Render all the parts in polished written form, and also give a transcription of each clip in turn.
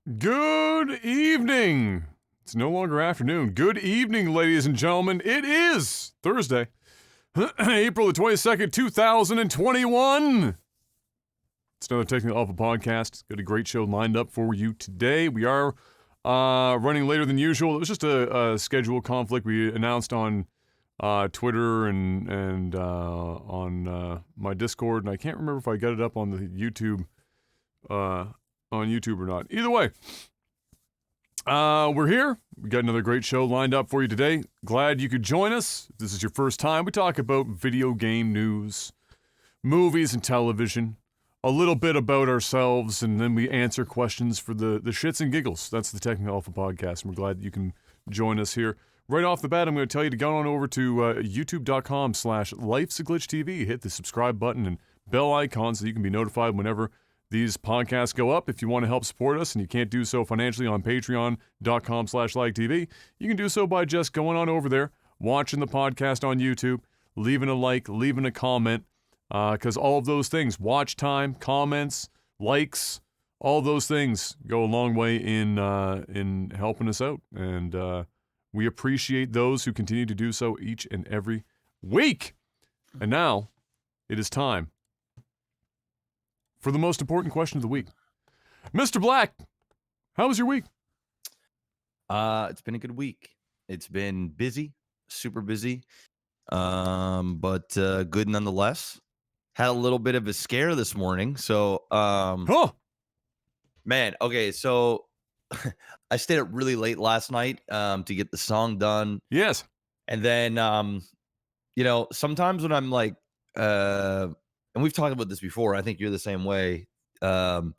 Good evening. It's no longer afternoon. Good evening, ladies and gentlemen. It is Thursday, April the 22nd, 2021. It's another Technical Alpha podcast. Got a great show lined up for you today. We are running later than usual. It was just a schedule conflict we announced on Twitter and on my Discord, and I can't remember if I got it up on the YouTube on YouTube or not. Either way, we're here. We got another great show lined up for you today. Glad you could join us. If this is your first time, we talk about video game news, movies and television, a little bit about ourselves, and then we answer questions for the shits and giggles. That's the Technical Alpha podcast, and we're glad you can join us here. Right off the bat, I'm going to tell you to go on over to youtube.com/lifesaglitchtv. Hit the subscribe button and bell icon so you can be notified whenever these podcasts go up. If you want to help support us and you can't do so financially on patreon.com/liketv, you can do so by just going on over there, watching the podcast on YouTube, leaving a like, leaving a comment, because all of those things, watch time, comments, likes, all those things go a long way in helping us out. And we appreciate those who continue to do so each and every week. And now, it is time for the most important question of the week. Mr. Black, how was your week? It's been a good week. It's been busy, super busy, but good nonetheless. Had a little bit of a scare this morning. So, man, okay, so I stayed up really late last night to get the song done. Yes. And then, sometimes when I'm like, and we've talked about this before, I think you're the same way. When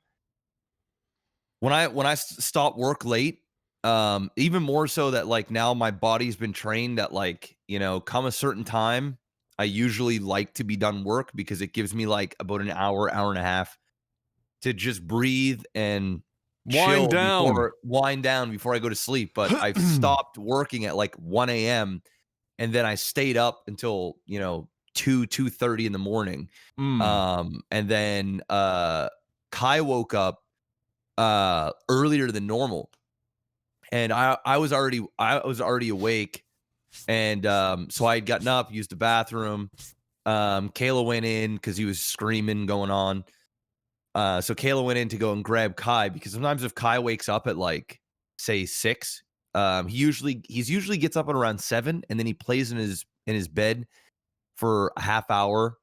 I stop work late, even more so that like now my body's been trained that like, come a certain time, I usually like to be done work because it gives me like about an hour and a half to just breathe and wind down before I go to sleep. But I stopped working at like 1 a.m. and then I stayed up until, 2:30 in the morning. And then Kai woke up earlier than normal. And I was already awake. And so I had gotten up, used the bathroom. Kayla went in because he was screaming going on. So Kayla went in to go and grab Kai because sometimes if Kai wakes up at like say 6, he usually gets up at around 7, and then he plays in his bed for a half hour,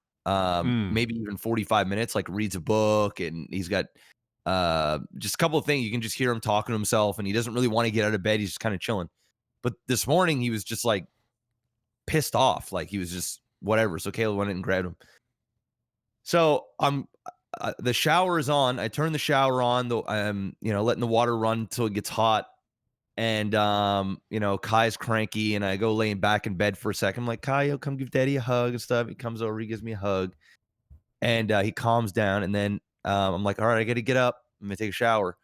maybe even 45 minutes, like reads a book, and he's got just a couple of things. You can just hear him talking to himself, and he doesn't really want to get out of bed. He's just kind of chilling. But this morning he was just like pissed off, like he was just whatever. So Kayla went in and grabbed him. So the shower is on. I turn the shower on, though. I'm letting the water run until it gets hot. And, Kai's cranky, and I go laying back in bed for a second. I'm like, Kai, come give daddy a hug and stuff. He comes over, he gives me a hug, and he calms down. And then I'm like, all right, I got to get up. I'm going to take a shower.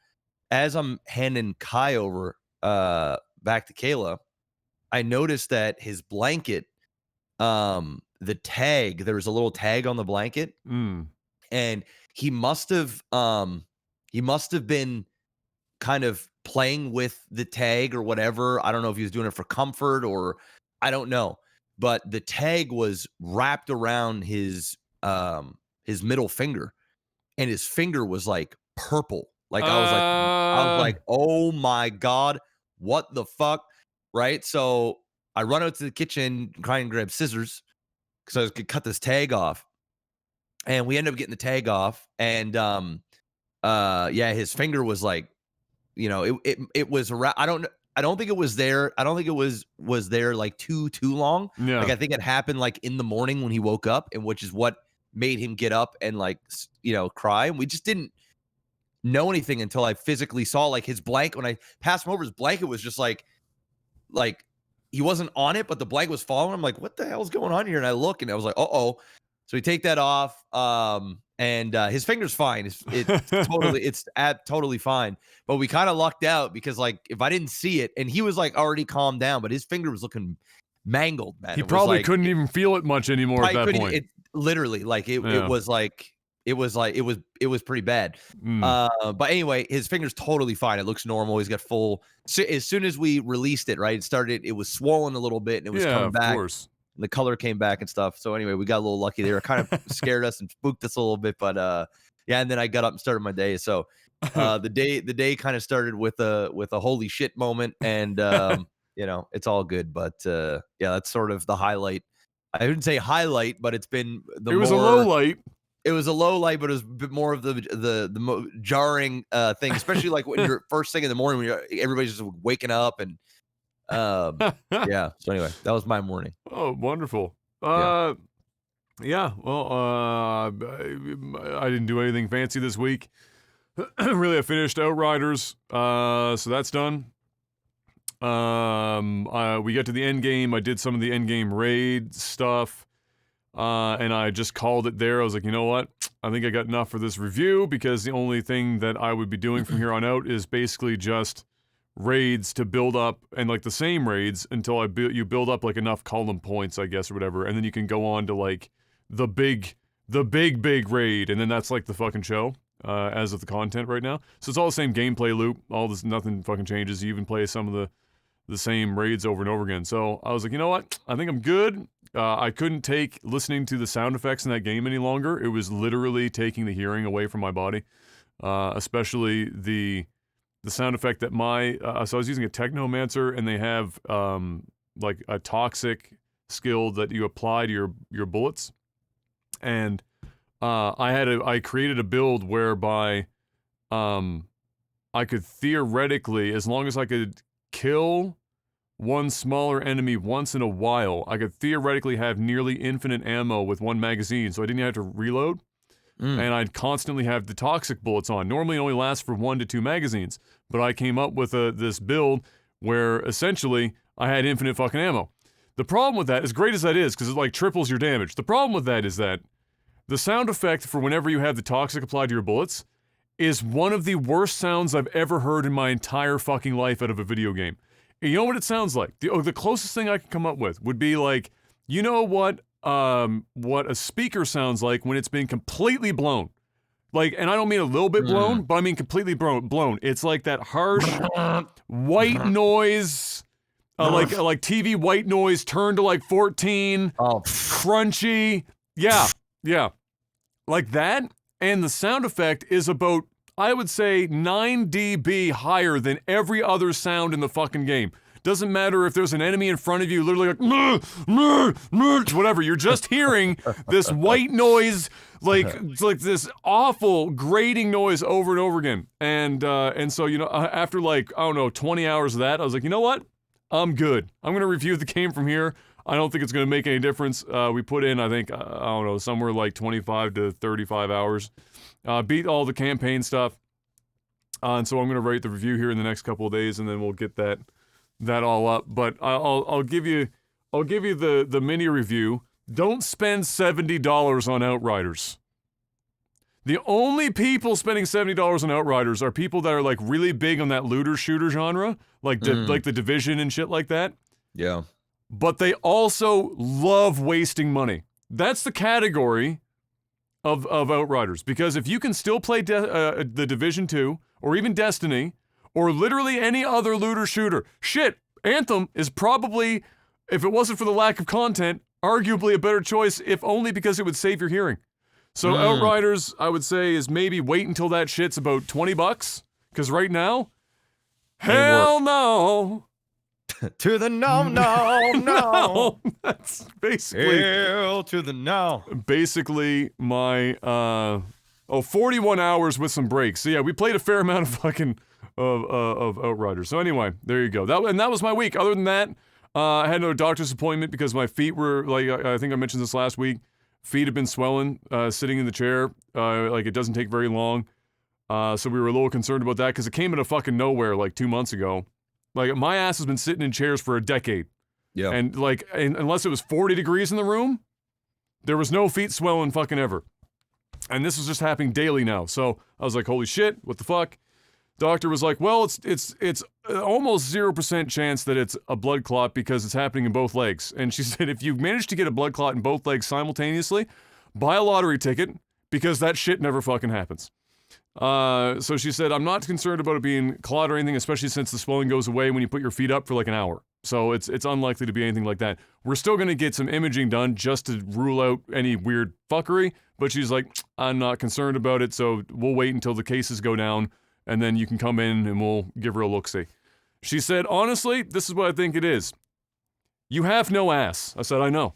As I'm handing Kai over back to Kayla, I noticed that his blanket, the tag, there was a little tag on the blanket. And he must have been kind of playing with the tag or whatever. I don't know if he was doing it for comfort or I don't know, but the tag was wrapped around his middle finger, and his finger was like purple. Like I was like, oh my God, what the fuck? Right. So I run out to the kitchen, try and grab scissors because I could cut this tag off, and we end up getting the tag off. And his finger was like, it was around. I don't think it was there. I don't think it was there like too long. Yeah. Like I think it happened like in the morning when he woke up, and which is what made him get up and like, cry. And we just didn't know anything until I physically saw like his blanket. When I passed him over, his blanket was just like he wasn't on it, but the blanket was falling. I'm like, what the hell's going on here? And I look, and I was like, uh-oh. So we take that off. And his finger's fine. It's totally fine. But we kind of lucked out because like if I didn't see it, and he was like already calmed down, but his finger was looking mangled, man. He probably couldn't even feel it much anymore at that point. It literally, like it was like it was like it was pretty bad. But anyway, his finger's totally fine. It looks normal. He's got full. So as soon as we released it, right, it was swollen a little bit and it was coming back. Of course. And the color came back and stuff. So anyway, we got a little lucky. They were kind of scared us and spooked us a little bit, but yeah. And then I got up and started my day. So the day kind of started with a holy shit moment, and you know, it's all good. But yeah, that's sort of the highlight. I wouldn't say highlight, but it's been the. It was a low light. It was a low light, but it was a bit more of the jarring thing, especially like when you're first thing in the morning when everybody's just waking up and yeah. So anyway, that was my morning. Oh, wonderful. Yeah. Well, I didn't do anything fancy this week. Really, I finished Outriders, so that's done. We got to the end game. I did some of the end game raid stuff. And I just called it there. I was like, you know what? I think I got enough for this review, because the only thing that I would be doing from here on out is basically just raids to build up, and like the same raids until you build up like enough column points, I guess, or whatever, and then you can go on to like the big raid, and then that's like the fucking show, as of the content right now. So it's all the same gameplay loop. All this, nothing fucking changes. You even play some of the same raids over and over again. So I was like, you know what? I think I'm good. I couldn't take listening to the sound effects in that game any longer. It was literally taking the hearing away from my body, especially the sound effect that so I was using a Technomancer, and they have like a toxic skill that you apply to your bullets, and I created a build whereby I could theoretically, as long as I could kill one smaller enemy once in a while, I could theoretically have nearly infinite ammo with one magazine, so I didn't have to reload. And I'd constantly have the toxic bullets on. Normally it only lasts for 1 to 2 magazines, but I came up with this build where essentially I had infinite fucking ammo. The problem with that, as great as that is, because it like triples your damage, the problem with that is that the sound effect for whenever you have the toxic applied to your bullets is one of the worst sounds I've ever heard in my entire fucking life out of a video game. And you know what it sounds like? The closest thing I can come up with would be like, you know what a speaker sounds like when it's been completely blown. Like, and I don't mean a little bit blown, but I mean completely blown. It's like that harsh white noise, like TV white noise turned to like 14, crunchy. Yeah. Like that. And the sound effect is about, I would say, 9 dB higher than every other sound in the fucking game. Doesn't matter if there's an enemy in front of you, literally like, whatever. You're just hearing this white noise, like this awful grating noise over and over again. And so, you know, after like, I don't know, 20 hours of that, I was like, you know what? I'm good. I'm going to review the game from here. I don't think it's going to make any difference. We put in, I think, I don't know, somewhere like 25 to 35 hours. Beat all the campaign stuff. And so I'm going to write the review here in the next couple of days, and then we'll get that all up. But I'll give you the mini review. Don't spend $70 on Outriders. The only people spending $70 on Outriders are people that are like really big on that looter shooter genre, like like the Division and shit like that. Yeah. But they also love wasting money. That's the category of Outriders, because if you can still play the Division 2 or even Destiny or literally any other looter shooter, shit, Anthem is probably, if it wasn't for the lack of content, arguably a better choice, if only because it would save your hearing. So Outriders, I would say, is maybe wait until that shit's about $20, because right now, hell no. To the no. That's basically hell to the no. Basically my 41 hours with some breaks. So yeah, we played a fair amount of fucking of Outriders. So anyway, there you go. That was my week. Other than that, I had no doctor's appointment because my feet were like, I think I mentioned this last week. Feet have been swelling sitting in the chair. Like it doesn't take very long. So we were a little concerned about that because it came out of fucking nowhere like 2 months ago. Like, my ass has been sitting in chairs for a decade. Yeah. And, like, unless it was 40 degrees in the room, there was no feet swelling fucking ever. And this is just happening daily now. So I was like, holy shit, what the fuck? Doctor was like, well, it's almost 0% chance that it's a blood clot because it's happening in both legs. And she said, if you manage to get a blood clot in both legs simultaneously, buy a lottery ticket, because that shit never fucking happens. So she said, I'm not concerned about it being clot or anything, especially since the swelling goes away when you put your feet up for like an hour. So it's unlikely to be anything like that. We're still going to get some imaging done just to rule out any weird fuckery, but she's like, I'm not concerned about it, so we'll wait until the cases go down, and then you can come in and we'll give her a look-see. She said, honestly, this is what I think it is. You have no ass. I said, I know.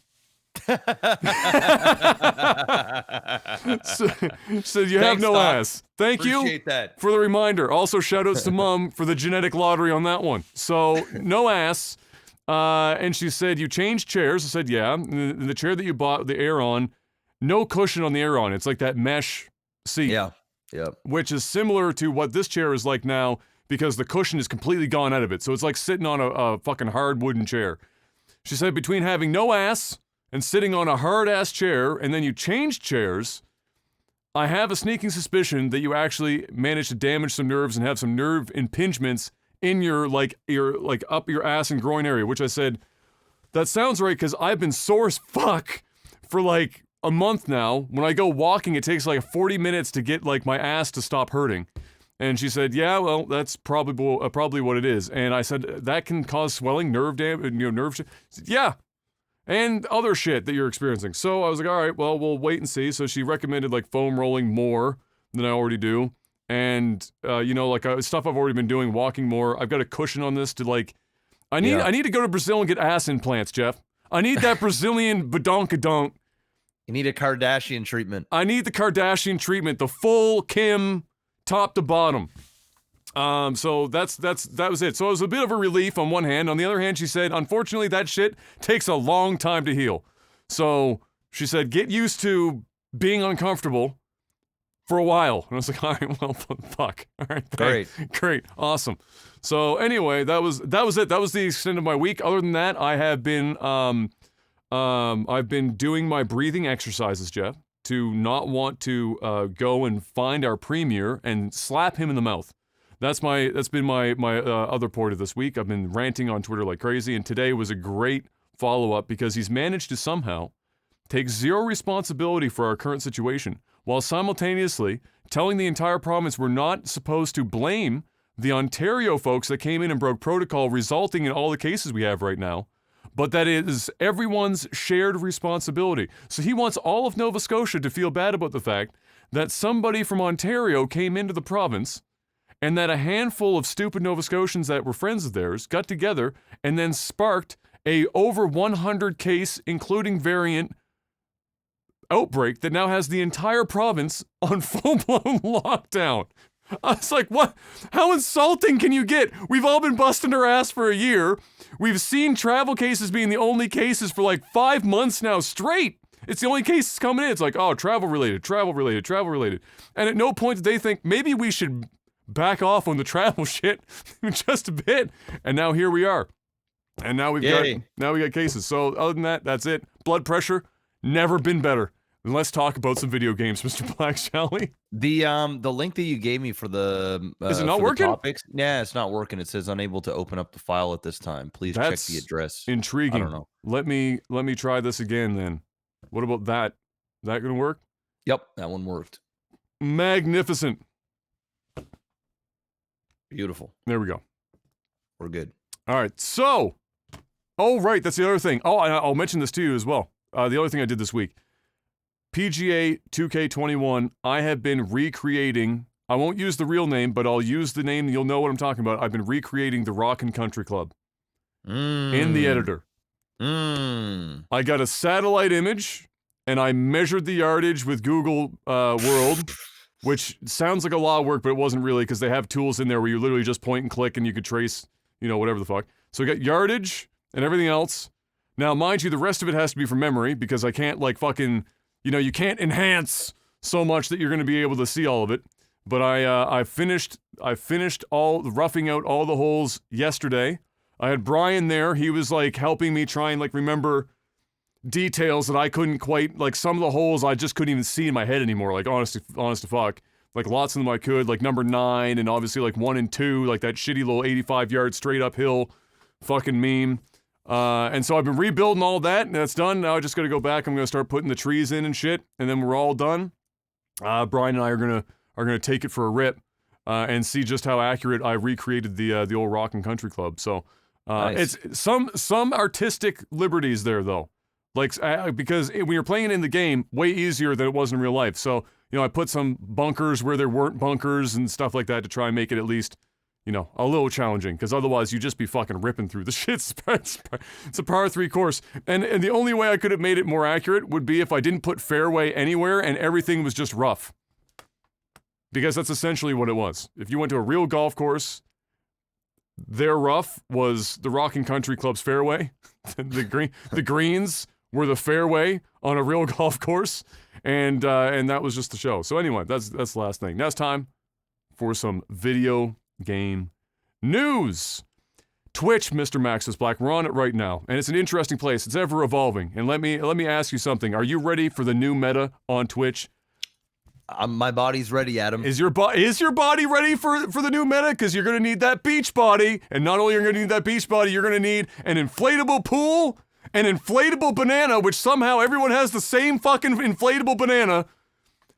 So you have no ass. Thank you for the reminder. Also, shout outs to Mom for the genetic lottery on that one. So no ass. And she said, you changed chairs. I said, yeah. The chair that you bought the air on, no cushion on the air on. It's like that mesh seat. Yeah. Which is similar to what this chair is like now because the cushion is completely gone out of it. So it's like sitting on a fucking hard wooden chair. She said, between having no ass and sitting on a hard-ass chair, and then you change chairs, I have a sneaking suspicion that you actually managed to damage some nerves and have some nerve impingements in your up your ass and groin area, which I said, that sounds right, because I've been sore as fuck for like a month now. When I go walking, it takes like 40 minutes to get like my ass to stop hurting. And she said, yeah, well, that's probably what it is. And I said, that can cause swelling, nerve damage, yeah. And other shit that you're experiencing. So I was like, all right, well, we'll wait and see. So she recommended like foam rolling more than I already do. And, stuff I've already been doing, walking more. I've got a cushion on this to like, I need to go to Brazil and get ass implants, Jeff. I need that Brazilian badonkadonk. You need a Kardashian treatment. I need the Kardashian treatment, the full Kim, top to bottom. So that was it. So it was a bit of a relief on one hand. On the other hand, she said, unfortunately, that shit takes a long time to heal. So she said, get used to being uncomfortable for a while. And I was like, all right, well, fuck. All right, great, awesome. So anyway, that was it. That was the extent of my week. Other than that, I have been, I've been doing my breathing exercises, Jeff, to not want to go and find our premier and slap him in the mouth. That's been my other part of this week. I've been ranting on Twitter like crazy, and today was a great follow-up because he's managed to somehow take zero responsibility for our current situation, while simultaneously telling the entire province we're not supposed to blame the Ontario folks that came in and broke protocol, resulting in all the cases we have right now, but that it is everyone's shared responsibility. So he wants all of Nova Scotia to feel bad about the fact that somebody from Ontario came into the province and that a handful of stupid Nova Scotians that were friends of theirs got together and then sparked a over 100 case, including variant, outbreak that now has the entire province on full-blown lockdown. I was like, what? How insulting can you get? We've all been busting our ass for a year. We've seen travel cases being the only cases for like 5 months now straight. It's the only cases coming in. It's like, oh, travel-related. And at no point did they think, maybe we should back off on the travel shit just a bit. And now here we are. And now we got cases. So other than that, that's it. Blood pressure, never been better. And let's talk about some video games, Mr. Black, shall we? The link that you gave me for the is it not working? Topics, yeah, it's not working. It says unable to open up the file at this time. Please check the address. Intriguing. I don't know. Let me try this again then. What about that? That gonna work? Yep, that one worked. Magnificent. Beautiful. There we go. We're good. All right. So, oh right, that's the other thing. Oh, I'll mention this to you as well. The other thing I did this week. PGA 2K21, I have been recreating, I won't use the real name, but I'll use the name, you'll know what I'm talking about. I've been recreating the Rockin' Country Club in the editor. I got a satellite image, and I measured the yardage with Google World, which sounds like a lot of work, but it wasn't really, because they have tools in there where you literally just point and click, and you could trace, whatever the fuck. So I got yardage and everything else. Now, mind you, the rest of it has to be from memory, because I can't, you can't enhance so much that you're going to be able to see all of it. But I finished roughing out all the holes yesterday. I had Brian there. He was helping me try and remember details that I couldn't quite, some of the holes I just couldn't even see in my head anymore. Honest to fuck. Lots of them I could, number 9 and obviously 1 and 2, that shitty little 85-yard straight uphill fucking meme. And so I've been rebuilding all that, and that's done. Now I just gotta go back. I'm gonna start putting the trees in and shit, and then we're all done. Brian and I are gonna take it for a rip and see just how accurate I recreated the old Rock and Country Club. So Nice. it's some artistic liberties there though, like because when you're playing it in the game, way easier than it was in real life. So I put some bunkers where there weren't bunkers and stuff like that to try and make it at least a little challenging, because otherwise you'd just be fucking ripping through the shit. It's a par 3 course. And the only way I could have made it more accurate would be if I didn't put fairway anywhere and everything was just rough. Because that's essentially what it was. If you went to a real golf course, their rough was the Rock and Country Club's fairway. The greens were the fairway on a real golf course. And that was just the show. So anyway, that's the last thing. Now it's time for some video game news. Twitch, Mr. Maxis Black, we're on it right now, and it's an interesting place. It's ever evolving. And let me ask you something. Are you ready for the new meta on Twitch? My body's ready, Adam. Is your body ready for the new meta? Because you're gonna need that beach body, and not only are you gonna need that beach body, you're gonna need an inflatable pool, an inflatable banana, which somehow everyone has the same fucking inflatable banana,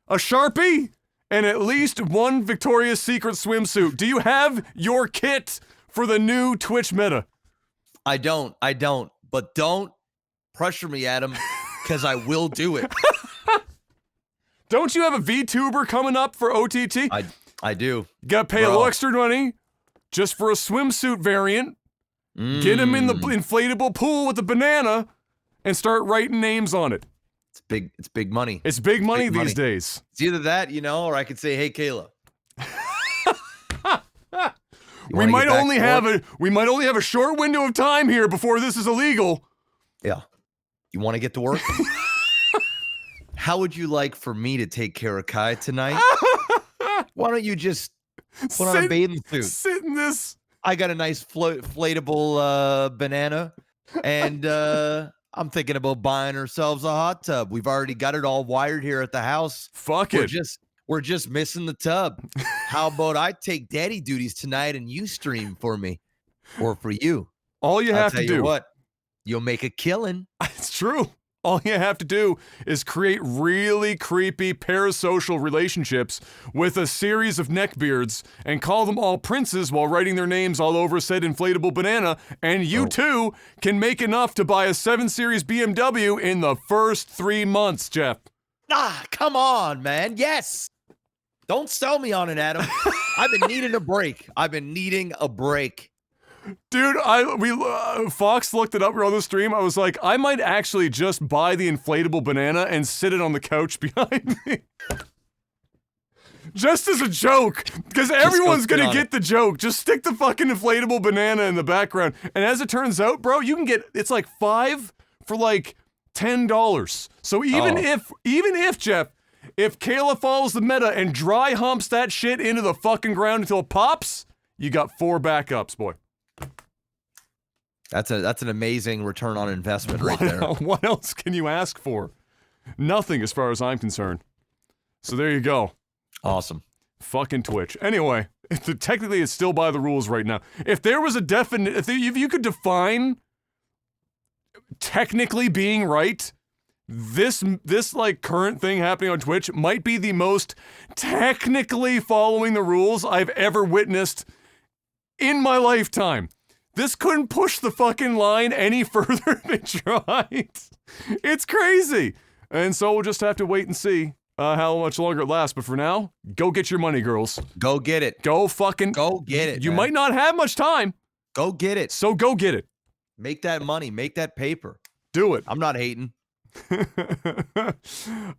a Sharpie, and at least one Victoria's Secret swimsuit. Do you have your kit for the new Twitch meta? I don't. But don't pressure me, Adam, because I will do it. Don't you have a VTuber coming up for OTT? I do. You gotta pay a little extra money just for a swimsuit variant. Get him in the inflatable pool with the banana and start writing names on it. It's big money. It's big money these days. It's either that, or I could say, hey, Kayla. We might only have a short window of time here before this is illegal. Yeah. You want to get to work? How would you like for me to take care of Kai tonight? Why don't you just put on a bathing suit? Sit in this. I got a nice inflatable banana, and I'm thinking about buying ourselves a hot tub. We've already got it all wired here at the house. Fuck it. We're just missing the tub. How about I take daddy duties tonight and you stream for me, or for you? All you have to do. What? You'll make a killing. It's true. All you have to do is create really creepy parasocial relationships with a series of neckbeards and call them all princes while writing their names all over said inflatable banana, and you too can make enough to buy a 7 Series BMW in the first 3 months, Jeff. Come on, man. Yes. Don't sell me on it, Adam. I've been needing a break. Dude, Fox looked it up on the stream. I was like, I might actually just buy the inflatable banana and sit it on the couch behind me. Just as a joke, because everyone's gonna get the joke. Just stick the fucking inflatable banana in the background. And as it turns out, bro, you can get, it's like 5 for like $10. So even if Jeff, if Kayla follows the meta and dry humps that shit into the fucking ground until it pops, you got 4 backups, boy. That's an amazing return on investment right there. What else can you ask for? Nothing as far as I'm concerned. So there you go. Awesome. Fucking Twitch. Anyway, technically it's still by the rules right now. If there was a if you could define technically being right, this like current thing happening on Twitch might be the most technically following the rules I've ever witnessed in my lifetime. This couldn't push the fucking line any further if it tried. It's crazy. And so we'll just have to wait and see how much longer it lasts. But for now, go get your money, girls. Go get it. Go get it. You might not have much time. Go get it. So go get it. Make that money. Make that paper. Do it. I'm not hating.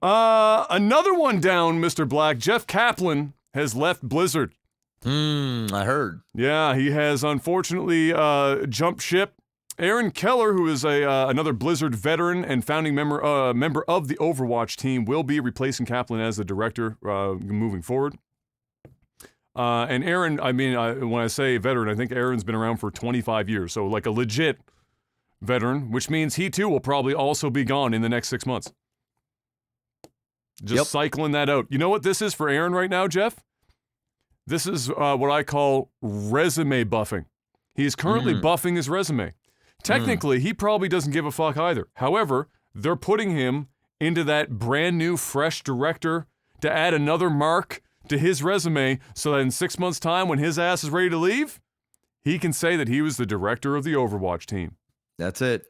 Another one down, Mr. Black. Jeff Kaplan has left Blizzard. I heard. Yeah, he has unfortunately jumped ship. Aaron Keller, who is another Blizzard veteran and founding member of the Overwatch team, will be replacing Kaplan as the director moving forward. And Aaron, when I say veteran, I think Aaron's been around for 25 years, so like a legit veteran, which means he too will probably also be gone in the next 6 months. Just cycling that out. You know what this is for Aaron right now, Jeff? This is what I call resume buffing. He's currently buffing his resume. Technically, he probably doesn't give a fuck either. However, they're putting him into that brand new, fresh director to add another mark to his resume so that in 6 months' time, when his ass is ready to leave, he can say that he was the director of the Overwatch team. That's it.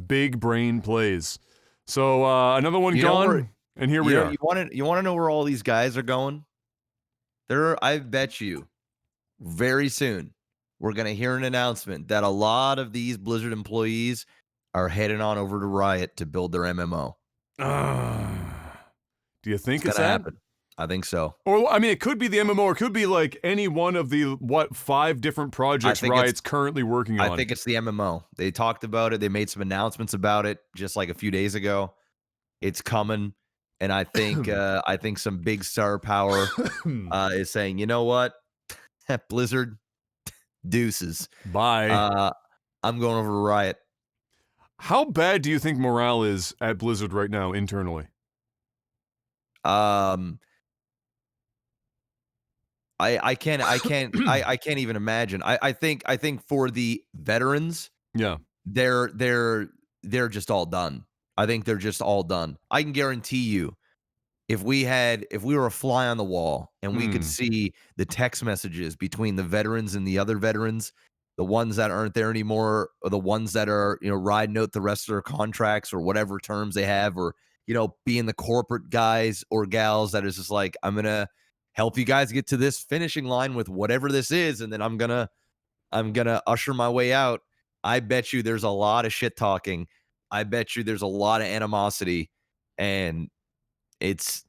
Big brain plays. So another one gone, and here we are. You want to know where all these guys are going? I bet you very soon we're going to hear an announcement that a lot of these Blizzard employees are heading on over to Riot to build their MMO. Do you think it's it's gonna that? happen? I think so. Or, I mean, it could be the MMO, or it could be like any one of the, 5 different projects Riot's currently working on. I think it's the MMO. They talked about it. They made some announcements about it just like a few days ago. It's coming. And I think some big star power is saying, you know what? Blizzard, deuces. Bye. I'm going over to Riot. How bad do you think morale is at Blizzard right now internally? I can't even imagine. I think for the veterans, yeah, they're just all done. I think they're just all done. I can guarantee you, if we were a fly on the wall and we could see the text messages between the veterans and the other veterans, the ones that aren't there anymore, or the ones that are, riding out the rest of their contracts or whatever terms they have, or, being the corporate guys or gals that is just like, I'm going to help you guys get to this finishing line with whatever this is, and then I'm going to usher my way out. I bet you there's a lot of shit talking. I bet you there's a lot of animosity, and it's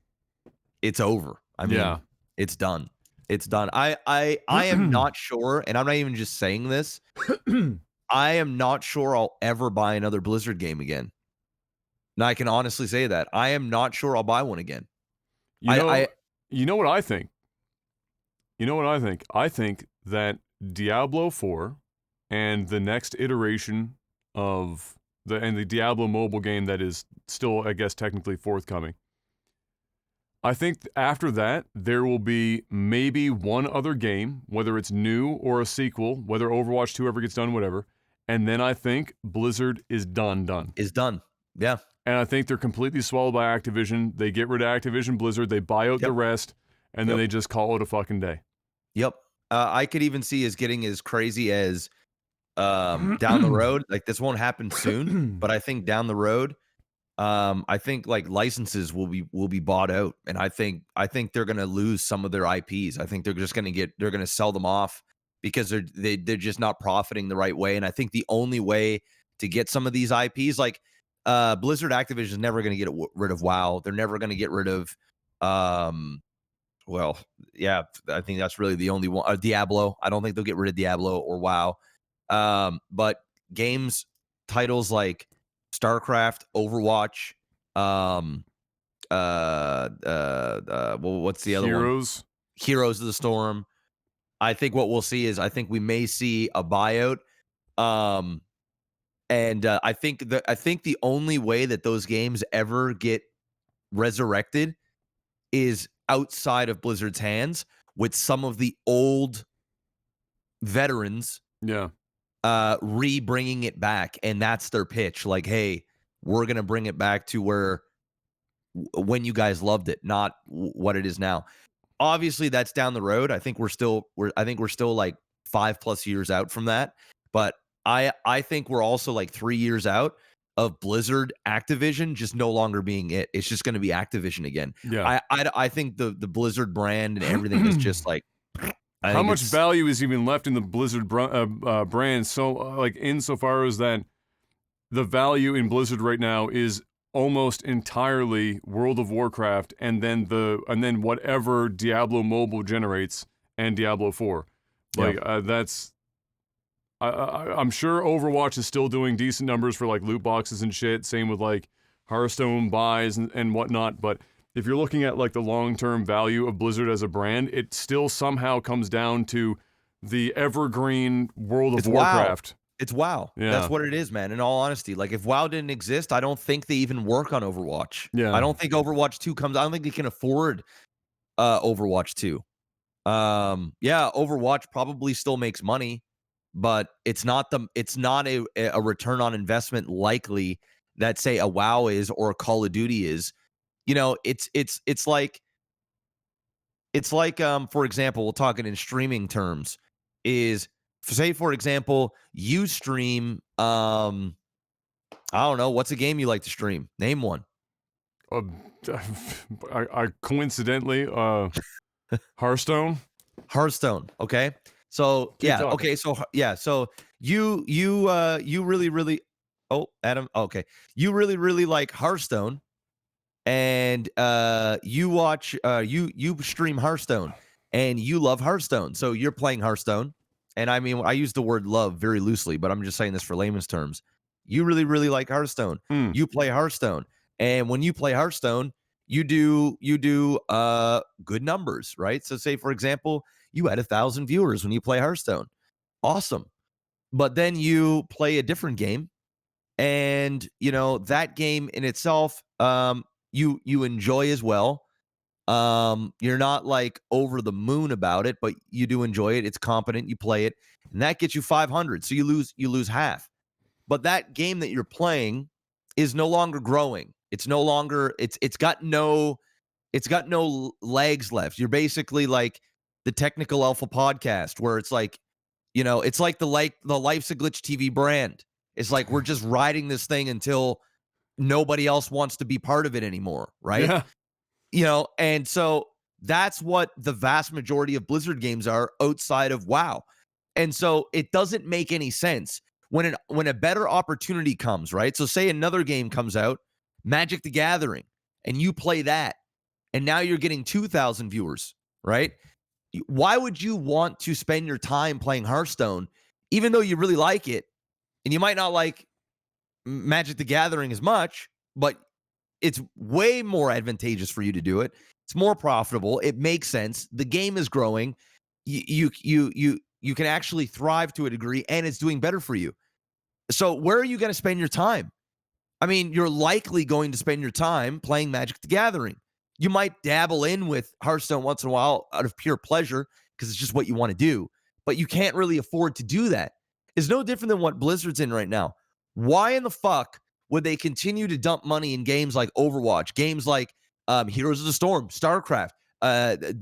over. I mean, it's done. It's done. I am not sure, and I'm not even just saying this. I am not sure I'll ever buy another Blizzard game again. And I can honestly say that. I am not sure I'll buy one again. You know what I think? I think that Diablo 4 and the next iteration of the Diablo mobile game that is still, I guess, technically forthcoming. I think after that, there will be maybe one other game, whether it's new or a sequel, whether Overwatch 2 ever gets done, whatever. And then I think Blizzard is done. Is done. Yeah. And I think they're completely swallowed by Activision. They get rid of Activision Blizzard. They buy out the rest, and then they just call it a fucking day. Yep. I could even see as getting as crazy as down the road. Like, this won't happen soon, but I think down the road, I think like licenses will be bought out, and I think they're gonna lose some of their IPs. I think they're gonna sell them off because they're just not profiting the right way. And I think the only way to get some of these IPs, like Blizzard Activision, is never gonna get rid of WoW. They're never gonna get rid of well, yeah, I think that's really the only one. Diablo. I don't think they'll get rid of Diablo or WoW. But games, titles like StarCraft, Overwatch, what's the other one? Heroes of the Storm. I think what we'll see is, I think we may see a buyout. And I think the only way that those games ever get resurrected is outside of Blizzard's hands, with some of the old veterans re-bringing it back. And that's their pitch. Like, hey, we're going to bring it back to when you guys loved it, not what it is now. Obviously, that's down the road. I think we're still like 5+ years out from that. But I think we're also like 3 years out of Blizzard Activision just no longer being it. It's just going to be Activision again. Yeah. I think the Blizzard brand and everything is just like, how much value is even left in the Blizzard brand? So, like, insofar as that, the value in Blizzard right now is almost entirely World of Warcraft, and then whatever Diablo Mobile generates, and Diablo 4. Like, that's. I'm sure Overwatch is still doing decent numbers for like loot boxes and shit. Same with like Hearthstone buys and whatnot. But if you're looking at like the long-term value of Blizzard as a brand, it still somehow comes down to the evergreen World of Warcraft. It's WoW. Yeah. That's what it is, man. In all honesty, like, if WoW didn't exist, I don't think they even work on Overwatch. Yeah. I don't think Overwatch 2 comes. I don't think they can afford Overwatch 2. Overwatch probably still makes money, but it's not a return on investment likely that, say, a WoW is or a Call of Duty is. it's like for example, we'll talk it in streaming terms. Is say for example, you stream I don't know, what's a game you like to stream? Name one. Uh, I coincidentally, Hearthstone. Hearthstone. Okay. So Keep yeah. talking. Okay. So yeah. So you really. Oh, Adam. Okay. You really like Hearthstone, and you stream Hearthstone, and you love Hearthstone. So you're playing Hearthstone, and I mean I use the word love very loosely, but I'm just saying this for layman's terms. You really like Hearthstone. Mm. You play Hearthstone, and when you play Hearthstone, you do good numbers, right? So say for example, you had 1,000 viewers when you play Hearthstone. Awesome. But then you play a different game, and that game in itself, you enjoy as well. You're not like over the moon about it, but you do enjoy it. It's competent. You play it, and that gets you 500. So you lose half. But that game that you're playing is no longer growing. It's no longer. It's got no legs left. You're basically like the Technical Alpha podcast, where it's like, it's like the Life's a Glitch TV brand. It's like we're just riding this thing until nobody else wants to be part of it anymore, right? Yeah. And so that's what the vast majority of Blizzard games are outside of WoW. And so it doesn't make any sense when a better opportunity comes, right? So say another game comes out, Magic the Gathering, and you play that, and now you're getting 2,000 viewers, right? Why would you want to spend your time playing Hearthstone, even though you really like it, and you might not like Magic the Gathering as much, but it's way more advantageous for you to do it. It's more profitable. It makes sense. The game is growing. You can actually thrive to a degree, and it's doing better for you. So where are you going to spend your time? I mean, you're likely going to spend your time playing Magic the Gathering. You might dabble in with Hearthstone once in a while out of pure pleasure because it's just what you want to do, but you can't really afford to do that. It's no different than what Blizzard's in right now. Why in the fuck would they continue to dump money in games like Overwatch, games like Heroes of the Storm, StarCraft,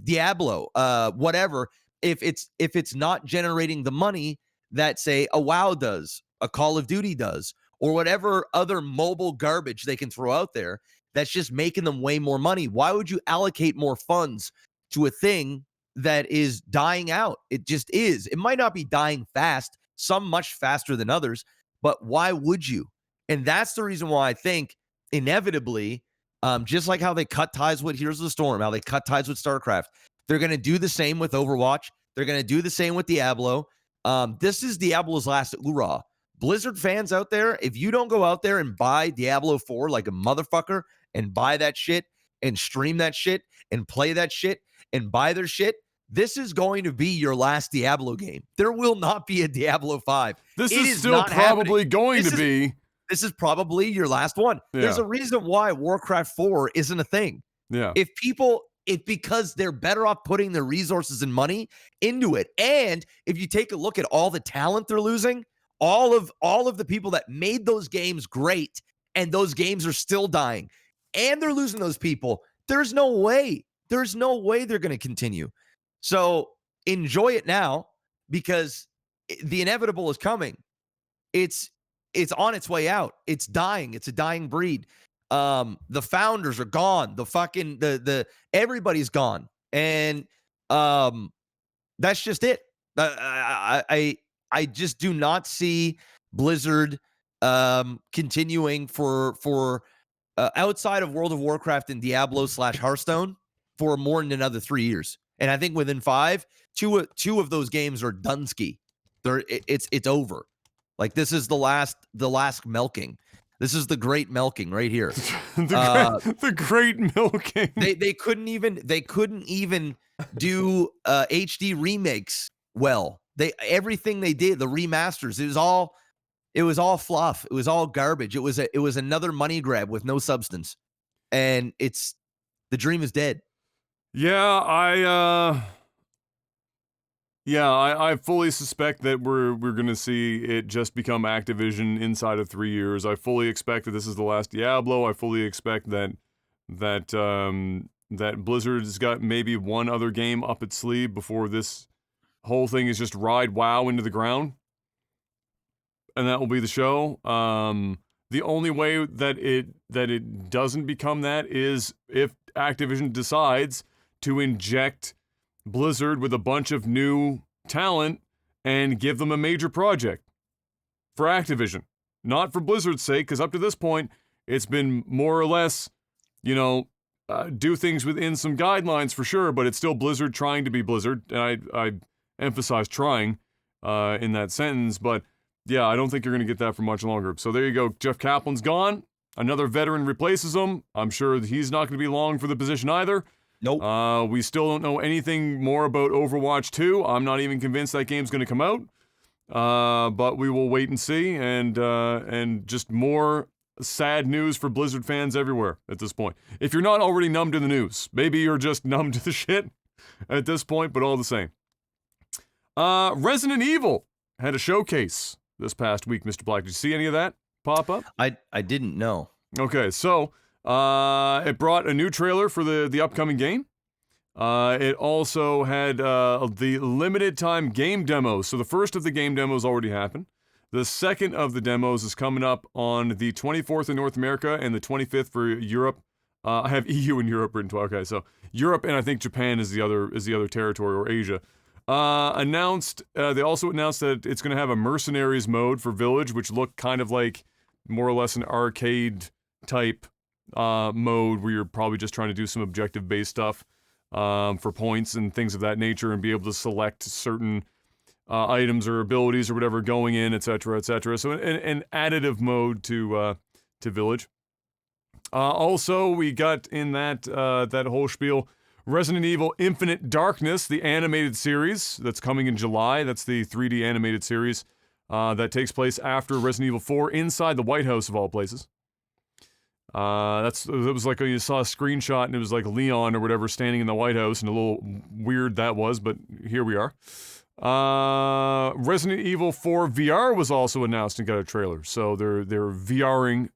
Diablo, whatever, if it's not generating the money that, say, a WoW does, a Call of Duty does, or whatever other mobile garbage they can throw out there that's just making them way more money? Why would you allocate more funds to a thing that is dying out? It just is. It might not be dying fast, some much faster than others, but why would you? And that's the reason why I think inevitably, just like how they cut ties with Heroes of the Storm, how they cut ties with StarCraft, they're going to do the same with Overwatch. They're going to do the same with Diablo. This is Diablo's last hoorah. Blizzard fans out there, if you don't go out there and buy Diablo 4 like a motherfucker and buy that shit and stream that shit and play that shit and buy their shit, this is going to be your last Diablo game. There will not be a Diablo 5. This is still probably going to be. This is probably your last one. Yeah. There's a reason why Warcraft 4 isn't a thing. Yeah. It's because they're better off putting their resources and money into it. And if you take a look at all the talent they're losing, all of the people that made those games great, and those games are still dying, and they're losing those people, there's no way they're going to continue. So enjoy it now, because the inevitable is coming. It's on its way out. It's dying. It's a dying breed. The founders are gone. The everybody's gone. And that's just it. I just do not see Blizzard continuing for outside of World of Warcraft and Diablo / Hearthstone for more than another 3 years. And I think within 5, two of those games are Dunsky. It's over. Like, this is the last milking. This is the great milking right here. the great milking. They couldn't even do HD remakes well. Everything they did, the remasters, it was all fluff. It was all garbage. It was another money grab with no substance. And the dream is dead. Yeah, I fully suspect that we're going to see it just become Activision inside of 3 years. I fully expect that this is the last Diablo. I fully expect that that that Blizzard's got maybe one other game up its sleeve before this whole thing is just ride WoW into the ground, and that will be the show. The only way that it doesn't become that is if Activision decides to inject Blizzard with a bunch of new talent and give them a major project for Activision. Not for Blizzard's sake, because up to this point, it's been more or less, do things within some guidelines for sure, but it's still Blizzard trying to be Blizzard. And I emphasize trying in that sentence, but yeah, I don't think you're going to get that for much longer. So there you go. Jeff Kaplan's gone. Another veteran replaces him. I'm sure he's not going to be long for the position either. Nope. We still don't know anything more about Overwatch 2. I'm not even convinced that game's going to come out. But we will wait and see. And just more sad news for Blizzard fans everywhere at this point. If you're not already numb to the news, maybe you're just numb to the shit at this point, but all the same. Resident Evil had a showcase this past week, Mr. Black. Did you see any of that pop up? I didn't know. Okay, so it brought a new trailer for the upcoming game. It also had the limited time game demos. So the first of the game demos already happened. The second of the demos is coming up on the 24th in North America and the 25th for Europe. I have EU and Europe written. Okay, so Europe and I think Japan is the other territory, or Asia. They also announced that it's going to have a mercenaries mode for Village, which looked kind of like more or less an arcade type mode where you're probably just trying to do some objective based stuff for points and things of that nature, and be able to select certain items or abilities or whatever going in, etc., etc. So an additive mode to Village. Also, we got in that whole spiel Resident Evil Infinite Darkness, the animated series that's coming in July. That's the 3D animated series that takes place after Resident Evil 4 inside the White House of all places. It was like you saw a screenshot and it was like Leon or whatever standing in the White House, and a little weird that was, but here we are. Resident Evil 4 VR was also announced and got a trailer, so they're VRing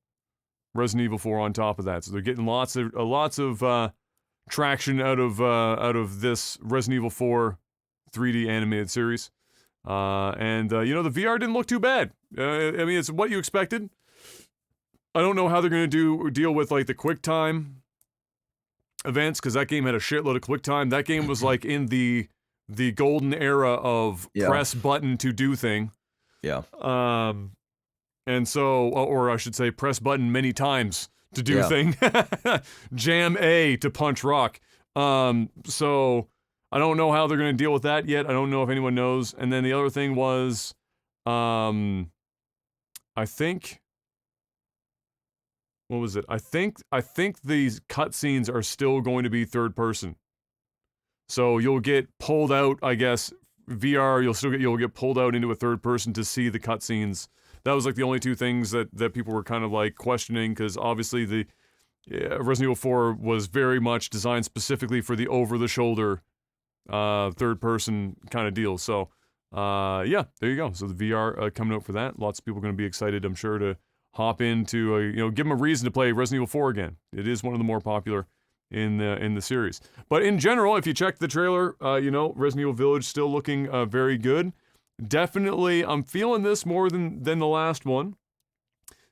Resident Evil 4 on top of that. So they're getting lots of traction out of this Resident Evil 4 3D animated series. The VR didn't look too bad. I mean, it's what you expected. I don't know how they're going to deal with like the QuickTime events, because that game had a shitload of QuickTime. That game was like in the golden era of press button to do thing. Yeah. And so, or I should say, press button many times to do thing. Jam A to punch rock. So I don't know how they're going to deal with that yet. I don't know if anyone knows. And then the other thing was, I think, what was it? I think these cutscenes are still going to be third person. So you'll get pulled out, I guess, VR, you'll get pulled out into a third person to see the cutscenes. That was like the only two things that people were kind of like questioning, because obviously the Resident Evil 4 was very much designed specifically for the over-the-shoulder third person kind of deal. So there you go. So the VR coming out for that. Lots of people are going to be excited, I'm sure, to hop into give them a reason to play Resident Evil 4 again. It is one of the more popular in the series. But in general, if you check the trailer, Resident Evil Village still looking very good. Definitely, I'm feeling this more than the last one.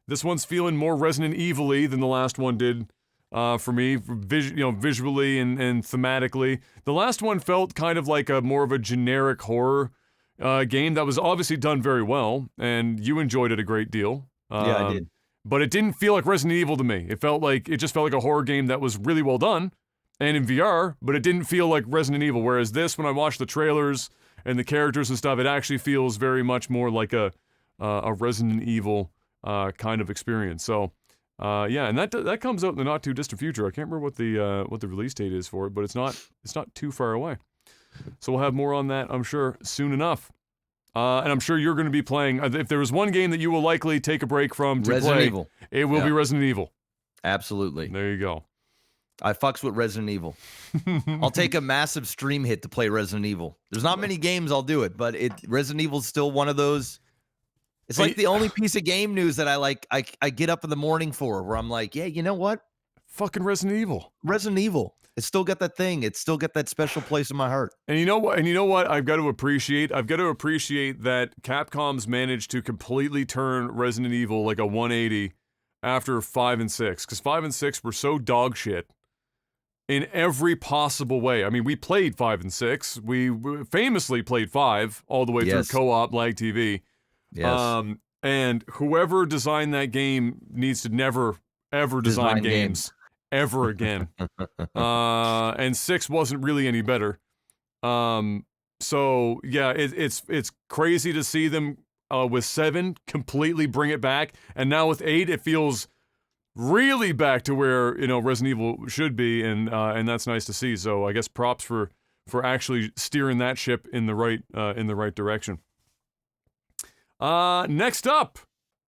This one's feeling more Resident Evil-y than the last one did for me, visually and thematically. The last one felt kind of like more of a generic horror game that was obviously done very well, and you enjoyed it a great deal. Yeah, I did. But it didn't feel like Resident Evil to me. It just felt like a horror game that was really well done, and in VR, but it didn't feel like Resident Evil. Whereas this, when I watched the trailers and the characters and stuff, it actually feels very much more like a Resident Evil kind of experience. So, and that comes out in the not too distant future. I can't remember what the release date is for it, but it's not too far away. So we'll have more on that, I'm sure, soon enough. And I'm sure you're going to be playing. If there was one game that you will likely take a break from to Resident play, Evil. It will be Resident Evil. Absolutely. There you go. I fucks with Resident Evil. I'll take a massive stream hit to play Resident Evil. There's not many games I'll do it, but Resident Evil's still one of those. It's like the only piece of game news that I get up in the morning for, where I'm like, yeah, you know what? Fucking Resident Evil. Resident Evil. It's still got that thing. It's still got that special place in my heart. And you know what? I've got to appreciate that Capcom's managed to completely turn Resident Evil like a 180 after 5 and 6, because 5 and 6 were so dog shit in every possible way. I mean, we played 5 and 6. We famously played 5 all the way through co-op Lag TV. Yes. And whoever designed that game needs to never ever design games ever again. And 6 wasn't really any better. So yeah, it's crazy to see them with 7 completely bring it back, and now with 8 it feels really back to where, you know, Resident Evil should be, and that's nice to see. So I guess props for actually steering that ship in the right direction. Next up,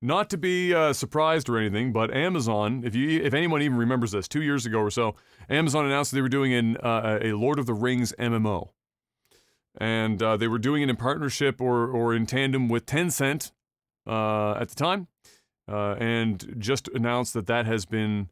not to be surprised or anything, but Amazon, if anyone even remembers this, 2 years ago or so, Amazon announced that they were doing a Lord of the Rings MMO. And they were doing it in partnership or in tandem with Tencent at the time, and just announced that has been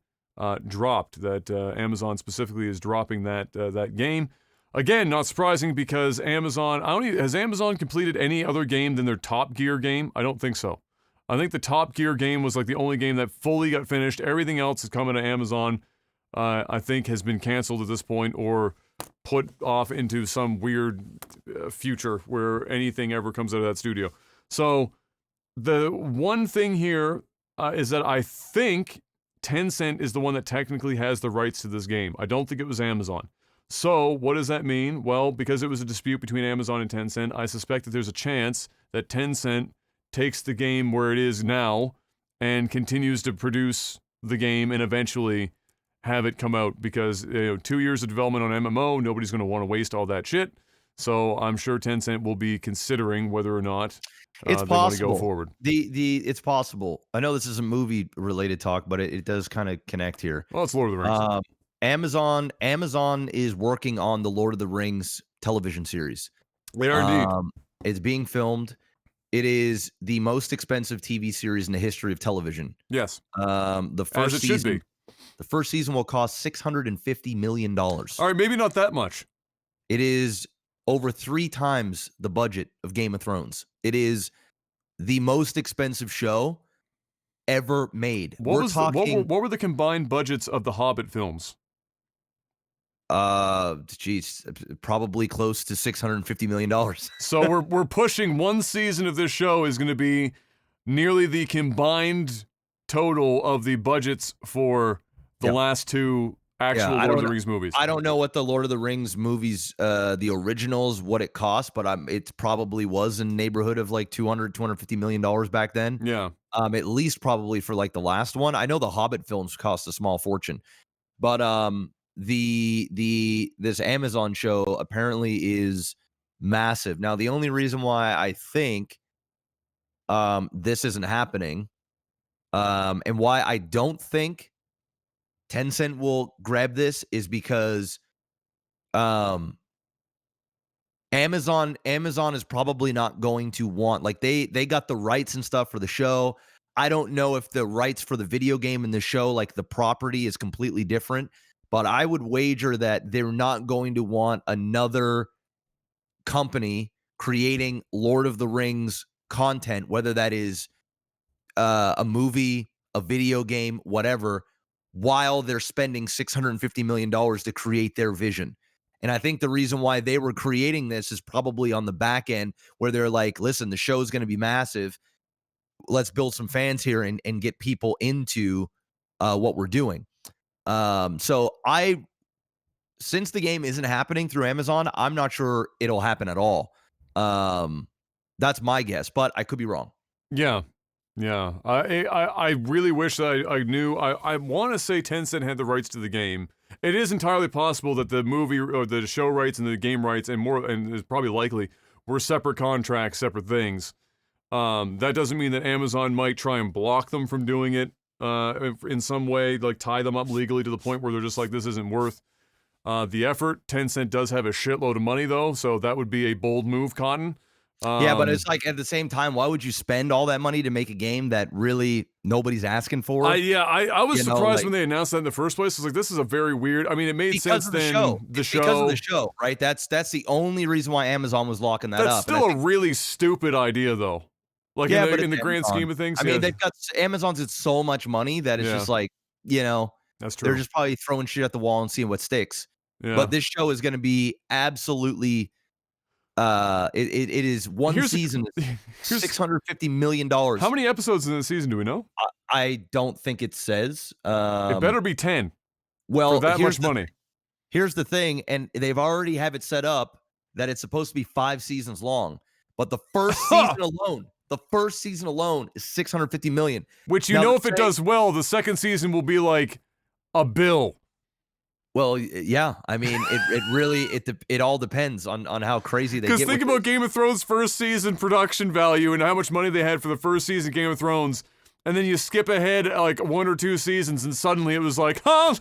dropped, that Amazon specifically is dropping that game. Again, not surprising, because Amazon, has Amazon completed any other game than their Top Gear game? I don't think so. I think the Top Gear game was like the only game that fully got finished. Everything else is coming to Amazon, I think has been canceled at this point, or put off into some weird future where anything ever comes out of that studio. So the one thing here is that I think Tencent is the one that technically has the rights to this game. I don't think it was Amazon. So what does that mean? Well, because it was a dispute between Amazon and Tencent, I suspect that there's a chance that Tencent takes the game where it is now and continues to produce the game and eventually have it come out, because 2 years of development on MMO, nobody's going to want to waste all that shit. So I'm sure Tencent will be considering whether or not it's they possible want to go forward. It's possible. I know this is a movie related talk, but it does kind of connect here. Well, it's Lord of the Rings. Amazon is working on the Lord of the Rings television series. They are indeed. It's being filmed. It is the most expensive TV series in the history of television. Yes. The first As it season, should be. The first season will cost $650 million. All right, maybe not that much. It is over 3 times the budget of Game of Thrones. It is the most expensive show ever made. What were the combined budgets of the Hobbit films? Probably close to $650 million. So we're pushing one season of this show is going to be nearly the combined total of the budgets for the last 2 actual Lord of the Rings movies. I don't know what the Lord of the Rings movies, the originals, what it cost, but it probably was in the neighborhood of like $250 million back then. Yeah. At least probably for like the last one. I know the Hobbit films cost a small fortune, but this Amazon show apparently is massive. Now, the only reason why I think this isn't happening, and why I don't think Tencent will grab this, is because Amazon is probably not going to want, like, they got the rights and stuff for the show. I don't know if the rights for the video game and the show, like the property, is completely different, but I would wager that they're not going to want another company creating Lord of the Rings content, whether that is a movie, a video game, whatever, while they're spending $650 million to create their vision. And I think the reason why they were creating this is probably on the back end, where they're like, listen, the show's going to be massive. Let's build some fans here and get people into what we're doing. So since the game isn't happening through Amazon, I'm not sure it'll happen at all. That's my guess, but I could be wrong. Yeah. Yeah. I really wish that I knew. I want to say Tencent had the rights to the game. It is entirely possible that the movie or the show rights and the game rights and it's probably likely, were separate contracts, separate things. That doesn't mean that Amazon might try and block them from doing it in some way, like tie them up legally to the point where they're just like, this isn't worth the effort. Tencent does have a shitload of money, though, so that would be a bold move, Cotton. Yeah, but it's like at the same time, why would you spend all that money to make a game that really nobody's asking for? I was surprised like, when they announced that in the first place. I was like, this is a very weird. I mean, it made sense of the then. show. Because of the show, right? That's the only reason why Amazon was locking that up. That's still a really stupid idea, though. Like in the grand scheme of things. I mean, they've got Amazon's got so much money that it's just like, that's true. They're just probably throwing shit at the wall and seeing what sticks. Yeah. But this show is going to be absolutely. It is one season, $650 million. How many episodes in the season do we know? I don't think it says. It better be 10. Well, for that much money. Here's the thing, and they've already have it set up that it's supposed to be 5 seasons long, but the first season alone is $650 million. Which if it does well, the second season will be like a bill. Well, yeah. I mean, it really it all depends on how crazy they get. Because think about Game of Thrones' first season production value and how much money they had for the first season of Game of Thrones, and then you skip ahead like 1 or 2 seasons, and suddenly it was like, could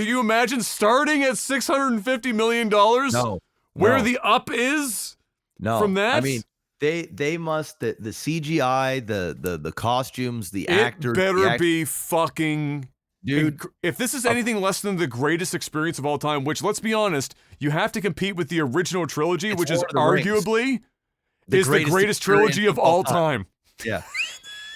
you imagine starting at $650 million? No. Where the up is? No. From that? I mean, they must the CGI, the costumes, the actors. It better be fucking. Dude, if this is anything less than the greatest experience of all time, which, let's be honest, you have to compete with the original trilogy, which is arguably the greatest trilogy of all time. Yeah.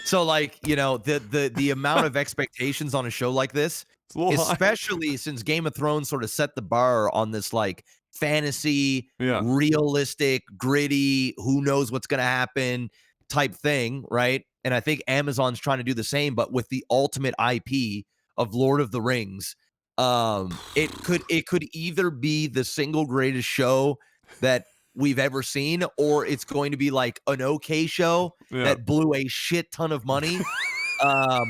So, like, the amount of expectations on a show like this, especially since Game of Thrones sort of set the bar on this, like, fantasy, realistic, gritty, who knows what's going to happen type thing, right? And I think Amazon's trying to do the same, but with the ultimate IP of Lord of the Rings. It could either be the single greatest show that we've ever seen, or it's going to be like an okay show that blew a shit ton of money. I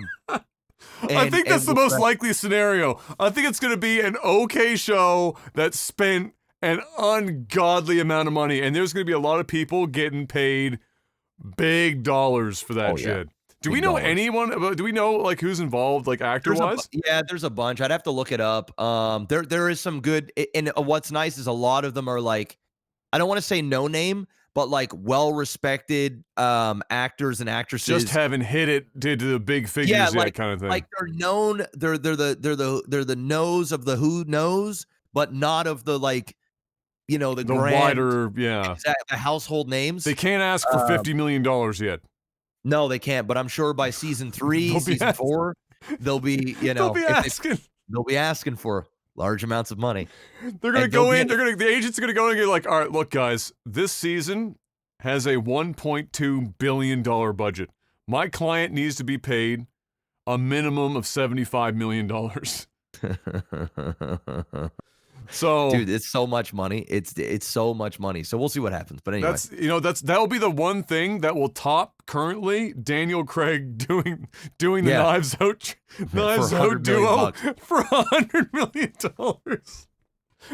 think that's the most likely scenario. I think it's going to be an okay show that spent an ungodly amount of money, and there's going to be a lot of people getting paid big dollars for that shit. Do we know anyone? Do we know like who's involved, like actor-wise? There's a bunch. I'd have to look it up. There is some good, and what's nice is a lot of them are like, I don't want to say no name, but like well-respected actors and actresses. Just haven't hit it to the big figures yet, kind of thing. Like they're known. They're the nose of the who knows, but not of the like, the grand, wider, the household names. They can't ask for $50 million yet. No, they can't. But I'm sure by season 3, season 4, they'll be, they'll be asking. They'll be asking for large amounts of money. They're gonna go in. The agents are gonna go in and get like, all right, look, guys, this season has a $1.2 billion budget. My client needs to be paid a minimum of $75 million. So, dude, it's so much money. It's so much money. So we'll see what happens. But anyway, that'll be the one thing that will top currently Daniel Craig doing the Knives Out duo for $100 million.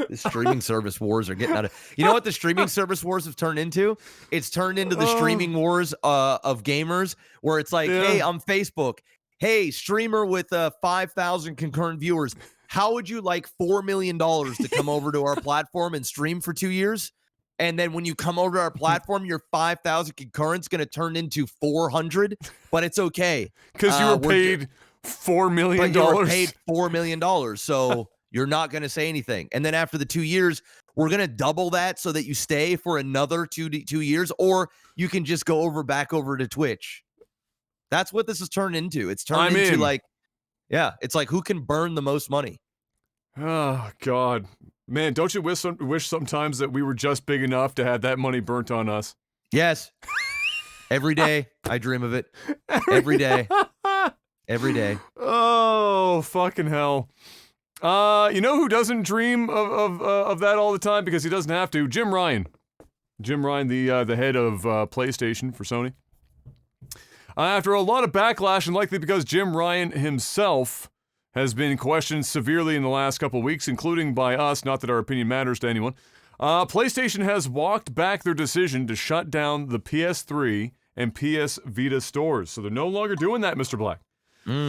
The streaming service wars are getting out of. You know what the streaming service wars have turned into? It's turned into the streaming wars of gamers, where it's like, hey, I'm Facebook. Hey, streamer with 5,000 concurrent viewers. How would you like $4 million to come over to our platform and stream for 2 years? And then when you come over to our platform, your 5,000 concurrents going to turn into 400, but it's okay. Because you were paid $4 million. But you were paid $4 million, so you're not going to say anything. And then after the 2 years, we're going to double that so that you stay for another 2 years, or you can just go back over to Twitch. That's what this has turned into. It's turned into like, it's like who can burn the most money. Oh, God. Man, don't you wish sometimes that we were just big enough to have that money burnt on us? Yes. Every day, I dream of it. Every day. Every day. Oh, fucking hell. You know who doesn't dream of that all the time because he doesn't have to? Jim Ryan. Jim Ryan, the head of PlayStation for Sony. After a lot of backlash, and likely because Jim Ryan himself has been questioned severely in the last couple of weeks, including by us, not that our opinion matters to anyone, PlayStation has walked back their decision to shut down the PS3 and PS Vita stores. So they're no longer doing that, Mr. Black.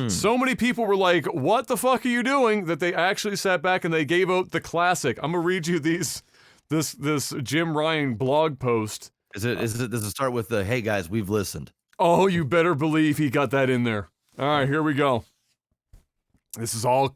So many people were like, what the fuck are you doing? That they actually sat back and they gave out the classic. I'm going to read you these this Jim Ryan blog post. Does it start with the "Hey guys, we've listened"? Oh, you better believe he got that in there. All right, here we go. This is all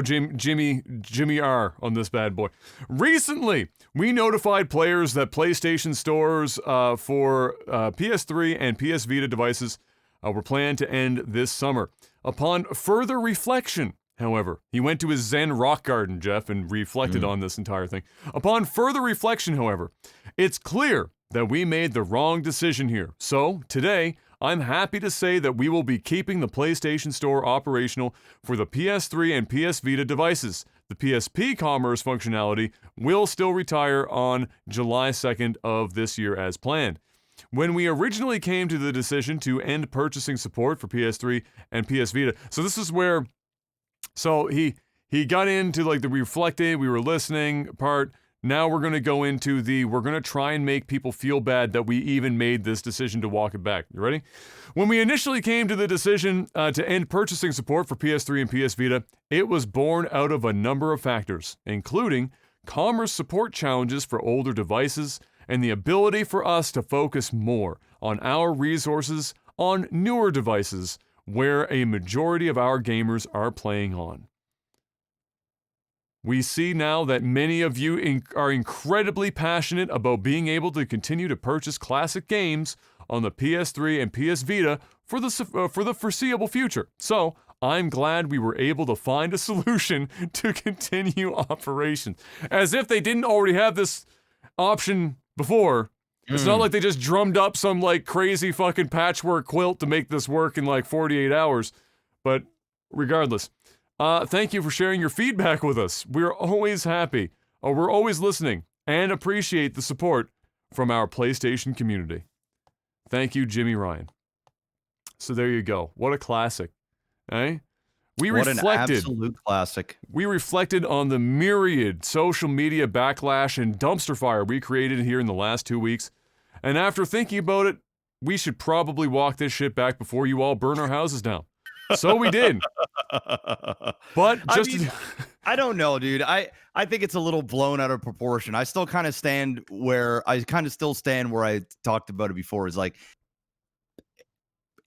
Jimmy R on this bad boy. Recently, we notified players that PlayStation stores for PS3 and PS Vita devices were planned to end this summer. Upon further reflection, however, he went to his Zen rock garden, Jeff, and reflected on this entire thing. Upon further reflection, however, it's clear that we made the wrong decision here. So, today, I'm happy to say that we will be keeping the PlayStation Store operational for the PS3 and PS Vita devices. The PSP commerce functionality will still retire on July 2nd of this year as planned. When we originally came to the decision to end purchasing support for PS3 and PS Vita, so this is where, so he got into like the reflected, we were listening part. Now we're going to go into we're going to try and make people feel bad that we even made this decision to walk it back. You ready? When we initially came to the decision to end purchasing support for PS3 and PS Vita, it was born out of a number of factors, including commerce support challenges for older devices and the ability for us to focus more on our resources on newer devices where a majority of our gamers are playing on. We see now that many of you are incredibly passionate about being able to continue to purchase classic games on the PS3 and PS Vita for the foreseeable future. So, I'm glad we were able to find a solution to continue operations. As if they didn't already have this option before. It's not like they just drummed up some like crazy fucking patchwork quilt to make this work in like 48 hours. But regardless, thank you for sharing your feedback with us. We're always happy, we're always listening, and appreciate the support from our PlayStation community. Thank you, Jimmy Ryan. So there you go. What a classic, eh? What an absolute classic. We reflected on the myriad social media backlash and dumpster fire we created here in the last 2 weeks. And after thinking about it, we should probably walk this shit back before you all burn our houses down. So we did. But just I don't know, dude. I think it's a little blown out of proportion. I still kind of stand where I talked about it before. Is like,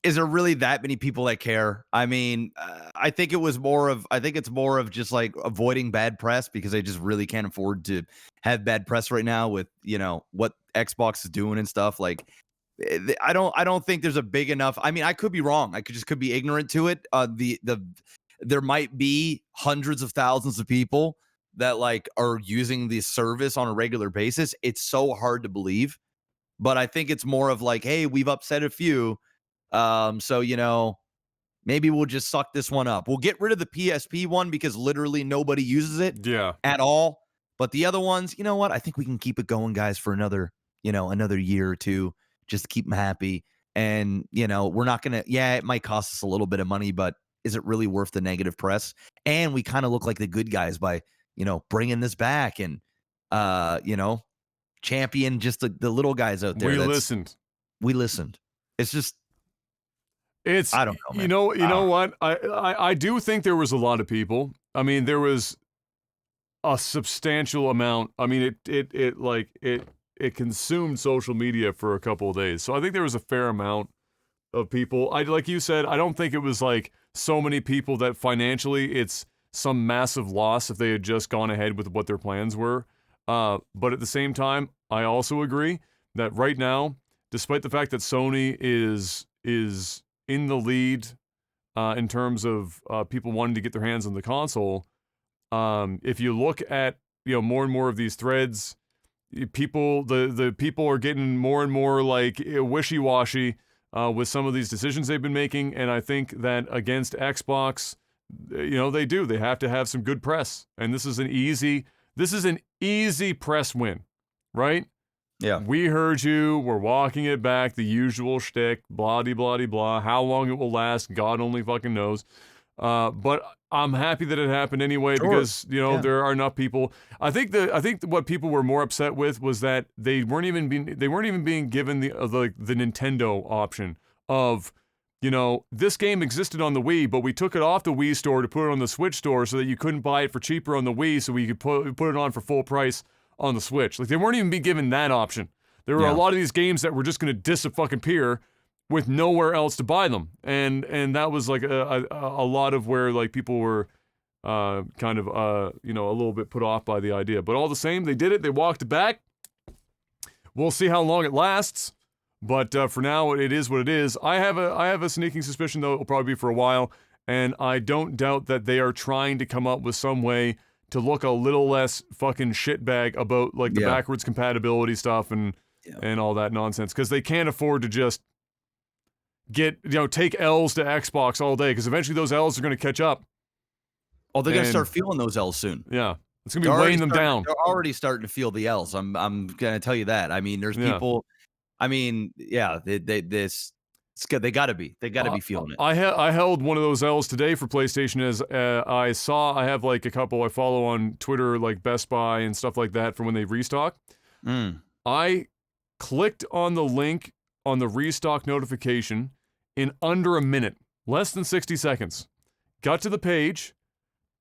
is there really that many people that care? I mean, I think it's more of just like avoiding bad press because they just really can't afford to have bad press right now with, you know, what Xbox is doing and stuff. Like, I don't think there's a big enough. I mean, I could be wrong. I could be ignorant to it. There might be hundreds of thousands of people that like are using this service on a regular basis. It's so hard to believe, but I think it's more of like, hey, we've upset a few. So, you know, maybe we'll just suck this one up. We'll get rid of the PSP one because literally nobody uses it at all. But the other ones, you know what? I think we can keep it going, guys, for another year or two, just to keep them happy. And, you know, we're not going to, it might cost us a little bit of money, but is it really worth the negative press? And we kind of look like the good guys by, you know, bringing this back and, you know, champion just the little guys out there. We listened. It's just, I don't know, man. You know what? I do think there was a lot of people. I mean, there was a substantial amount. I mean, it consumed social media for a couple of days. So I think there was a fair amount of people. Like you said, I don't think it was like so many people that financially it's some massive loss if they had just gone ahead with what their plans were. But at the same time, I also agree that right now, despite the fact that Sony is in the lead in terms of people wanting to get their hands on the console, if you look at, you know, more and more of these threads, the people are getting more and more like wishy-washy with some of these decisions they've been making, and I think that against Xbox, you know, they have to have some good press, and this is an easy press win, right? Yeah. We heard you. We're walking it back. The usual shtick. Blah-de-blah-de-blah. How long it will last, God only fucking knows. But I'm happy that it happened anyway because, you know, there are enough people. I think what people were more upset with was that they weren't even being given the Nintendo option of, you know, this game existed on the Wii, but we took it off the Wii store to put it on the Switch store so that you couldn't buy it for cheaper on the Wii, so we could put it on for full price on the Switch. Like, they weren't even being given that option. There were a lot of these games that were just going to disappear with nowhere else to buy them. And that was like a lot of where like people were kind of, you know, a little bit put off by the idea. But all the same, they did it. They walked it back. We'll see how long it lasts. But for now, it is what it is. I have a sneaking suspicion, though, it will probably be for a while. And I don't doubt that they are trying to come up with some way to look a little less fucking shitbag about like the backwards compatibility stuff and all that nonsense. Because they can't afford to just take L's to Xbox all day. Because eventually those L's are going to catch up. Oh, they're going to start feeling those L's soon. Yeah. It's going to be weighing them down. They're already starting to feel the L's. I'm going to tell you that. I mean, there's people... I mean, yeah, they gotta be feeling it. I held one of those L's today for PlayStation as I have like a couple I follow on Twitter, like Best Buy and stuff like that for when they restock. I clicked on the link on the restock notification in under a minute, less than 60 seconds. Got to the page,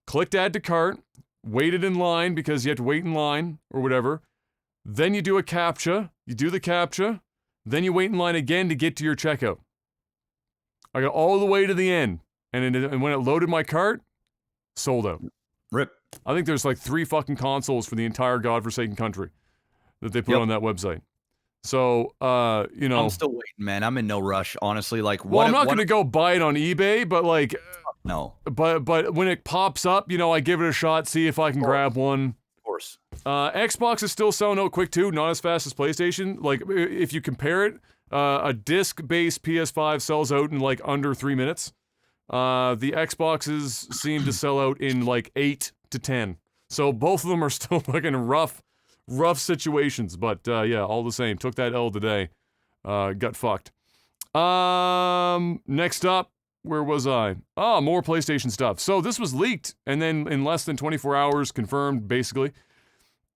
clicked add to cart, waited in line because you have to wait in line or whatever. Then you do a CAPTCHA, you do the CAPTCHA, then you wait in line again to get to your checkout. I got all the way to the end, and when it loaded my cart, sold out. Rip. I think there's like 3 fucking consoles for the entire godforsaken country that they put on that website. So, you know. I'm still waiting, man. I'm in no rush, honestly. Like, I'm not going to go buy it on eBay, but like. No. But when it pops up, you know, I give it a shot, see if I can grab one. Course. Xbox is still selling out quick too, not as fast as PlayStation. Like if you compare it, a disc-based PS5 sells out in like under 3 minutes. The Xboxes seem to sell out in like 8 to 10. So both of them are still fucking rough situations. But yeah, all the same, took that L today. Got fucked. Next up. Where was I? More PlayStation stuff. So this was leaked, and then in less than 24 hours, confirmed, basically.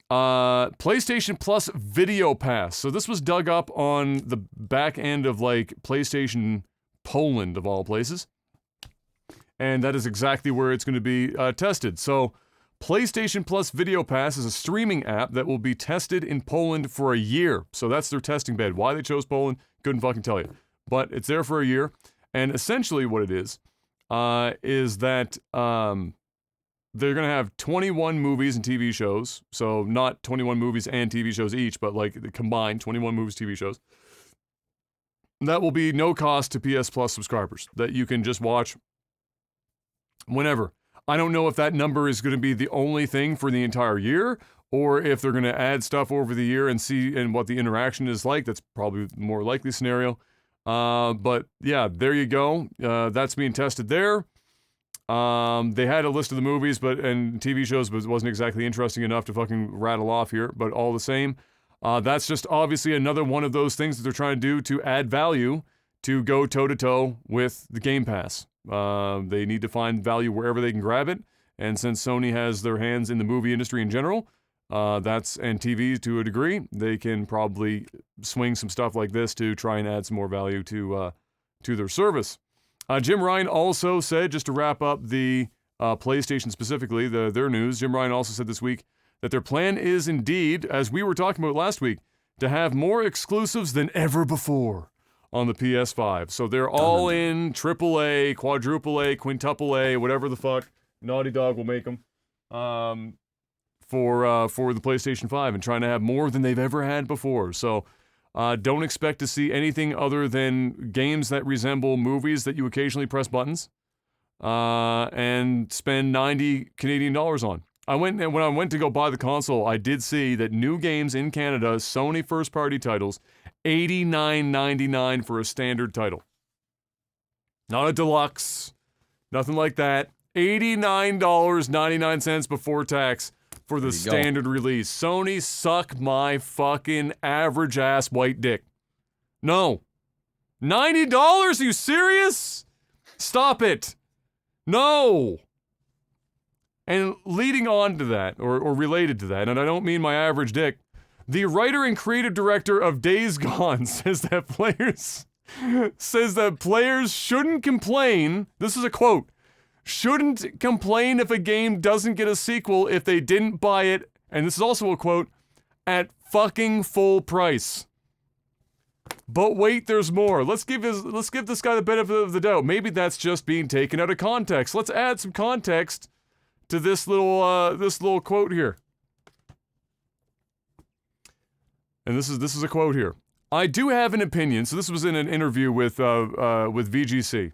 PlayStation Plus Video Pass. So this was dug up on the back end of, like, PlayStation Poland, of all places. And that is exactly where it's going to be tested. So PlayStation Plus Video Pass is a streaming app that will be tested in Poland for a year. So that's their testing bed. Why they chose Poland, couldn't fucking tell you. But it's there for a year. And essentially what it is that they're going to have 21 movies and TV shows. So not 21 movies and TV shows each, but like the combined 21 movies, TV shows. That will be no cost to PS Plus subscribers that you can just watch whenever. I don't know if that number is going to be the only thing for the entire year or if they're going to add stuff over the year and see and what the interaction is like. That's probably the more likely scenario. But yeah, there you go. That's being tested there. They had a list of the movies and TV shows, but it wasn't exactly interesting enough to fucking rattle off here, but all the same. That's just obviously another one of those things that they're trying to do to add value to go toe-to-toe with the Game Pass. They need to find value wherever they can grab it, and since Sony has their hands in the movie industry in general, and TV to a degree, they can probably swing some stuff like this to try and add some more value to their service. Jim Ryan also said, just to wrap up the PlayStation specifically, their news, Jim Ryan also said this week that their plan is indeed, as we were talking about last week, to have more exclusives than ever before on the PS5. So they're all in AAA, quadruple A, quintuple A, whatever the fuck Naughty Dog will make them. For the PlayStation 5 and trying to have more than they've ever had before. So don't expect to see anything other than games that resemble movies that you occasionally press buttons and spend 90 Canadian dollars on. When I went to go buy the console, I did see that new games in Canada, Sony first-party titles, $89.99 for a standard title. Not a deluxe, nothing like that. $89.99 before tax. For the standard release. Sony, suck my fucking average ass white dick. No. $90? Are you serious? Stop it. No. And leading on to that, or related to that, and I don't mean my average dick, the writer and creative director of Days Gone says that players shouldn't complain. This is a quote. Shouldn't complain if a game doesn't get a sequel if they didn't buy it, and this is also a quote, at fucking full price. But wait, there's more. Let's give this guy the benefit of the doubt. Maybe that's just being taken out of context. Let's add some context to this little quote here. And this is a quote here. I do have an opinion. So this was in an interview with VGC,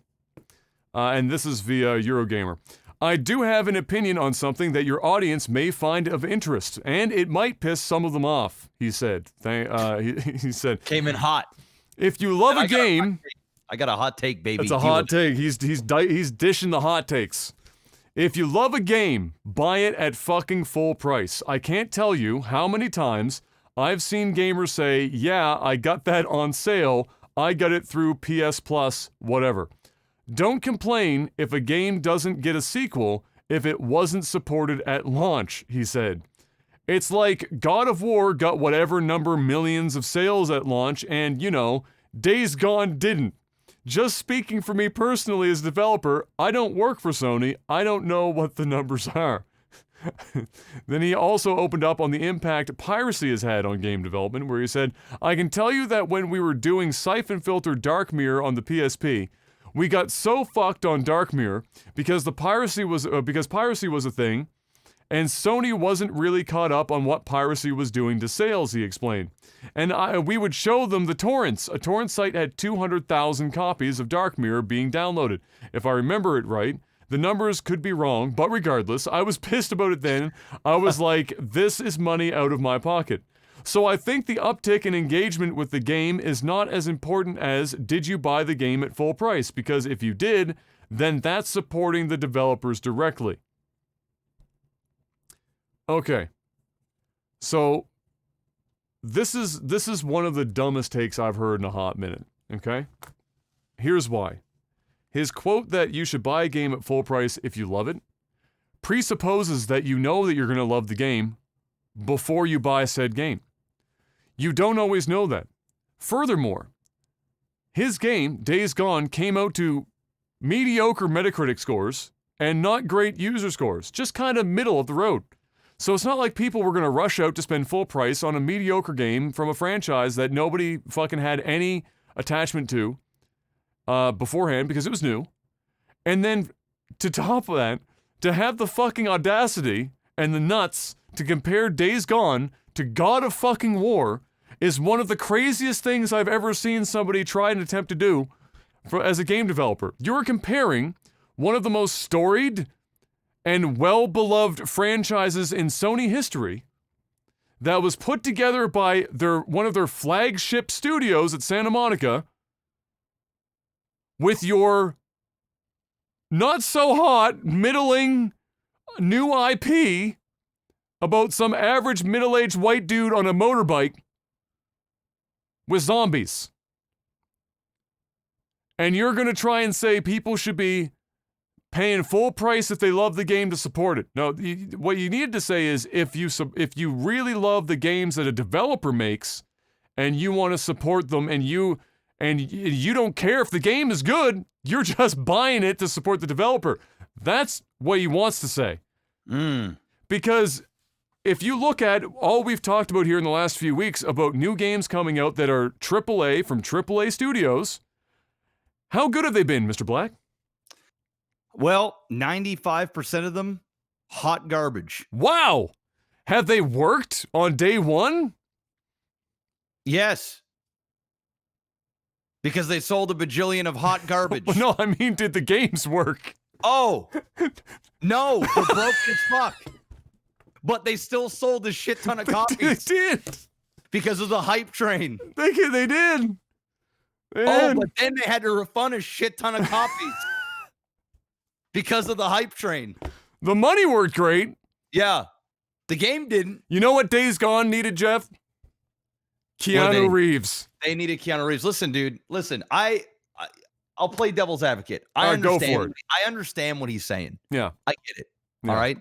and this is via Eurogamer. I do have an opinion on something that your audience may find of interest, and it might piss some of them off. He said. He said. Came in hot. If you love a game, I got a hot take, baby. it's a hot take. He's dishing the hot takes. If you love a game, buy it at fucking full price. I can't tell you how many times I've seen gamers say, yeah, I got that on sale. I got it through PS Plus, whatever. Don't complain if a game doesn't get a sequel if it wasn't supported at launch, he said. It's like God of War got whatever number millions of sales at launch and, Days Gone didn't. Just speaking for me personally as a developer, I don't work for Sony. I don't know what the numbers are. Then he also opened up on the impact piracy has had on game development, where he said, I can tell you that when we were doing Siphon Filter Dark Mirror on the PSP, we got so fucked on Dark Mirror because piracy was a thing, and Sony wasn't really caught up on what piracy was doing to sales, he explained. And we would show them the torrents. A torrent site had 200,000 copies of Dark Mirror being downloaded. If I remember it right, the numbers could be wrong, but regardless, I was pissed about it then. I was like, this is money out of my pocket. So I think the uptick in engagement with the game is not as important as did you buy the game at full price? Because if you did, then that's supporting the developers directly. Okay. So this is one of the dumbest takes I've heard in a hot minute, okay? Here's why. His quote that you should buy a game at full price if you love it presupposes that you know that you're going to love the game before you buy said game. You don't always know that. Furthermore, his game, Days Gone, came out to mediocre Metacritic scores and not great user scores, just kind of middle of the road. So it's not like people were going to rush out to spend full price on a mediocre game from a franchise that nobody fucking had any attachment to beforehand because it was new. And then to top of that, to have the fucking audacity and the nuts to compare Days Gone to God of fucking War is one of the craziest things I've ever seen somebody try and attempt to do as a game developer. You're comparing one of the most storied and well-beloved franchises in Sony history that was put together by one of their flagship studios at Santa Monica with your not-so-hot, middling new IP about some average middle-aged white dude on a motorbike with zombies. And you're going to try and say people should be paying full price if they love the game to support it. No, what you need to say is if you really love the games that a developer makes and you want to support them and you don't care if the game is good, you're just buying it to support the developer. That's what he wants to say. Because if you look at all we've talked about here in the last few weeks about new games coming out that are AAA from AAA studios, how good have they been, Mr. Black? Well, 95% of them, hot garbage. Wow! Have they worked on day one? Yes. Because they sold a bajillion of hot garbage. No, I mean, did the games work? Oh! No, they're broken as fuck. But they still sold a shit ton of copies. They did! Because of the hype train. They did! Oh, but then they had to refund a shit ton of copies. Because of the hype train. The money worked great. Yeah. The game didn't. You know what Days Gone needed, Jeff? Keanu Reeves. They needed Keanu Reeves. Listen, dude. Listen, I'll play devil's advocate. I understand. Go for it. I understand what he's saying. Yeah. I get it. Yeah. All right.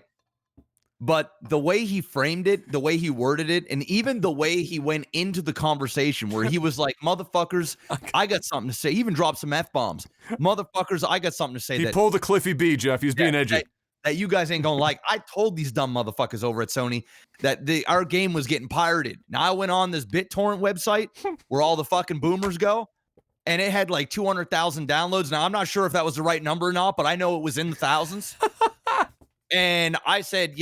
But the way he framed it, the way he worded it, and even the way he went into the conversation where he was like, motherfuckers, I got something to say. He even dropped some F-bombs. Motherfuckers, I got something to say. He pulled a Cliffy B, Jeff. He's being edgy. that you guys ain't gonna like. I told these dumb motherfuckers over at Sony that our game was getting pirated. Now I went on this BitTorrent website where all the fucking boomers go, and it had like 200,000 downloads. Now I'm not sure if that was the right number or not, but I know it was in the thousands. And I said,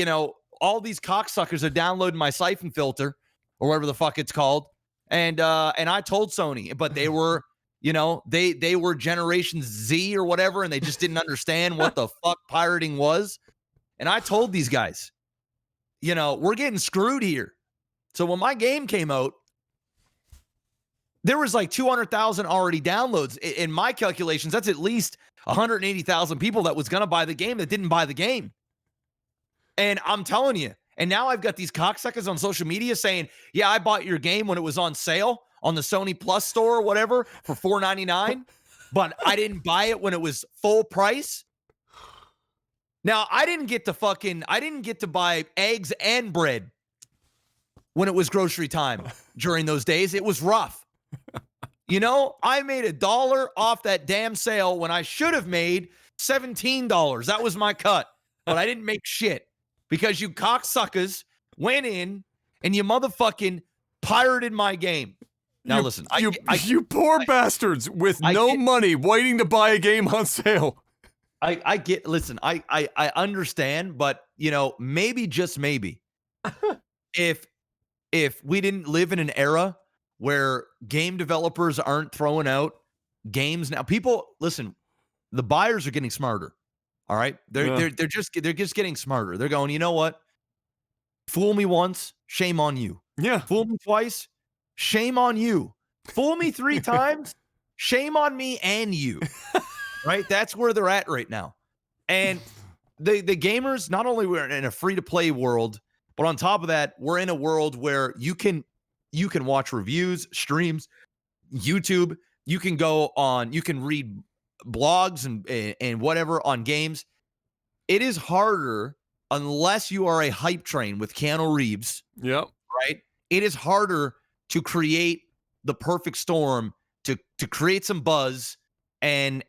all these cocksuckers are downloading my siphon filter or whatever the fuck it's called. And I told Sony, but they were, they were Generation Z or whatever, and they just didn't understand what the fuck pirating was. And I told these guys, we're getting screwed here. So when my game came out, there was like 200,000 already downloads. In my calculations, that's at least 180,000 people that was going to buy the game that didn't buy the game. And I'm telling you, and now I've got these cocksuckers on social media saying, yeah, I bought your game when it was on sale on the Sony Plus store or whatever for $4.99, but I didn't buy it when it was full price. Now, I didn't get to buy eggs and bread when it was grocery time during those days. It was rough. I made $1 off that damn sale when I should have made $17. That was my cut, but I didn't make shit. Because you cocksuckers went in and you motherfucking pirated my game. Now listen, you poor bastards with no money waiting to buy a game on sale. I understand, but maybe just maybe if we didn't live in an era where game developers aren't throwing out games now, the buyers are getting smarter. All right. They're just getting smarter. They're going, you know what? Fool me once, shame on you. Yeah. Fool me twice, shame on you. Fool me 3 times, shame on me and you. Right? That's where they're at right now. And the gamers, not only we're in a free-to-play world, but on top of that, we're in a world where you can watch reviews, streams, YouTube. You can read blogs and whatever on games. It is harder unless you are a hype train with Keanu Reeves. Yep. Right? It is harder to create the perfect storm to create some buzz and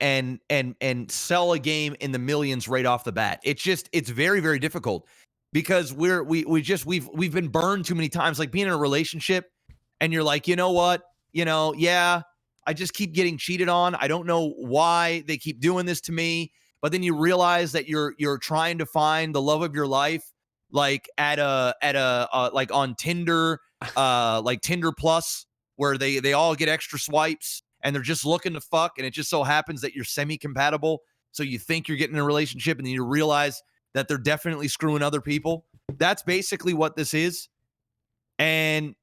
sell a game in the millions right off the bat. It's very, very difficult because we've been burned too many times, like being in a relationship and you're like, you know what? Yeah, I just keep getting cheated on. I don't know why they keep doing this to me. But then you realize that you're trying to find the love of your life, like at a like on Tinder, like Tinder Plus, where they all get extra swipes and they're just looking to fuck. And it just so happens that you're semi-compatible. So you think you're getting in a relationship and then you realize that they're definitely screwing other people. That's basically what this is. And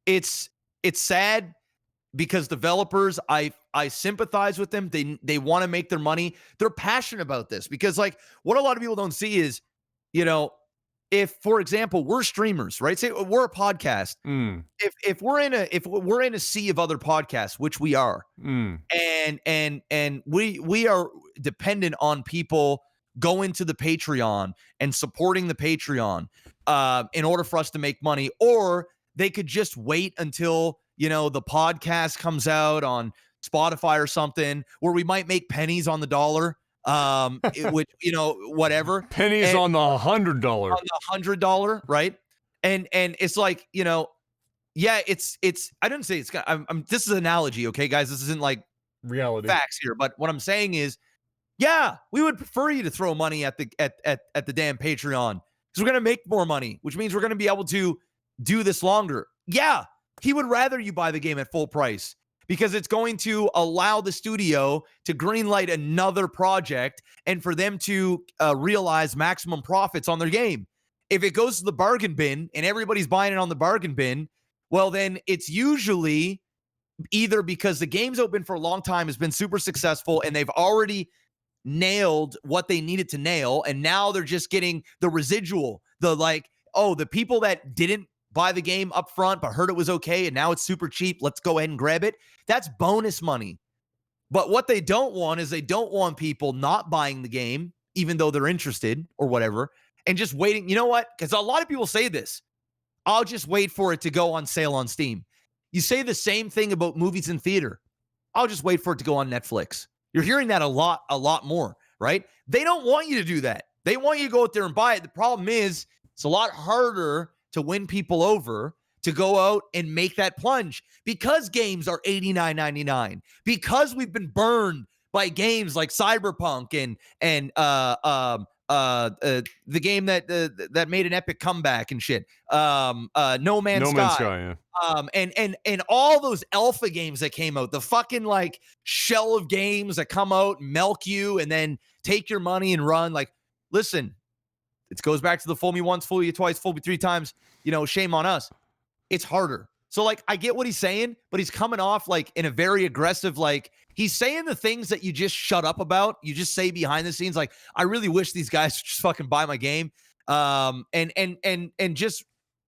it's sad. Because developers, I sympathize with them. They want to make their money. They're passionate about this because, like, what a lot of people don't see is, if, for example, we're streamers, right? Say we're a podcast. If we're in a sea of other podcasts, which we are, and we are dependent on people going to the Patreon and supporting the Patreon in order for us to make money, or they could just wait until the podcast comes out on Spotify or something where we might make pennies on the dollar, which, whatever. Pennies on the $100. On the $100, right? And it's like, yeah, it's, I didn't say it's, this is an analogy, okay, guys? This isn't like reality facts here, but what I'm saying is, yeah, we would prefer you to throw money at the damn Patreon because we're going to make more money, which means we're going to be able to do this longer. Yeah. He would rather you buy the game at full price because it's going to allow the studio to greenlight another project and for them to realize maximum profits on their game. If it goes to the bargain bin and everybody's buying it on the bargain bin, well, then it's usually either because the game's open for a long time, has been super successful, and they've already nailed what they needed to nail, and now they're just getting the residual, the people that didn't buy the game up front but heard it was okay and now it's super cheap, let's go ahead and grab it. That's bonus money. But what they don't want is they don't want people not buying the game even though they're interested or whatever and just waiting. You know what? Because a lot of people say this, I'll just wait for it to go on sale on Steam. You say the same thing about movies and theater. I'll just wait for it to go on Netflix. You're hearing that a lot more, right? They don't want you to do that. They want you to go out there and buy it. The problem is it's a lot harder to win people over to go out and make that plunge because games are $89.99, because we've been burned by games like Cyberpunk and the game that made an epic comeback and shit. No Man's Sky. Yeah. And all those alpha games that came out, the fucking like shell of games that come out, milk you, and then take your money and run. Like, listen, it goes back to the fool me once, fool you twice, fool me three times. Shame on us. It's harder. So like, I get what he's saying, but he's coming off like in a very aggressive, like he's saying the things that you just shut up about. You just say behind the scenes, like, I really wish these guys would just fucking buy my game. And just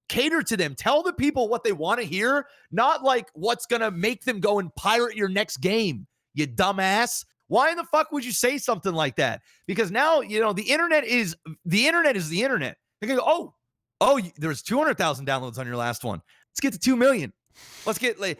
cater to them. Tell the people what they want to hear, not like what's going to make them go and pirate your next game, you dumbass. Why in the fuck would you say something like that? Because now, the internet is the internet. They're going to go, oh, there's 200,000 downloads on your last one. Let's get to 2 million. Let's get like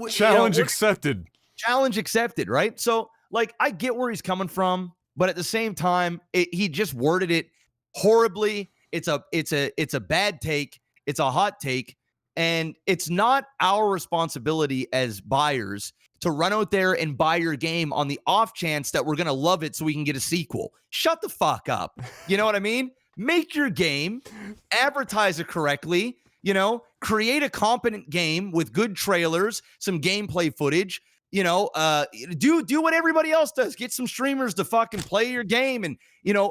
challenge accepted. Challenge accepted, right? So like, I get where he's coming from, but at the same time, he just worded it horribly. It's a bad take. It's a hot take, and it's not our responsibility as buyers to run out there and buy your game on the off chance that we're gonna love it so we can get a sequel. Shut the fuck up. You know what I mean? Make your game, advertise it correctly, create a competent game with good trailers, some gameplay footage, do what everybody else does. Get some streamers to fucking play your game and,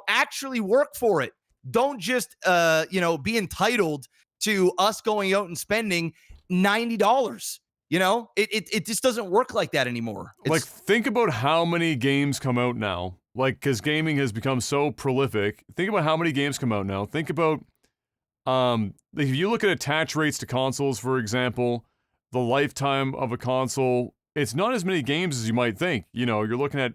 actually work for it. Don't just, be entitled to us going out and spending $90. It just doesn't work like that anymore. Like, think about how many games come out now. Like, because gaming has become so prolific. Think about how many games come out now. Think about, if you look at attach rates to consoles, for example, the lifetime of a console, it's not as many games as you might think. You're looking at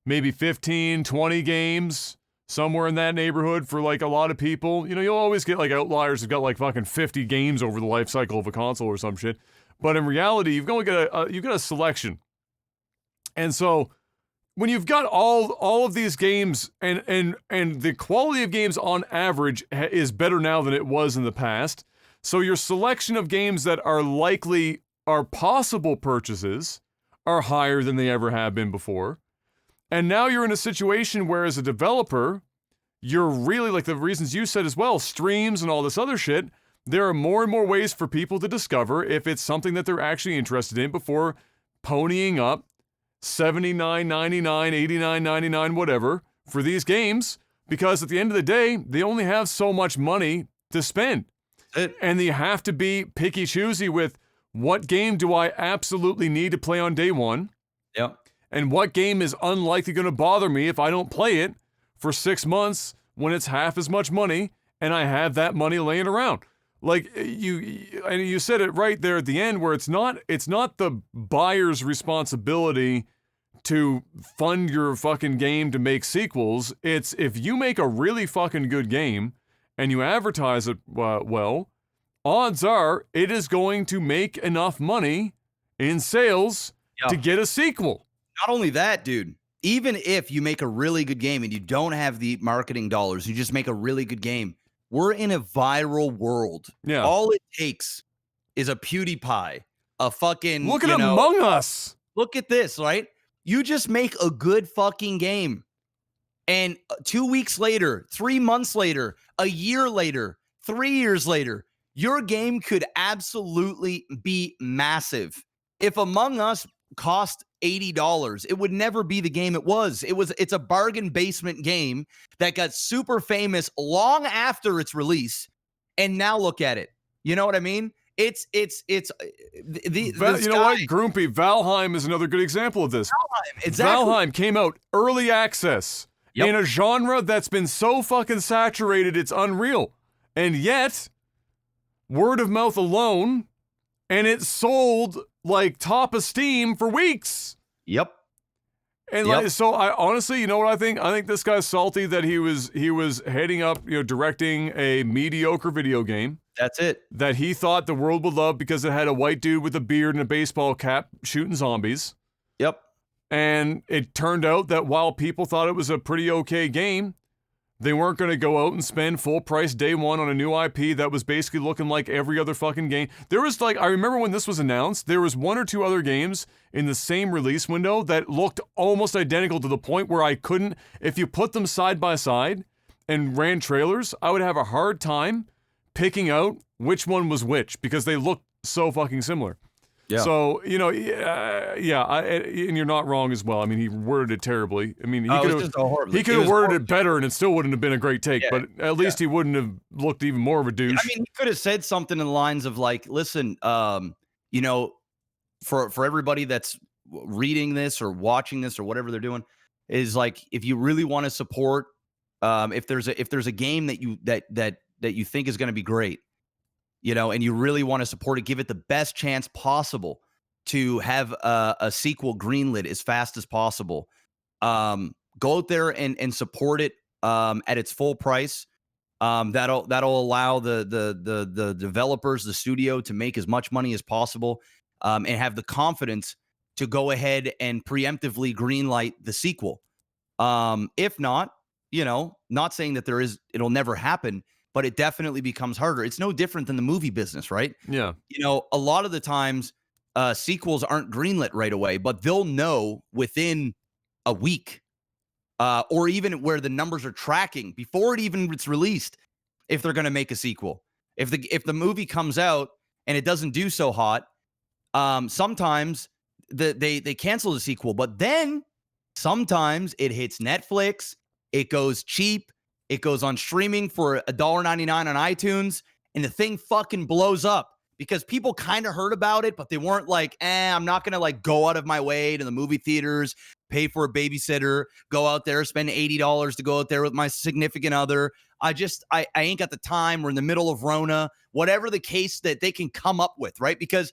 maybe 15, 20 games, somewhere in that neighborhood for like a lot of people. You'll always get like outliers who've got like fucking 50 games over the life cycle of a console or some shit. But in reality, you've only got a selection. And so when you've got all of these games and the quality of games on average is better now than it was in the past. So your selection of games that are possible purchases are higher than they ever have been before. And now you're in a situation where as a developer, you're really, like the reasons you said as well, streams and all this other shit, there are more and more ways for people to discover if it's something that they're actually interested in before ponying up $79.99, $89.99, whatever, for these games, because at the end of the day, they only have so much money to spend. And you have to be picky choosy with what game do I absolutely need to play on day one? Yep. And what game is unlikely going to bother me if I don't play it for 6 months when it's half as much money and I have that money laying around. Like you said it right there at the end, where it's not the buyer's responsibility to fund your fucking game to make sequels. It's if you make a really fucking good game and you advertise it well, odds are it is going to make enough money in sales to get a sequel. Not only that, dude, even if you make a really good game and you don't have the marketing dollars, you just make a really good game. We're in a viral world. Yeah. All it takes is a PewDiePie, a fucking... Look at Among Us. Look at this, right? You just make a good fucking game. And 2 weeks later, 3 months later, a year later, 3 years later, your game could absolutely be massive. If Among Us cost $80, it would never be the game it was. It's a bargain basement game that got super famous long after its release, and now look at it. You know what I mean? You know what, Grumpy? Valheim is another good example of this. Valheim, exactly. Valheim came out early access in a genre that's been so fucking saturated it's unreal, and yet word of mouth alone, and it sold like top of Steam for weeks. Yep. And like, so I honestly, you know what I think? I think this guy's salty that he was heading up, directing a mediocre video game. That's it. That he thought the world would love because it had a white dude with a beard and a baseball cap shooting zombies. Yep. And it turned out that while people thought it was a pretty okay game, They weren't going to go out and spend full price day one on a new IP that was basically looking like every other fucking game. There was like, I remember when this was announced, there was 1 or 2 other games in the same release window that looked almost identical to the point where I couldn't, if you put them side by side and ran trailers, I would have a hard time picking out which one was which because they looked so fucking similar. Yeah. So, you know, and you're not wrong as well. I mean, he worded it terribly. I mean, he could have worded it better and it still wouldn't have been a great take, but at least he wouldn't have looked even more of a douche. I mean, he could have said something in the lines of like, listen, you know, for everybody that's reading this or watching this or whatever they're doing, is like, if you really want to support, if there's a game that you think is going to be great, you know, and you really want to support it, give it the best chance possible to have a sequel greenlit as fast as possible. Go out there and support it at its full price. That'll allow the developers, the studio, to make as much money as possible, and have the confidence to go ahead and preemptively greenlight the sequel. If not, you know, not saying that it'll never happen, but it definitely becomes harder. It's no different than the movie business, right? Yeah. You know, a lot of the times sequels aren't greenlit right away, but they'll know within a week, or even where the numbers are tracking before it's released, if they're going to make a sequel. If the movie comes out and it doesn't do so hot, sometimes they cancel the sequel, but then sometimes it hits Netflix, it goes cheap, it goes on streaming for $1.99 on iTunes, and the thing fucking blows up because people kind of heard about it, but they weren't like, I'm not going to like go out of my way to the movie theaters, pay for a babysitter, go out there, spend $80 to go out there with my significant other. I ain't got the time. We're in the middle of Rona, whatever the case that they can come up with, right? Because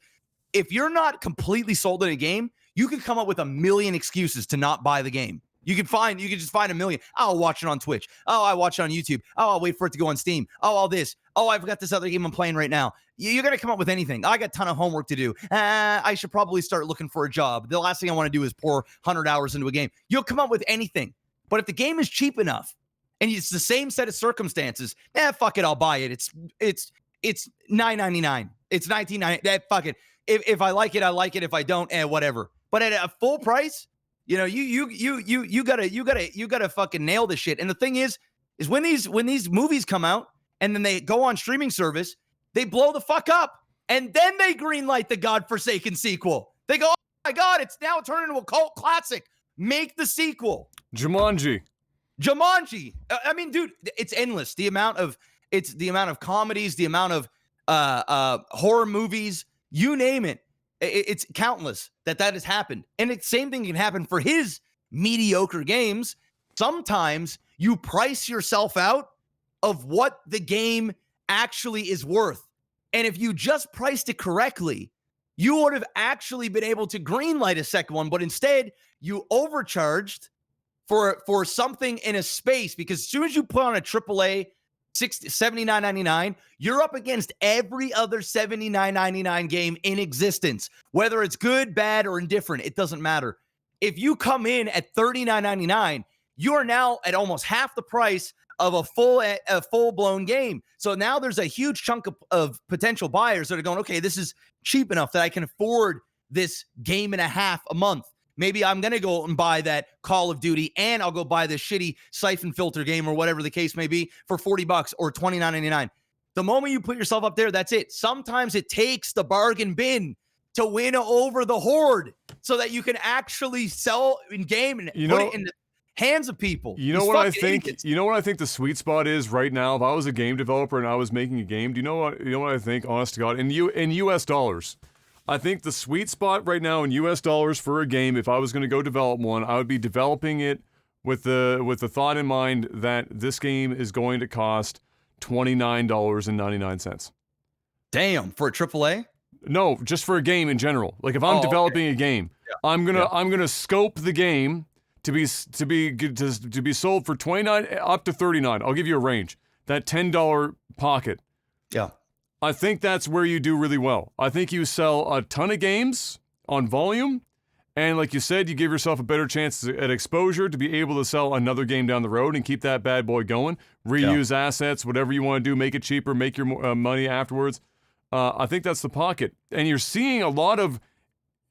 if you're not completely sold in a game, you can come up with a million excuses to not buy the game. You can just find a million. Oh, I'll watch it on Twitch. Oh, I watch it on YouTube. Oh, I'll wait for it to go on Steam. Oh, all this. Oh, I've got this other game I'm playing right now. You're going to come up with anything. I got a ton of homework to do. I should probably start looking for a job. The last thing I want to do is pour 100 hours into a game. You'll come up with anything. But if the game is cheap enough and it's the same set of circumstances, fuck it, I'll buy it. It's $9.99. It's $19.99. Fuck it. If I like it, I like it. If I don't, whatever. But at a full price, you know, you gotta fucking nail this shit. And the thing is when these movies come out and then they go on streaming service, they blow the fuck up, and then they greenlight the godforsaken sequel. They go, oh my god, it's now turned into a cult classic. Make the sequel. Jumanji. I mean, dude, it's endless. The amount of comedies, the amount of horror movies, you name it. It's countless that has happened. And the same thing can happen for his mediocre games. Sometimes you price yourself out of what the game actually is worth. And if you just priced it correctly, you would have actually been able to greenlight a second one. But instead, you overcharged for something in a space, because as soon as you put on a AAA $79.99, you're up against every other $79.99 game in existence. Whether it's good, bad, or indifferent, it doesn't matter. If you come in at $39.99, you are now at almost half the price of a full-blown game. So now there's a huge chunk of potential buyers that are going, okay, this is cheap enough that I can afford this game and a half a month. Maybe I'm going to go and buy that Call of Duty, and I'll go buy this shitty Siphon Filter game or whatever the case may be for $40 or $29.99. The moment you put yourself up there, that's it. Sometimes it takes the bargain bin to win over the horde so that you can actually sell in game and put it in the hands of people. You know what I think? Idiots. You know what I think the sweet spot is right now? If I was a game developer and I was making a game, do you know what I think? Honest to God, in US dollars. I think the sweet spot right now in US dollars for a game, if I was going to go develop one, I would be developing it with the thought in mind that this game is going to cost $29.99. Damn, for a AAA? No, just for a game in general. Like if I'm developing a game, I'm gonna scope the game to be sold for $29 up to $39. I'll give you a range. That $10 pocket. Yeah. I think that's where you do really well. I think you sell a ton of games on volume, And like you said, you give yourself a better chance at exposure to be able to sell another game down the road and keep that bad boy going. Reuse assets, whatever you want to do, make it cheaper, make your money afterwards. I think that's the pocket. And you're seeing a lot of,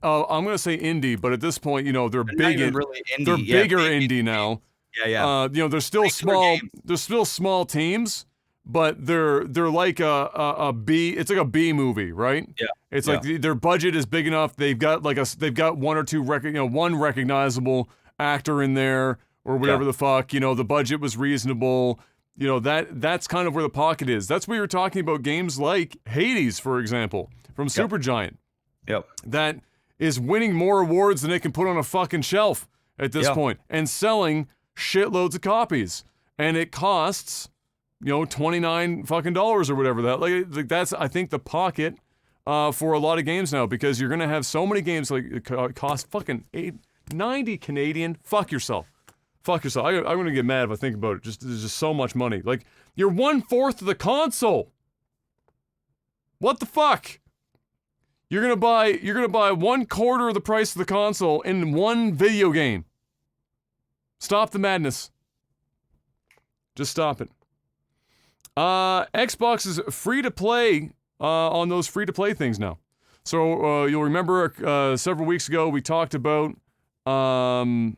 I'm going to say indie, but at this point, you know, they're big. Really indie. They're bigger indie now. Yeah. You know, they're still small. They're still small teams, but they're like a B. It's like a B movie, right? Yeah. It's like their budget is big enough. They've got one or two one recognizable actor in there or whatever the fuck. You know, the budget was reasonable. You know, that's kind of where the pocket is. That's where you're talking about games like Hades, for example, from Supergiant. Yep. That is winning more awards than it can put on a fucking shelf at this point and selling shitloads of copies. And it costs, you know, $29 fucking dollars or whatever that. Like that's, I think, the pocket for a lot of games now, because you're gonna have so many games like it cost fucking $90 Canadian. Fuck yourself. I'm gonna get mad if I think about it. There's just so much money. Like, you're 1/4 of the console. What the fuck? You're gonna buy 1/4 of the price of the console in one video game. Stop the madness. Just stop it. Xbox is free to play on those free to play things now. So you'll remember several weeks ago we talked about the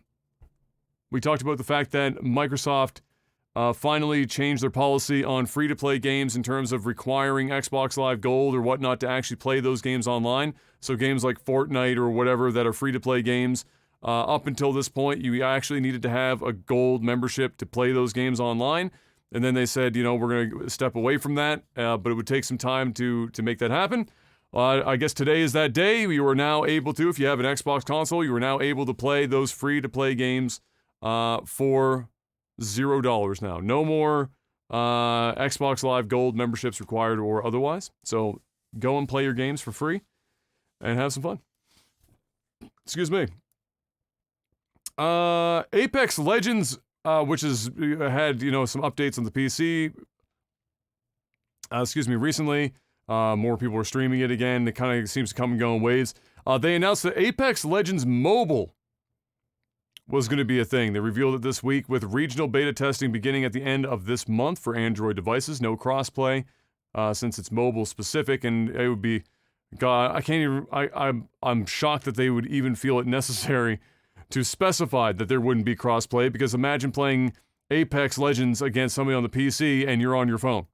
fact that Microsoft finally changed their policy on free to play games in terms of requiring Xbox Live Gold or whatnot to actually play those games online. So games like Fortnite or whatever that are free to play games, up until this point, you actually needed to have a gold membership to play those games online. And then they said, you know, we're going to step away from that, but it would take some time to make that happen. I guess today is that day. You are now able to, if you have an Xbox console, you are now able to play those free-to-play games for $0 now. No more Xbox Live Gold memberships required or otherwise. So go and play your games for free and have some fun. Excuse me. Apex Legends, which has had, you know, some updates on the PC. Recently. More people are streaming it again. It kind of seems to come and go in waves. They announced that Apex Legends Mobile was going to be a thing. They revealed it this week with regional beta testing beginning at the end of this month for Android devices. No crossplay, since it's mobile specific, and it would be, God, I can't even, I'm shocked that they would even feel it necessary to specify that there wouldn't be crossplay, because imagine playing Apex Legends against somebody on the PC and you're on your phone.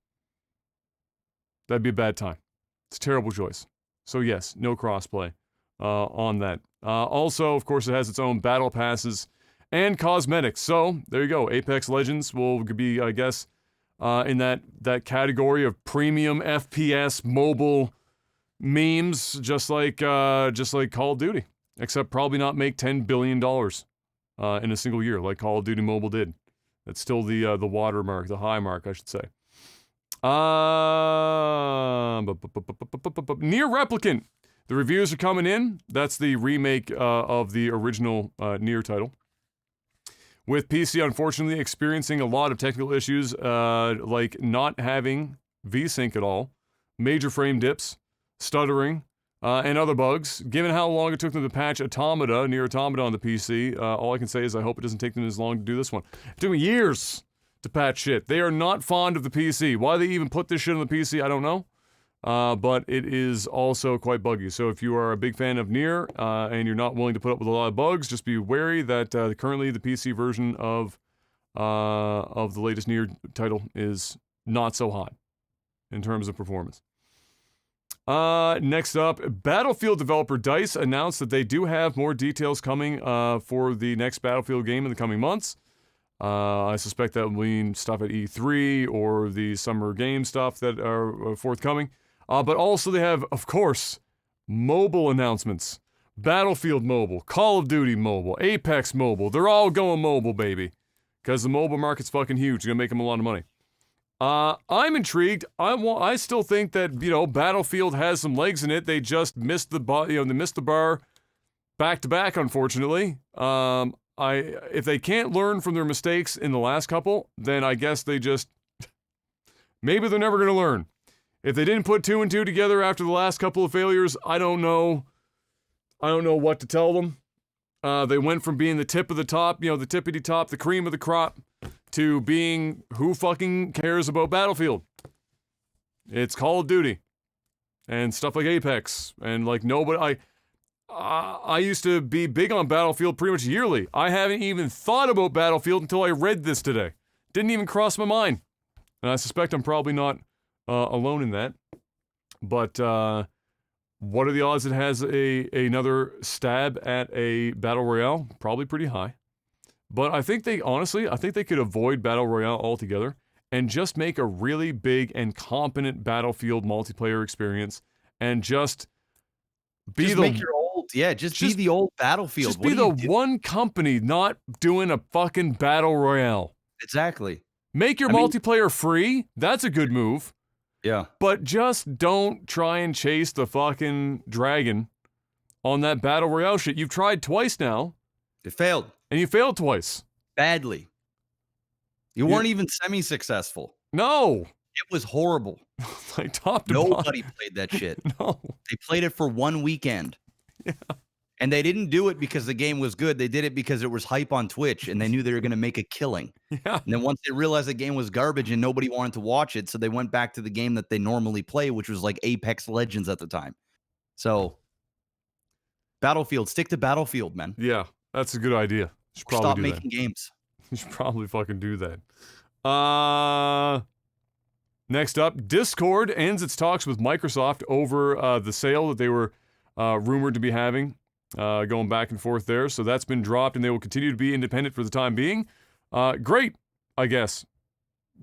That'd be a bad time. It's a terrible choice. So yes, no crossplay on that. Also, of course, it has its own battle passes and cosmetics. So there you go. Apex Legends will be, I guess, in that category of premium FPS mobile memes, just like Call of Duty, except probably not make $10 billion in a single year like Call of Duty Mobile did. That's still the watermark, the high mark, I should say. Near Replicant. The reviews are coming in. That's the remake of the original Nier title. With PC, unfortunately, experiencing a lot of technical issues, like not having VSync at all, major frame dips, stuttering, and other bugs. Given how long it took them to patch Nier Automata on the PC, all I can say is I hope it doesn't take them as long to do this one. It took me years to patch shit. They are not fond of the PC. Why they even put this shit on the PC, I don't know. But it is also quite buggy. So if you are a big fan of Nier and you're not willing to put up with a lot of bugs, just be wary that currently the PC version of the latest Nier title is not so hot in terms of performance. Next up, Battlefield developer DICE announced that they do have more details coming for the next Battlefield game in the coming months. I suspect that will mean stuff at E3 or the summer game stuff that are forthcoming. But also they have, of course, mobile announcements. Battlefield Mobile, Call of Duty Mobile, Apex Mobile. They're all going mobile, baby. Because the mobile market's fucking huge. It's going to make them a lot of money. I'm intrigued. I still think that, you know, Battlefield has some legs in it. They just missed the bar back to back, unfortunately. If they can't learn from their mistakes in the last couple, then I guess they just, maybe they're never going to learn. If they didn't put 2 and 2 together after the last couple of failures, I don't know what to tell them. They went from being the tip of the top, the tippity top, the cream of the crop, to being who fucking cares about Battlefield. It's Call of Duty and stuff like Apex and like nobody. I used to be big on Battlefield pretty much yearly. I haven't even thought about Battlefield until I read this today. Didn't even cross my mind. And I suspect I'm probably not alone in that. But what are the odds it has another stab at a Battle Royale? Probably pretty high. But I think they could avoid Battle Royale altogether and just make a really big and competent Battlefield multiplayer experience and just be make your old, just be the old Battlefield. Just be the one company not doing a fucking Battle Royale. Exactly. Make your multiplayer free. That's a good move. Yeah. But just don't try and chase the fucking dragon on that Battle Royale shit. You've tried twice now. It failed. And you failed twice. Badly. You weren't even semi-successful. No. It was horrible. Like top to Nobody played that shit. No. They played it for one weekend. Yeah. And they didn't do it because the game was good. They did it because it was hype on Twitch and they knew they were going to make a killing. Yeah. And then once they realized the game was garbage and nobody wanted to watch it, so they went back to the game that they normally play, which was like Apex Legends at the time. So Battlefield, stick to Battlefield, man. Yeah, that's a good idea. Stop making games. You should probably fucking do that. Next up, Discord ends its talks with Microsoft over the sale that they were rumored to be having, going back and forth there. So that's been dropped, and they will continue to be independent for the time being. Great, I guess.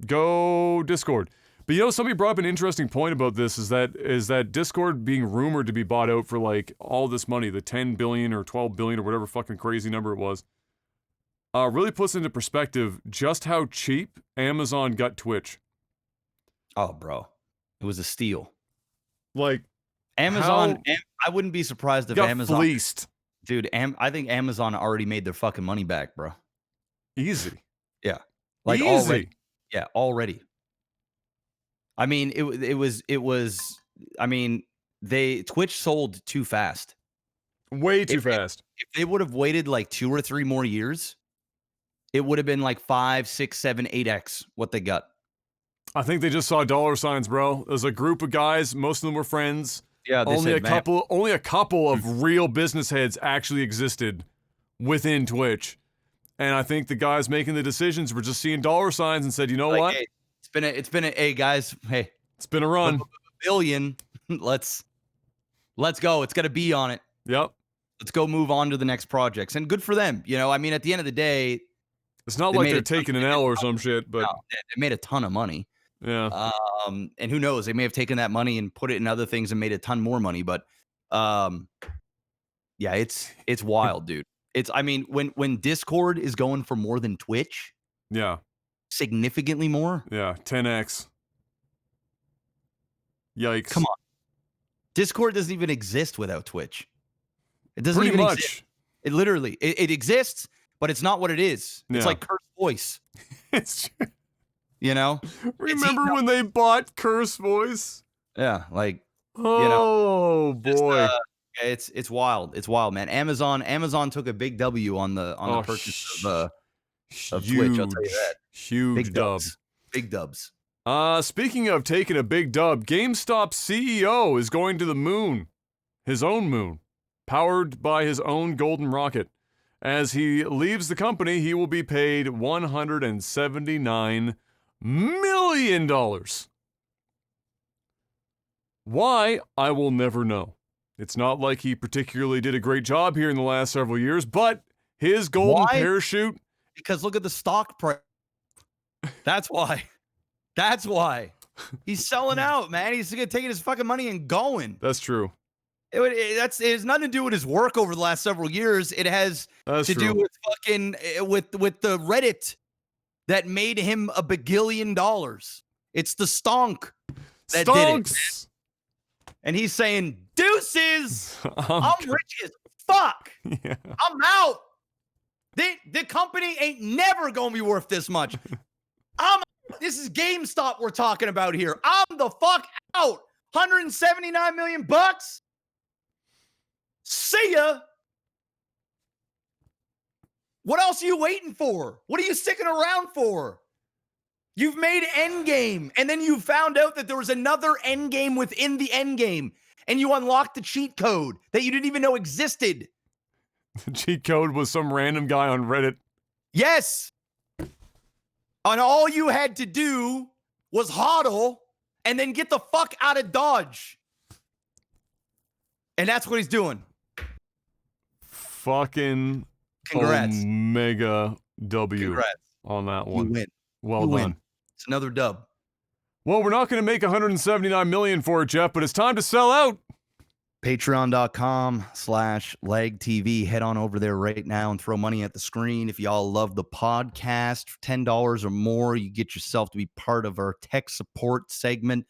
Go Discord. But somebody brought up an interesting point about this is that Discord being rumored to be bought out for like all this money, the 10 billion or 12 billion or whatever fucking crazy number it was, really puts into perspective just how cheap Amazon got Twitch. Oh, bro. It was a steal. Like, Amazon, I wouldn't be surprised if got Amazon fleeced. Dude, I think Amazon already made their fucking money back, bro. Easy. Yeah. Like easy. Already. Yeah, already. I mean, Twitch sold too fast. Way too fast. If they would have waited like 2 or 3 more years, it would have been like 5, 6, 7, 8x what they got. I think they just saw dollar signs, bro. There's a group of guys, most of them were friends. Yeah, only a couple of real business heads actually existed within Twitch. And I think the guys making the decisions were just seeing dollar signs and said, you know what? Hey, it's been a hey guys, hey. It's been a run. $1 billion. Let's go. It's got to be on it. Yep. Let's go move on to the next projects. And good for them. I mean, at the end of the day, it's not like they're taking an L or some shit, but they made a ton of money. Yeah. And who knows? They may have taken that money and put it in other things and made a ton more money. But yeah, it's wild, dude. I mean, when Discord is going for more than Twitch, yeah, significantly more. Yeah, 10x. Yikes. Come on. Discord doesn't even exist without Twitch. It doesn't Pretty even much. exist. It literally, it exists, but it's not what it is. Yeah. It's like Curse Voice. It's true. Remember when they bought Curse Voice? Yeah, like boy. It's wild. It's wild, man. Amazon took a big W on the purchase of Twitch. I'll tell you that. Huge big dub. Big dubs. Speaking of taking a big dub, Gamestop CEO is going to the moon. His own moon. Powered by his own golden rocket. As he leaves the company, he will be paid $179 million. Why? I will never know. It's not like he particularly did a great job here in the last several years, but his golden parachute... Because look at the stock price. That's why. That's why. He's selling out, man. He's taking his fucking money and going. That's true. It has nothing to do with his work over the last several years. It has do with fucking with the Reddit that made him $1 bagillion. It's the stonk that did it. And he's saying, deuces, I'm rich as fuck. Yeah. I'm out. The company ain't never going to be worth this much. This is GameStop we're talking about here. I'm the fuck out. $179 million. See ya. What else are you waiting for? What are you sticking around for? You've made Endgame, and then you found out that there was another Endgame within the Endgame, and you unlocked the cheat code that you didn't even know existed. The cheat code was some random guy on Reddit. Yes. And all you had to do was hodl and then get the fuck out of Dodge. And that's what he's doing. Fucking Congrats. Omega W Congrats. on that one. You win. Well You done. win. It's another dub. Well, we're not going to make $179 million for it, Jeff, but it's time to sell out. Patreon.com/legtv. Head on over there right now and throw money at the screen. If y'all love the podcast, $10 or more, you get yourself to be part of our tech support segment.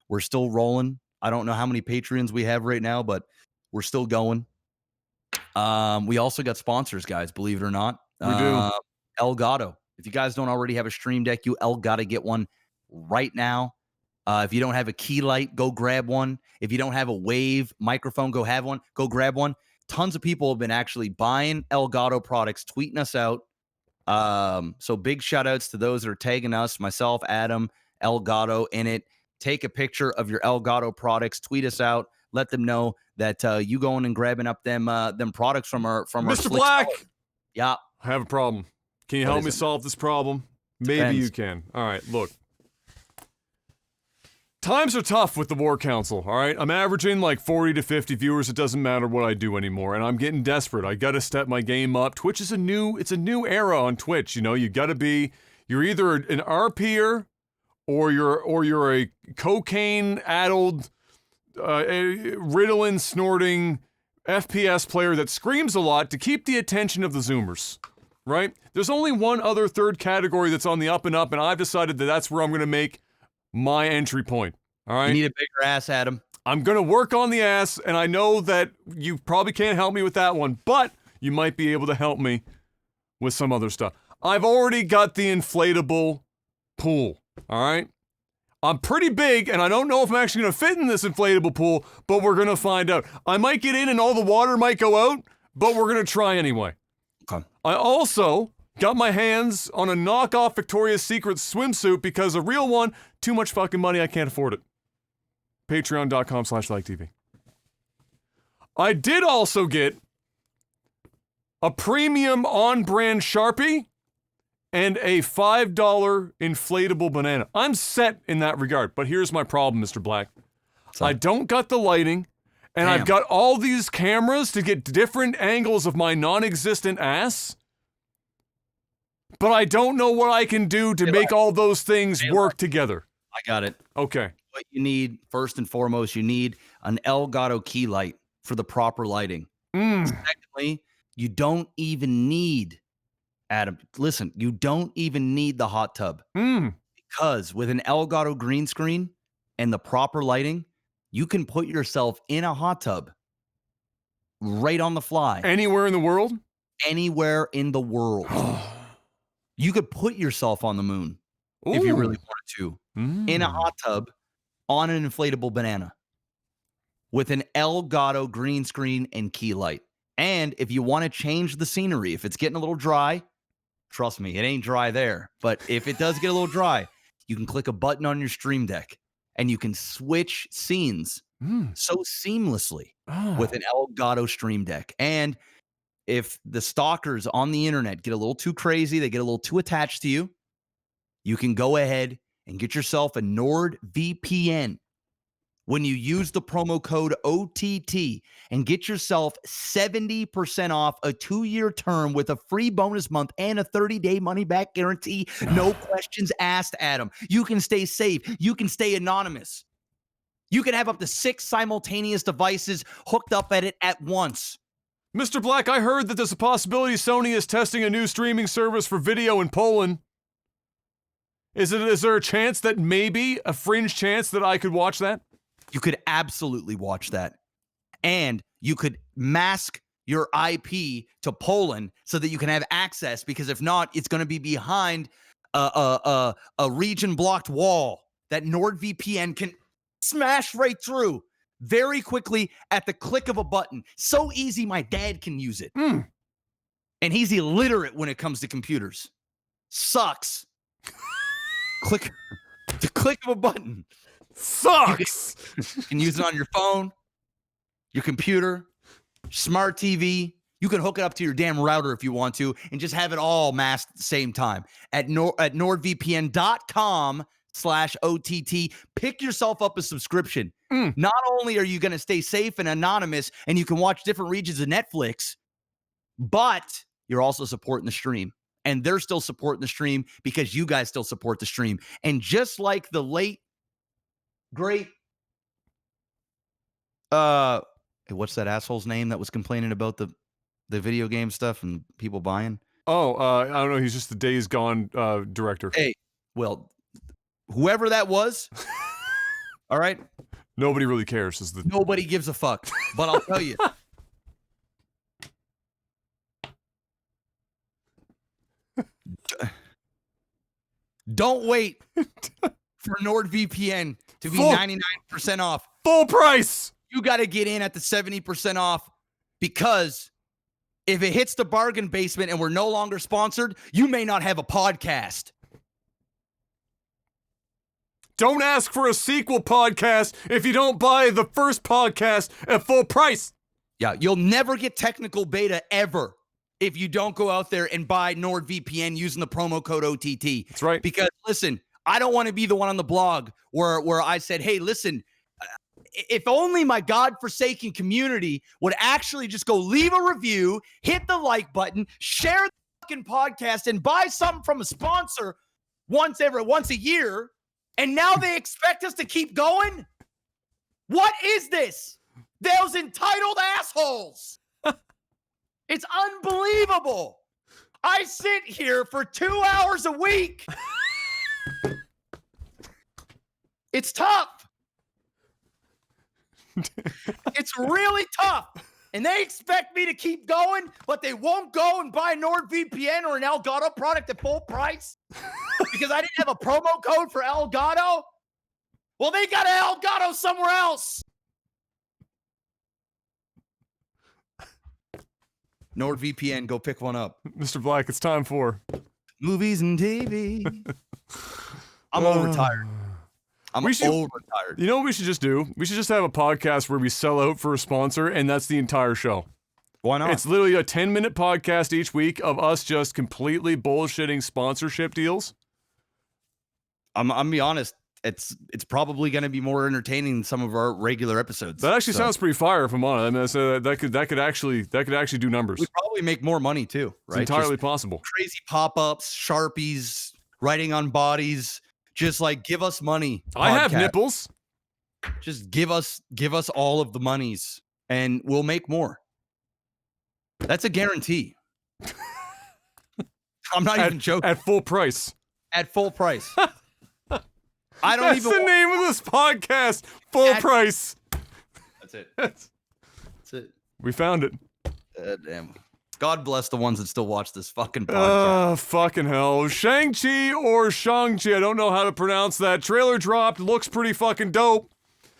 We're still rolling. I don't know how many Patreons we have right now, but we're still going. We also got sponsors, guys, believe it or not. We do. Elgato. If you guys don't already have a Stream Deck, you gotta get one right now. If you don't have a key light, go grab one. If you don't have a Wave microphone, go grab one. Tons of people have been actually buying Elgato products, tweeting us out. So big shout outs to those that are tagging us, myself, Adam, Elgato in it. Take a picture of your Elgato products, tweet us out, let them know that you going and grabbing up them products from our Mr. Black. Yeah. I have a problem. Can you help me solve this problem? Maybe you can. All right, look. Times are tough with the War Council, all right? I'm averaging like 40 to 50 viewers. It doesn't matter what I do anymore, and I'm getting desperate. I got to step my game up. Twitch is a new era on Twitch, you know? You got to be you're either an RPer or you're a cocaine-addled Ritalin snorting FPS player that screams a lot to keep the attention of the Zoomers, right? There's only one other third category that's on the up and up, and I've decided that that's where I'm going to make my entry point. All right. You need a bigger ass, Adam. I'm going to work on the ass, and I know that you probably can't help me with that one, but you might be able to help me with some other stuff. I've already got the inflatable pool. All right. I'm pretty big, and I don't know if I'm actually going to fit in this inflatable pool, but we're going to find out. I might get in and all the water might go out, but we're going to try anyway. Okay. I also got my hands on a knockoff Victoria's Secret swimsuit because a real one, too much fucking money, I can't afford it. Patreon.com/LikeTV. I did also get a premium on-brand Sharpie and a $5 inflatable banana. I'm set in that regard, but here's my problem, Mr. Black. I don't got the lighting, and I've got all these cameras to get different angles of my non-existent ass, but I don't know what I can do to make all those things work together. I got it. Okay. What you need, first and foremost, you need an Elgato key light for the proper lighting. Secondly, you don't even need, Adam, listen, you don't even need the hot tub. Because with an Elgato green screen and the proper lighting, you can put yourself in a hot tub right on the fly. Anywhere in the world? Anywhere in the world. You could put yourself on the moon if you really wanted to. In a hot tub on an inflatable banana with an Elgato green screen and key light. And if you want to change the scenery, if it's getting a little dry, trust me, it ain't dry there. But if it does get a little dry, you can click a button on your Stream Deck and you can switch scenes so seamlessly with an Elgato Stream Deck. And if the stalkers on the internet get a little too crazy, they get a little too attached to you, you can go ahead and get yourself a NordVPN when you use the promo code OTT and get yourself 70% off a 2-year term with a free bonus month and a 30-day money-back guarantee. No questions asked, Adam. You can stay safe. You can stay anonymous. You can have up to 6 simultaneous devices hooked up at it at once. Mr. Black, I heard that there's a possibility Sony is testing a new streaming service for video in Poland. Is there a chance that maybe, a fringe chance that I could watch that? You could absolutely watch that. And you could mask your IP to Poland so that you can have access, because if not, it's going to be behind a region-blocked wall that NordVPN can smash right through very quickly at the click of a button. So easy, my dad can use it. and he's illiterate when it comes to computers. Sucks. Click of a button. Sucks. You can use it on your phone, your computer, smart TV. You can hook it up to your damn router if you want to and just have it all masked at the same time. At nordvpn.com/OTT, pick yourself up a subscription. Not only are you going to stay safe and anonymous and you can watch different regions of Netflix, but you're also supporting the stream. And they're still supporting the stream because you guys still support the stream. And just like the late, great, what's that asshole's name that was complaining about the video game stuff and people buying? Oh, I don't know. He's just the Days Gone director. Hey, well, whoever that was, all right? Nobody really cares. Nobody gives a fuck. But I'll tell you. Don't wait for NordVPN to be 99% off. Full price. You got to get in at the 70% off because if it hits the bargain basement and we're no longer sponsored, you may not have a podcast. Don't ask for a sequel podcast if you don't buy the first podcast at full price. Yeah, you'll never get technical beta ever if you don't go out there and buy NordVPN using the promo code OTT. That's right. Because, listen, I don't want to be the one on the blog where I said, hey, listen, if only my godforsaken community would actually just go leave a review, hit the like button, share the fucking podcast, and buy something from a sponsor once a year, and now they expect us to keep going? What is this? Those entitled assholes. It's unbelievable. I sit here for 2 hours a week. It's tough. It's really tough. And they expect me to keep going, but they won't go and buy NordVPN or an Elgato product at full price because I didn't have a promo code for Elgato. Well, they got an Elgato somewhere else. NordVPN, go pick one up. Mr. Black, it's time for movies and TV. I'm overtired. Overtired. You know what we should just do? We should just have a podcast where we sell out for a sponsor, and that's the entire show. Why not? It's literally a 10-minute podcast each week of us just completely bullshitting sponsorship deals. I'm gonna be honest. It's probably going to be more entertaining than some of our regular episodes. That actually sounds pretty fire, if I'm honest. I mean, so that could actually do numbers. We'd probably make more money too, right? It's entirely possible. Crazy pop-ups, Sharpies, writing on bodies. Just like give us money. I have nipples. Just give us all of the monies, and we'll make more. That's a guarantee. I'm not even joking. At full price. At full price. That's the name of this podcast. Full price. That's it. That's it. We found it. Damn. God bless the ones that still watch this fucking podcast. Fucking hell. Shang-Chi or Shang-Chi, I don't know how to pronounce that. Trailer dropped. Looks pretty fucking dope.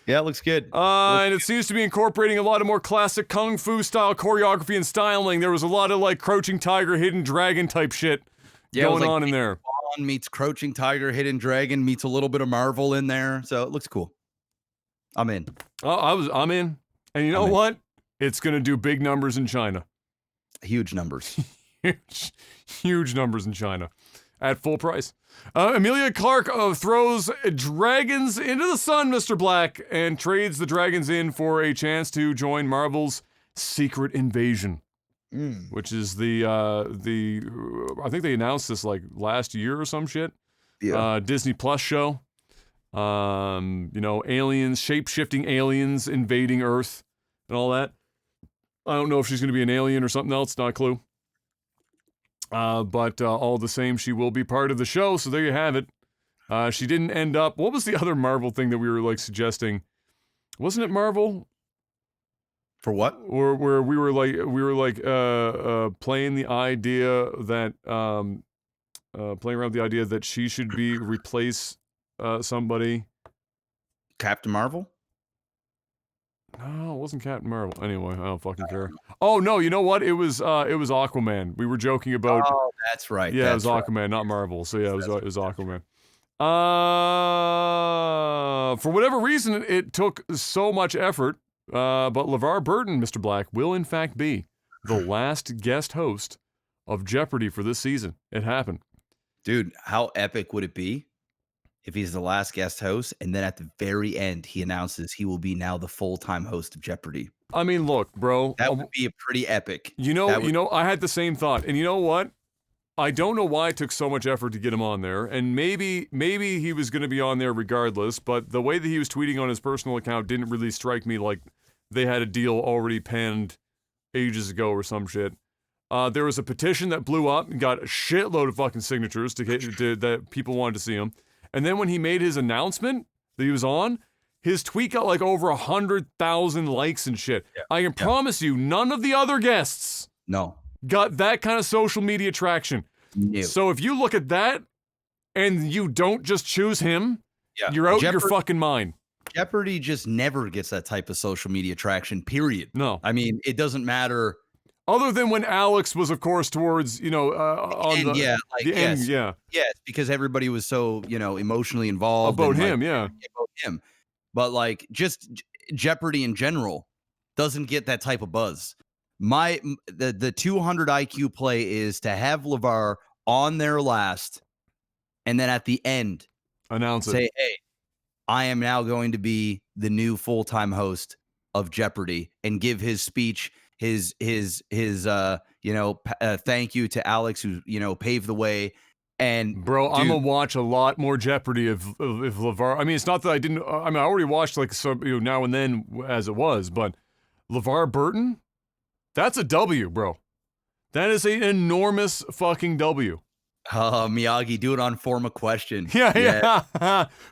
Yeah, it looks good. And it seems to be incorporating a lot of more classic kung fu style choreography and styling. There was a lot of like Crouching Tiger, Hidden Dragon type shit going on in there. Meets Crouching Tiger, Hidden Dragon, meets a little bit of Marvel in there, so it looks cool. I'm in. I'm in, and you know what? It's gonna do big numbers in China. Huge numbers. Huge numbers in China, at full price. Emilia Clarke throws dragons into the sun, Mr. Black, and trades the dragons in for a chance to join Marvel's Secret Invasion. Which is the I think they announced this like last year or some shit. Yeah. Disney Plus show. Aliens, shape-shifting aliens invading Earth and all that. I don't know if she's going to be an alien or something else, not a clue. But all the same, she will be part of the show, so there you have it. She didn't end up... What was the other Marvel thing that we were like suggesting? Wasn't it Marvel? For what? Or where we were playing the idea that playing around with the idea that she should replace somebody. Captain Marvel? No, it wasn't Captain Marvel. Anyway, I don't fucking care. Oh no, you know what? It was Aquaman. We were joking about. Oh, that's right. Yeah, That's it was right. Aquaman, not Marvel. So yeah, it That's was Aquaman. For whatever reason, it took so much effort. But LeVar Burton, Mr. Black, will in fact be the last guest host of Jeopardy for this season. It happened. Dude, how epic would it be if he's the last guest host and then at the very end he announces he will be now the full-time host of Jeopardy? I mean, look, bro. That would be a pretty epic. You know, I had the same thought. And you know what? I don't know why it took so much effort to get him on there. And maybe he was going to be on there regardless, but the way that he was tweeting on his personal account didn't really strike me like they had a deal already penned ages ago or some shit. There was a petition that blew up and got a shitload of fucking signatures that people wanted to see him. And then when he made his announcement that he was on, his tweet got like over 100,000 likes and shit. Yeah. I can promise you, none of the other guests got that kind of social media traction. No. So if you look at that and you don't just choose him, you're out your fucking mind. Jeopardy just never gets that type of social media traction, period. No. I mean, it doesn't matter. Other than when Alex was, of course, towards, on the end, yeah. Yes, because everybody was so, emotionally involved. About him. But like, just Jeopardy in general doesn't get that type of buzz. The 200 IQ play is to have LeVar on there last, and then at the end, say, hey, I am now going to be the new full-time host of Jeopardy, and give his speech, his thank you to Alex who paved the way. And bro, I'm gonna watch a lot more Jeopardy if LeVar. I mean, it's not that I didn't. I mean, I already watched like some now and then as it was, but LeVar Burton, that's a W, bro. That is an enormous fucking W. Miyagi, do it on form of question. Yeah.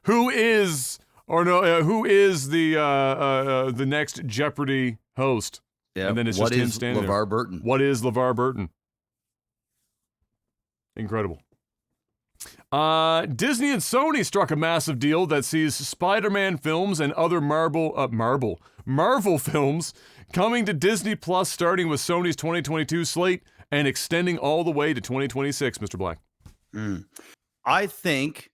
Who is the next Jeopardy host? Yeah. And then it's just him standing there. LeVar Burton? What is LeVar Burton? Incredible. Disney and Sony struck a massive deal that sees Spider-Man films and other Marvel films coming to Disney Plus, starting with Sony's 2022 slate and extending all the way to 2026, Mr. Black. I think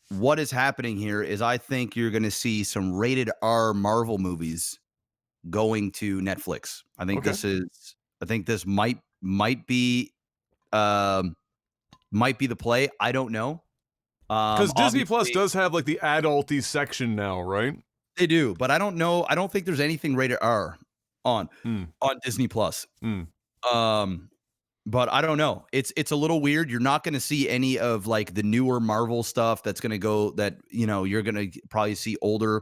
what is happening here is I think you're going to see some rated R Marvel movies going to Netflix. I think this might be the play. I don't know. Because Disney Plus does have like the adulty section now, right? They do, but I don't know. I don't think there's anything rated R on Disney Plus. But I don't know. It's a little weird. You're not going to see any of like the newer Marvel stuff that's going to go that, you're going to probably see older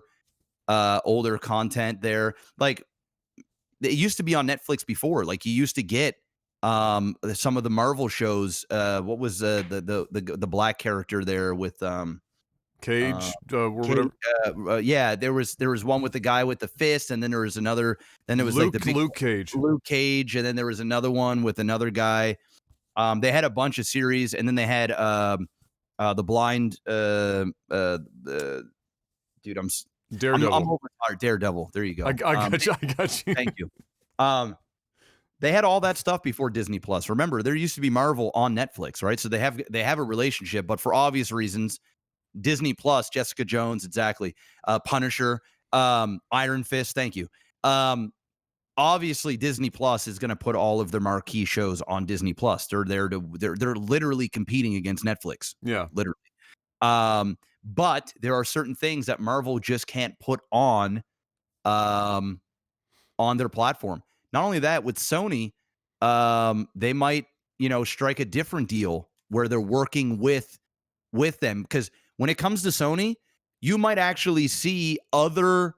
content there. Like it used to be on Netflix before. Like you used to get some of the Marvel shows. What was the black character there with Cage, whatever. There was one with the guy with the fist, and then there was another. Then there was Luke, like the big Luke Cage, and then there was another one with another guy. They had a bunch of series, and then they had the blind dude. Daredevil. I'm overtired. Daredevil. There you go. I got you. Thank you. They had all that stuff before Disney Plus. Remember, there used to be Marvel on Netflix, right? So they have a relationship, but for obvious reasons, Disney Plus, Jessica Jones, exactly. Punisher, Iron Fist. Thank you. Obviously, Disney Plus is going to put all of their marquee shows on Disney Plus. They're literally competing against Netflix. Yeah, literally. But there are certain things that Marvel just can't put on their platform. Not only that, with Sony, they might, strike a different deal where they're working with them. Because when it comes to Sony, you might actually see other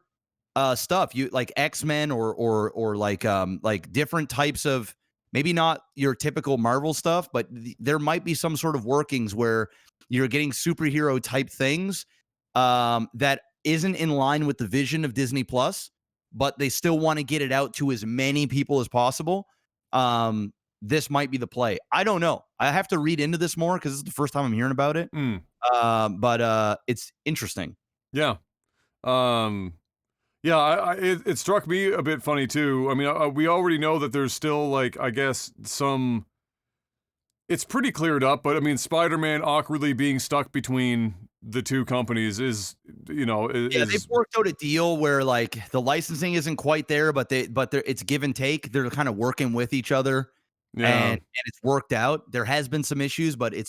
stuff. You like X-Men or like different types of, maybe not your typical Marvel stuff, but there might be some sort of workings where you're getting superhero type things that isn't in line with the vision of Disney Plus, but they still want to get it out to as many people as possible. This might be the play. I don't know. I have to read into this more because this is the first time I'm hearing about it. But it's interesting. Yeah. Yeah, it struck me a bit funny too. I mean, we already know that there's still like, I guess, some. It's pretty cleared up, but I mean, Spider-Man awkwardly being stuck between the two companies is, Yeah, they've worked out a deal where like the licensing isn't quite there, but it's give and take. They're kind of working with each other, yeah, and it's worked out. There has been some issues, but I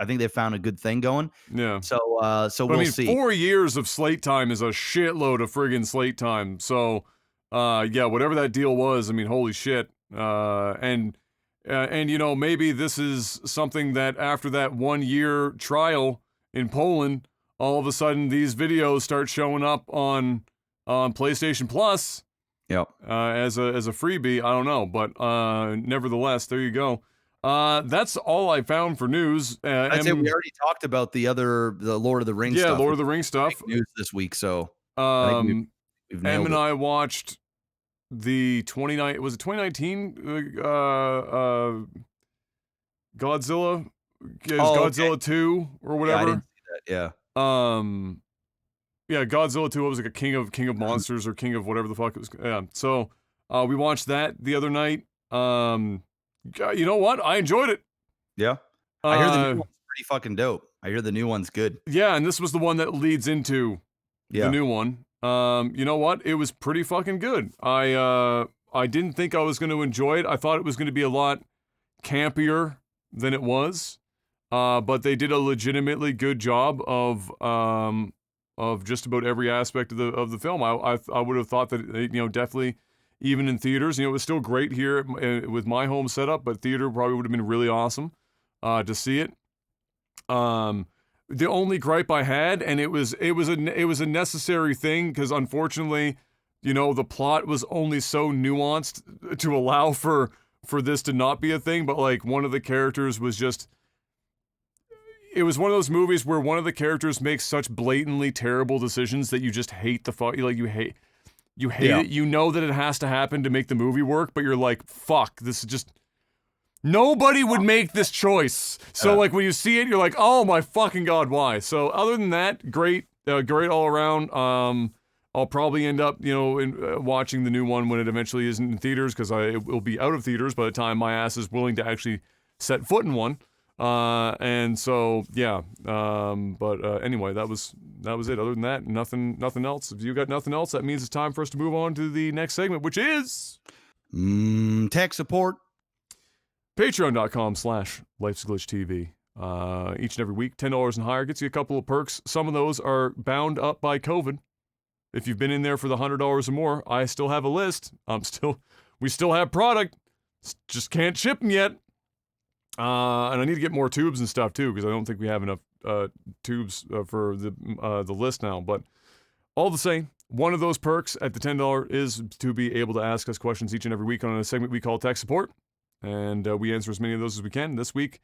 think they've found a good thing going. yeah. So But we'll I mean, see. 4 years of slate time is a shitload of friggin' slate time. So, yeah, whatever that deal was, I mean, holy shit. And maybe this is something that after that 1 year trial in Poland, all of a sudden these videos start showing up on PlayStation Plus. Yep. As a freebie. I don't know, but nevertheless, there you go. That's all I found for news. I'd say we already talked about the Lord of the Rings yeah, stuff. Lord of the Rings stuff. News this week, so I think we've nailed and it. I watched the 2019 Godzilla. It was Godzilla 2 or Yeah, I whatever. didn't see that. Yeah. Yeah, Godzilla 2. It was like a King of Monsters or King of whatever the fuck it was. Yeah. So, we watched that the other night. You know what? I enjoyed it. Yeah. I hear the new one's pretty fucking dope. I hear the new one's good. Yeah, and this was the one that leads into the new one. You know what? It was pretty fucking good. I didn't think I was going to enjoy it. I thought it was going to be a lot campier than it was. But they did a legitimately good job of just about every aspect of the film. I would have thought that definitely, even in theaters, it was still great here with my home setup, but theater probably would have been really awesome to see it. The only gripe I had, and it was a necessary thing, because unfortunately, the plot was only so nuanced to allow for this to not be a thing. But like, one of the characters was just. It was one of those movies where one of the characters makes such blatantly terrible decisions that you just hate the fuck. Like, you hate it. You know that it has to happen to make the movie work, but you're like, fuck, this is just. Nobody would make this choice. So, like, when you see it, you're like, oh my fucking god, why? So, other than that, great all around. I'll probably end up, watching the new one when it eventually isn't in theaters, because it will be out of theaters by the time my ass is willing to actually set foot in one. And so, yeah. But anyway, that was it. Other than that, nothing else. If you got nothing else, that means it's time for us to move on to the next segment, which is tech support. Patreon.com/Life'sGlitchTV. Each and every week, $10 and higher gets you a couple of perks. Some of those are bound up by COVID. If you've been in there for the $100 or more, I still have a list. We still have product. Just can't ship them yet. And I need to get more tubes and stuff too, because I don't think we have enough tubes for the list now. But all the same, one of those perks at the $10 is to be able to ask us questions each and every week on a segment we call Tech Support. And we answer as many of those as we can. This week,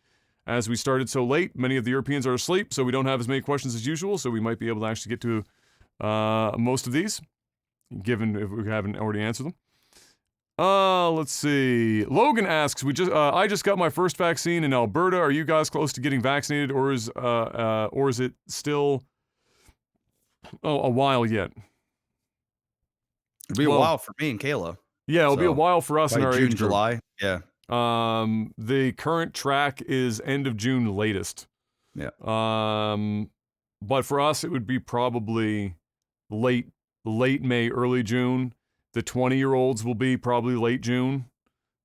as we started so late, many of the Europeans are asleep, so we don't have as many questions as usual, so we might be able to actually get to most of these, given if we haven't already answered them. Let's see. Logan asks, I just got my first vaccine in Alberta. Are you guys close to getting vaccinated, or is it still a while yet? It'll be a while for me and Kayla. Yeah, it'll be a while for us in our June, age group. July. Yeah. The current track is end of June latest. Yeah. But for us, it would be probably late May, early June. The 20-year-olds will be probably late June.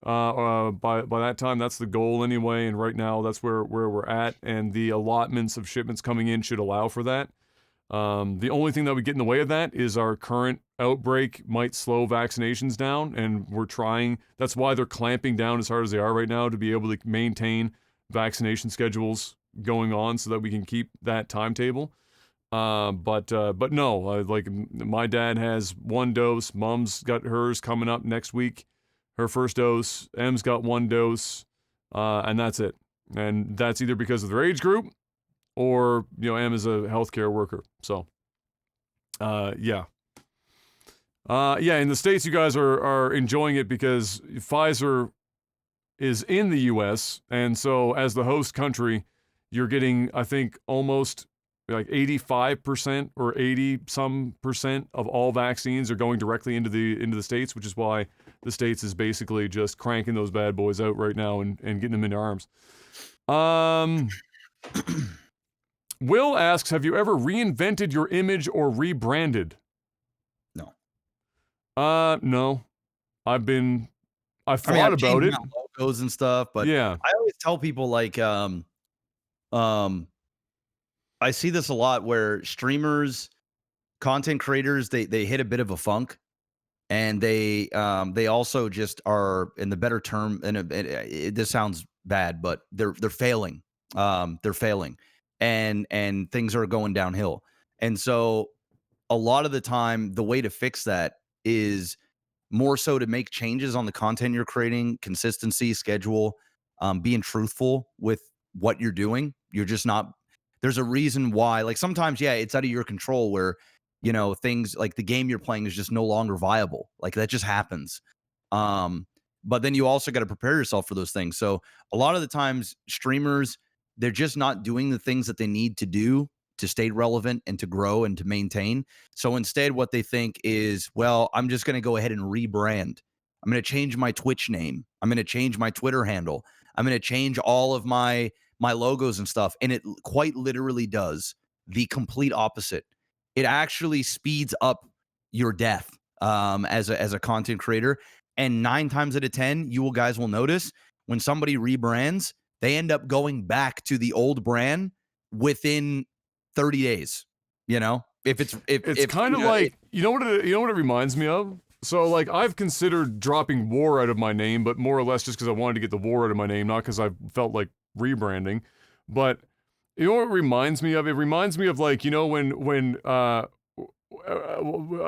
By that time, that's the goal anyway. And right now, that's where we're at. And the allotments of shipments coming in should allow for that. The only thing that would get in the way of that is our current outbreak might slow vaccinations down, and we're trying. That's why they're clamping down as hard as they are right now, to be able to maintain vaccination schedules going on so that we can keep that timetable. But no, like, my dad has 1 dose. Mom's got hers coming up next week, her first dose. Em's got 1 dose, and that's it. And that's either because of their age group, or, Em is a healthcare worker. So, yeah. In the States, you guys are enjoying it because Pfizer is in the U.S., and so as the host country, you're getting, I think, almost like 85% or 80% of all vaccines are going directly into the states, which is why the states is basically just cranking those bad boys out right now and getting them into arms. Will asks, have you ever reinvented your image or rebranded? No. No. I've I've thought about it. Logos and stuff, but Yeah. I always tell people like, I see this a lot where streamers, content creators, they hit a bit of a funk, and they also just are, in the better term, and this sounds bad, but they're failing. They're failing, and things are going downhill. And so a lot of the time, the way to fix that is more so to make changes on the content you're creating, consistency, schedule, being truthful with what you're doing. You're just not, there's a reason why, like sometimes, yeah, it's out of your control where, you know, things like the game you're playing is just no longer viable. Like that just happens. But then you also got to prepare yourself for those things. So a lot of the times streamers, they're just not doing the things that they need to do to stay relevant and to grow and to maintain. So instead, what they think is, well, I'm just going to go ahead and rebrand. I'm going to change my Twitch name. I'm going to change my Twitter handle. I'm going to change all of my logos and stuff. And it quite literally does the complete opposite. It actually speeds up your death as a content creator. And 9 times out of 10, you guys will notice when somebody rebrands, they end up going back to the old brand within 30 days. You know, it's kind of like, you know what it reminds me of? So like I've considered dropping war out of my name, but more or less just because I wanted to get the war out of my name, not because I felt like rebranding. But you know what it reminds me of? It reminds me of like, you know, when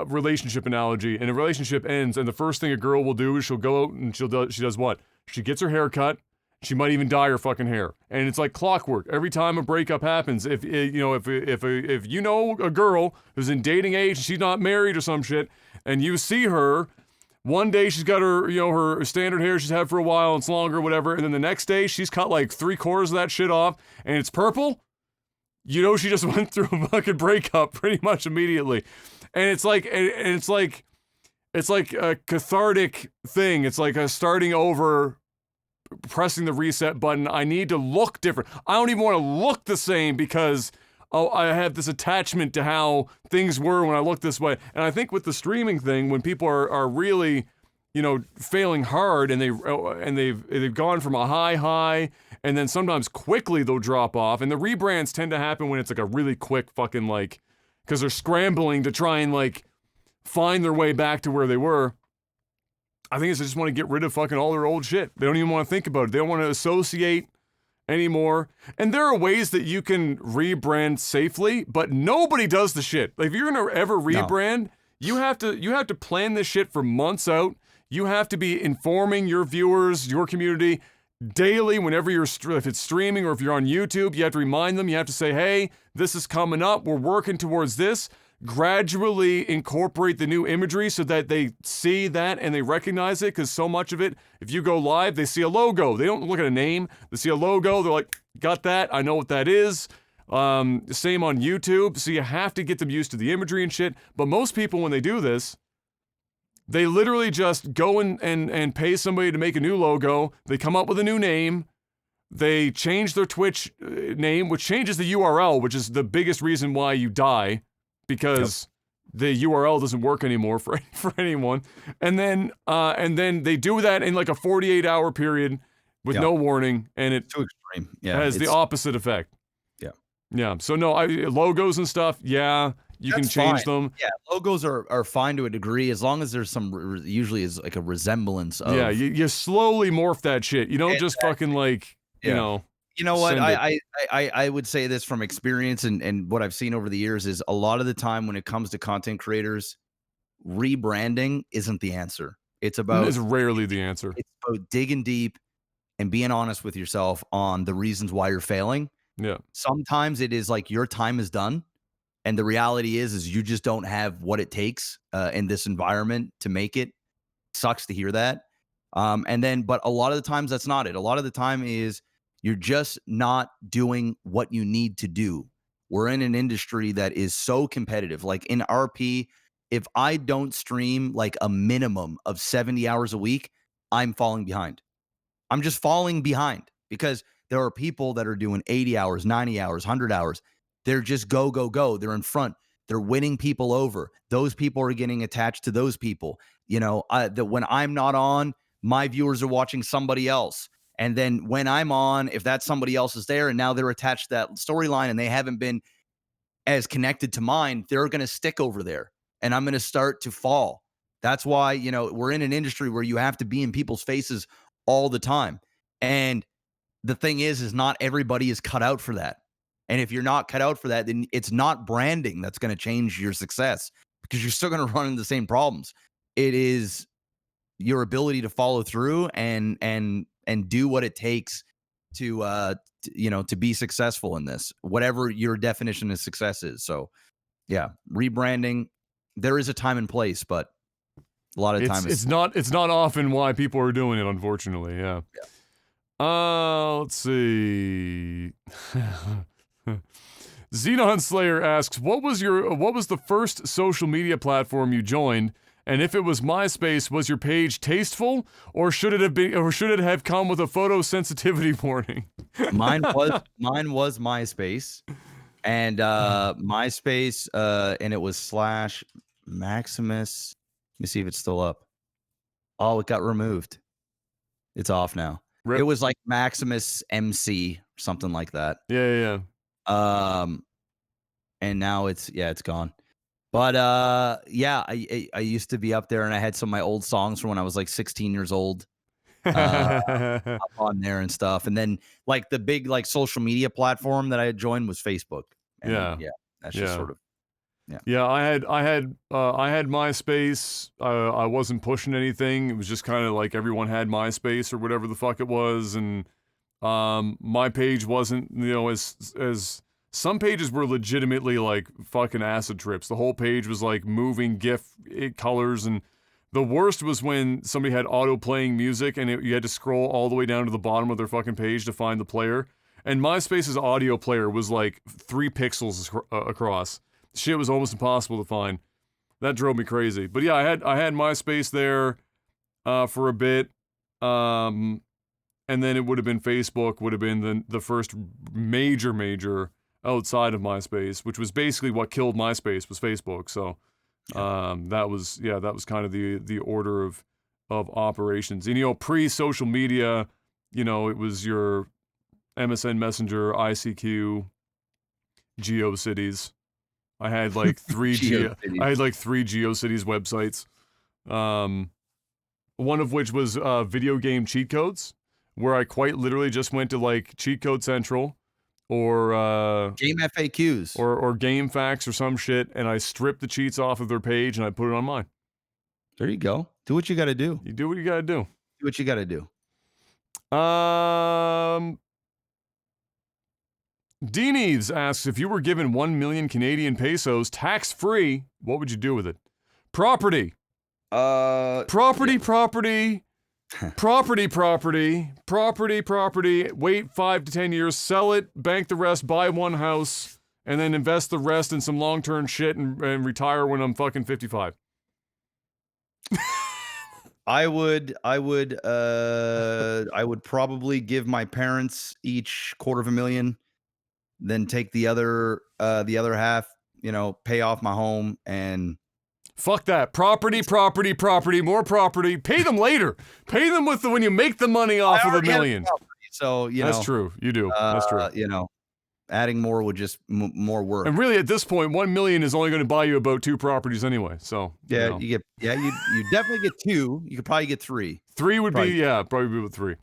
relationship analogy, and a relationship ends, and the first thing a girl will do is she'll go out and she does what? She gets her hair cut. She might even dye her fucking hair, and it's like clockwork. Every time a breakup happens, if you know a girl who's in dating age, she's not married or some shit, and you see her, one day she's got her, you know, her standard hair she's had for a while, and it's longer, whatever, and then the next day she's cut like 3/4 of that shit off, and it's purple. You know she just went through a fucking breakup pretty much immediately, and it's like a cathartic thing. It's like a starting over, pressing the reset button. I need to look different. I don't even want to look the same because I have this attachment to how things were when I look this way. And I think with the streaming thing, when people are really, you know, failing hard, and they've gone from a high, and then sometimes quickly they'll drop off, and the rebrands tend to happen when it's like a really quick fucking, like, because they're scrambling to try and like find their way back to where they were. I think it's they just want to get rid of fucking all their old shit. They don't even want to think about it. They don't want to associate anymore. And there are ways that you can rebrand safely, but nobody does the shit. Like if you're gonna ever rebrand, you have to plan this shit for months out. You have to be informing your viewers, your community, daily whenever if it's streaming or if you're on YouTube. You have to remind them. You have to say, hey, this is coming up. We're working towards this. Gradually incorporate the new imagery so that they see that and they recognize it, because so much of it, if you go live, they see a logo. They don't look at a name. They see a logo. They're like, got that. I know what that is. Same on YouTube. So you have to get them used to the imagery and shit. But most people, when they do this, they literally just go and pay somebody to make a new logo. They come up with a new name. They change their Twitch name, which changes the URL, which is the biggest reason why you die. Because the URL doesn't work anymore for anyone, and then they do that in like a 48-hour period with no warning, and it too extreme. Yeah, has the opposite effect. Yeah. So no, logos and stuff. Yeah, you can change them. Yeah, logos are fine to a degree as long as there's some usually is like a resemblance of. Yeah, you slowly morph that shit. You don't just fucking like you know. You know what? I would say this from experience and what I've seen over the years is a lot of the time when it comes to content creators, rebranding isn't the answer. It's rarely the answer. It's about digging deep and being honest with yourself on the reasons why you're failing. Yeah. Sometimes it is like your time is done, and the reality is you just don't have what it takes in this environment to make it. Sucks to hear that. But a lot of the times that's not it. A lot of the time is you're just not doing what you need to do. we're in an industry that is so competitive. Like in RP, if I don't stream like a minimum of 70 hours a week, I'm falling behind. I'm just falling behind because there are people that are doing 80 hours, 90 hours, 100 hours. They're just go, go, go. They're in front. They're winning people over. Those people are getting attached to those people. You know, when I'm not on, my viewers are watching somebody else. And then when I'm on, if that somebody else is there and now they're attached to that storyline and they haven't been as connected to mine, they're going to stick over there and I'm going to start to fall. That's why, you know, we're in an industry where you have to be in people's faces all the time. And the thing is not everybody is cut out for that. And if you're not cut out for that, then it's not branding that's going to change your success because you're still going to run into the same problems. It is your ability to follow through and do what it takes to you know, to be successful in this, whatever your definition of success is. So yeah, rebranding, there is a time and place, but a lot of times it's not often why people are doing it, unfortunately. Yeah. Let's see. Xenon Slayer asks, what was the first social media platform you joined? And if it was MySpace, was your page tasteful, or should it have come with a photo sensitivity warning? Mine was MySpace, and MySpace, and it was /Maximus. Let me see if it's still up. Oh, it got removed. It's off now. Rip. It was like Maximus MC, something like that. Yeah. And now it's gone. But yeah, I used to be up there, and I had some of my old songs from when I was like 16 years old up on there and stuff. And then like the big like social media platform that I had joined was Facebook. And Yeah. That's just sort of Yeah, I had MySpace. I wasn't pushing anything. It was just kind of like everyone had MySpace or whatever the fuck it was, and my page wasn't, you know, as some pages were legitimately like fucking acid trips. The whole page was like moving GIF colors, and the worst was when somebody had auto playing music and you had to scroll all the way down to the bottom of their fucking page to find the player. And MySpace's audio player was like 3 pixels across. Shit was almost impossible to find. That drove me crazy. But yeah, I had MySpace there for a bit. And then it would have been Facebook, would have been the first major outside of MySpace, which was basically what killed MySpace was Facebook. So that was kind of the order of operations. And you know, pre-social media, you know, it was your MSN Messenger, ICQ, GeoCities. I had like 3 GeoCities websites. One of which was video game cheat codes, where I quite literally just went to like Cheat Code Central or Game FAQs or Game Facts or some shit, and I stripped the cheats off of their page and I put it on mine. There you go. Do what you got to do. You do what you got to do. Do what you got to do. Dean Eves asks, if you were given 1 million Canadian pesos tax-free, what would you do with it? Property. Property. Wait 5 to 10 years, sell it, bank the rest, buy one house, and then invest the rest in some long-term shit and retire when I'm fucking 55. I would probably give my parents each $250,000, then take the other half, you know, pay off my home and fuck that. Property, more property. Pay them later. Pay them with when you make the money off of the million. So, you know. That's true. You do. That's true. You know, adding more would just more work. And really, at this point, 1 million is only going to buy you about 2 properties anyway. So yeah, you know. you definitely get 2. You could probably get 3. 3 would probably be with 3.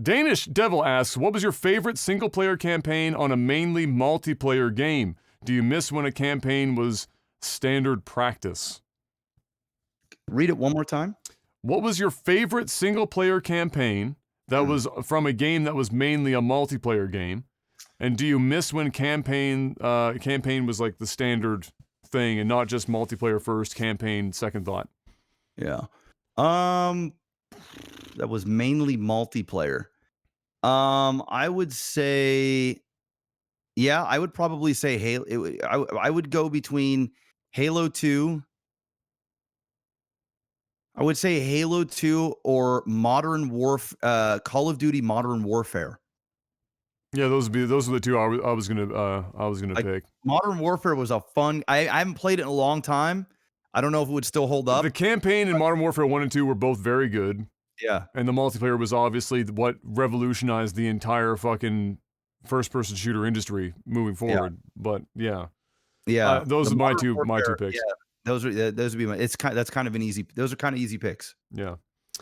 Danish Devil asks, what was your favorite single-player campaign on a mainly multiplayer game? Do you miss when a campaign was standard practice? Read it one more time. What was your favorite single-player campaign that was from a game that was mainly a multiplayer game? And do you miss when campaign was like the standard thing and not just multiplayer first, campaign second thought? Yeah. That was mainly multiplayer. I would say, yeah, I would probably say Halo. I would go between Halo 2. I would say Halo 2 or Call of Duty Modern Warfare. Yeah, those are the two I was gonna Like, pick. Modern Warfare was a fun. I haven't played it in a long time. I don't know if it would still hold up. The campaign in Modern Warfare 1 and 2 were both very good, Yeah. and the multiplayer was obviously what revolutionized the entire fucking first-person shooter industry moving forward. But yeah, Yeah. those The are my Modern two Warfare, picks. yeah. Those would be my. That's kind of an easy. Those are kind of easy picks. Yeah.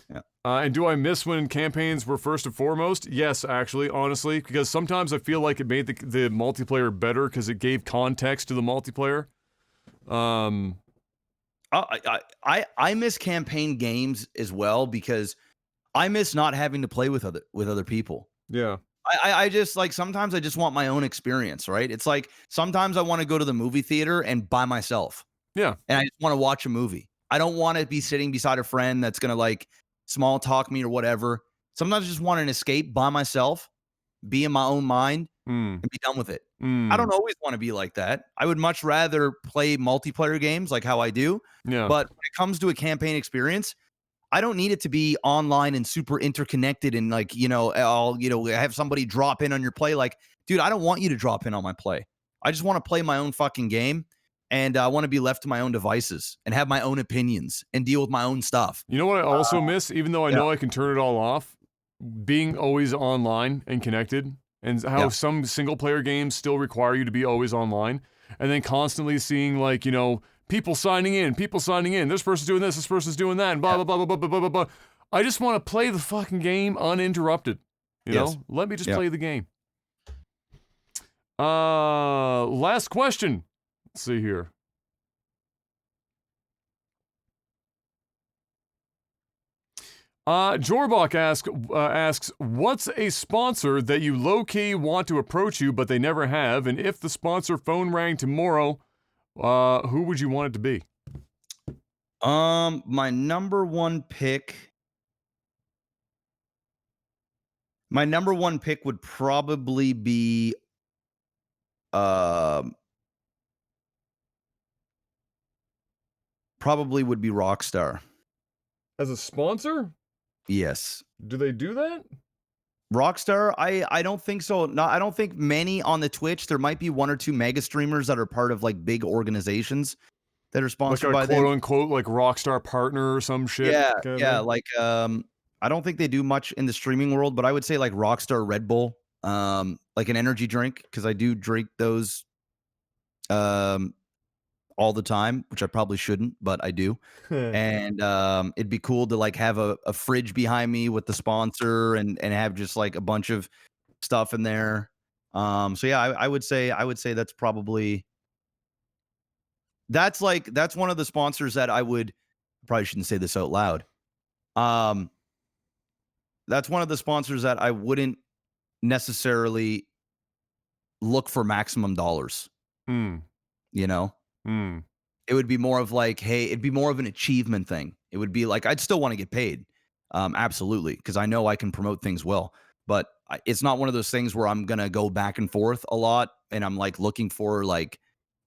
Yeah. And do I miss when campaigns were first and foremost? Yes, actually, honestly, because sometimes I feel like it made the multiplayer better because it gave context to the multiplayer. I miss campaign games as well because I miss not having to play with other people. Yeah. I just like sometimes I just want my own experience, right? It's like sometimes I want to go to the movie theater and by myself. Yeah. And I just want to watch a movie. I don't want to be sitting beside a friend that's gonna like small talk me or whatever. Sometimes I just want an escape by myself, be in my own mind, and be done with it. I don't always want to be like that. I would much rather play multiplayer games like how I do. Yeah. But when it comes to a campaign experience, I don't need it to be online and super interconnected and like, I'll, have somebody drop in on your play. Like, dude, I don't want you to drop in on my play. I just want to play my own fucking game. And I want to be left to my own devices and have my own opinions and deal with my own stuff. You know what I also miss, even though I know I can turn it all off, being always online and connected, and how some single player games still require you to be always online, and then constantly seeing like, people signing in, this person's doing this person's doing that, and blah, blah, blah, blah, blah, blah, blah, blah. I just want to play the fucking game uninterrupted. You know? Let me just play the game. Last question. Let's see here. Jorbach asks, what's a sponsor that you low-key want to approach you but they never have? And if the sponsor phone rang tomorrow, who would you want it to be? My number one pick would probably be Rockstar. As a sponsor? Yes. Do they do that? Rockstar, I don't think so. No, I don't think many on the Twitch. There might be one or two mega streamers that are part of like big organizations that are sponsored by like a them. quote unquote like Rockstar partner or some shit. Yeah. Like I don't think they do much in the streaming world, but I would say like Rockstar Red Bull, like an energy drink, because I do drink those all the time, which I probably shouldn't, but I do. And it'd be cool to like have a fridge behind me with the sponsor and have just like a bunch of stuff in there. So yeah, I would say that's probably that's one of the sponsors that I would probably shouldn't say this out loud. That's one of the sponsors that I wouldn't necessarily look for maximum dollars. It would be more of like, hey, it'd be more of an achievement thing. It would be like, I'd still want to get paid. Absolutely. Because I know I can promote things well, but it's not one of those things where I'm going to go back and forth a lot. And I'm like looking for like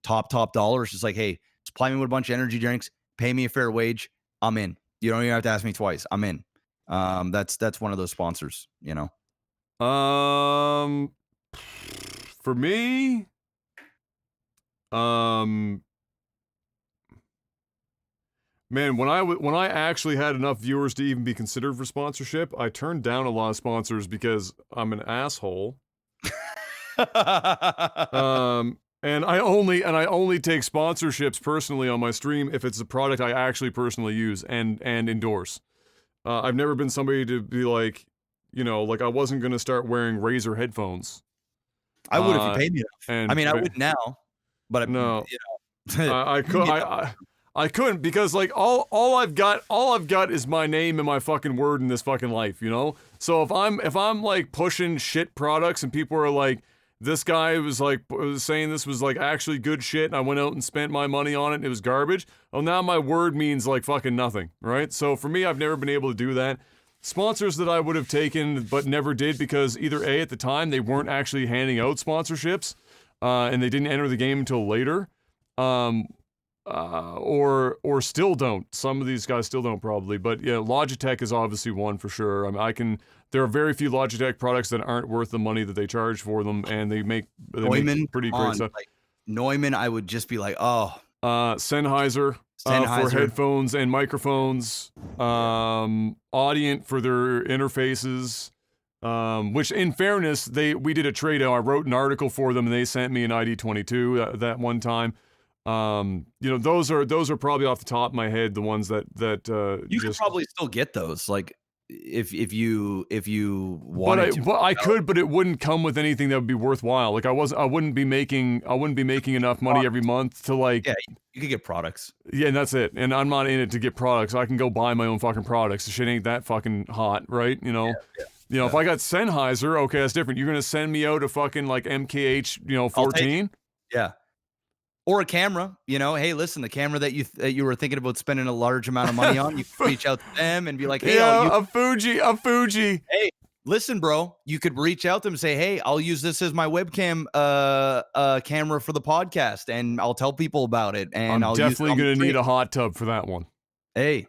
top dollars. Just like, hey, supply me with a bunch of energy drinks, pay me a fair wage. I'm in. You don't even have to ask me twice. I'm in. That's one of those sponsors, For me, man, when I actually had enough viewers to even be considered for sponsorship, I turned down a lot of sponsors because I'm an asshole. And I only take sponsorships personally on my stream if it's a product I actually personally use and endorse. I've never been somebody to be like, like I wasn't gonna start wearing Razer headphones. I would if you paid me enough. I would now, but no, I couldn't because like all I've got is my name and my fucking word in this fucking life, So if I'm like pushing shit products and people are like, this guy was saying this was like actually good shit and I went out and spent my money on it and it was garbage, well now my word means like fucking nothing, right? So for me, I've never been able to do that. sponsors that I would have taken but never did because either A, at the time, they weren't actually handing out sponsorships, and they didn't enter the game until later, or still don't. Some of these guys still don't probably, but yeah, Logitech is obviously one for sure. I mean, there are very few Logitech products that aren't worth the money that they charge for them, and they make pretty great stuff. Like, Neumann, I would just be like, oh. Sennheiser. For headphones and microphones, Audient for their interfaces, which in fairness, we did a trade. I wrote an article for them and they sent me an ID22 that one time. Those are probably off the top of my head the ones that you could probably still get those, like if you wanted to. But I could, but it wouldn't come with anything that would be worthwhile. Like I wouldn't be making enough money every month to like. Yeah, you could get products. Yeah, and that's it. And I'm not in it to get products. I can go buy my own fucking products. The shit ain't that fucking hot, right? If I got Sennheiser, okay, that's different. You're gonna send me out a fucking like MKH, 14. Yeah. Or a camera, hey, listen, the camera that you were thinking about spending a large amount of money on, you can reach out to them and be like, hey, a Fuji. Hey, listen, bro, you could reach out to them and say, hey, I'll use this as my webcam camera for the podcast, and I'll tell people about it. And I'm definitely going to need a hot tub for that one. Hey,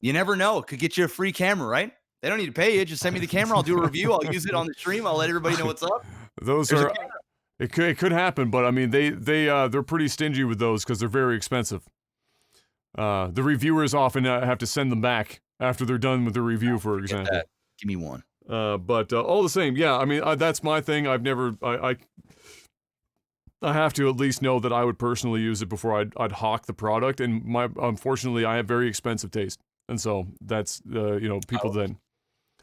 you never know. It could get you a free camera, right? They don't need to pay you. Just send me the camera. I'll do a review. I'll use it on the stream. I'll let everybody know what's up. It could happen, but I mean they're pretty stingy with those because they're very expensive. The reviewers often have to send them back after they're done with the review, for example. Give me one. But all the same, yeah. I mean that's my thing. I've never I have to at least know that I would personally use it before I'd hawk the product. And unfortunately I have very expensive taste, and so that's people then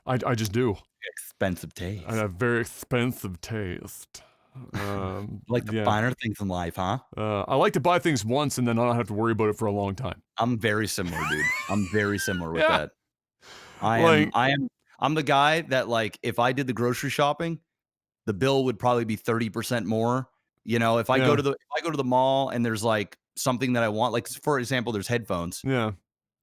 I just do. Expensive taste. I have very expensive taste. Like the finer things in life, huh? I like to buy things once and then not have to worry about it for a long time. I'm very similar, dude. I'm very similar with that. I'm the guy that, like, if I did the grocery shopping, the bill would probably be 30% more. If I go to the mall and there's like something that I want, like for example, there's headphones. Yeah.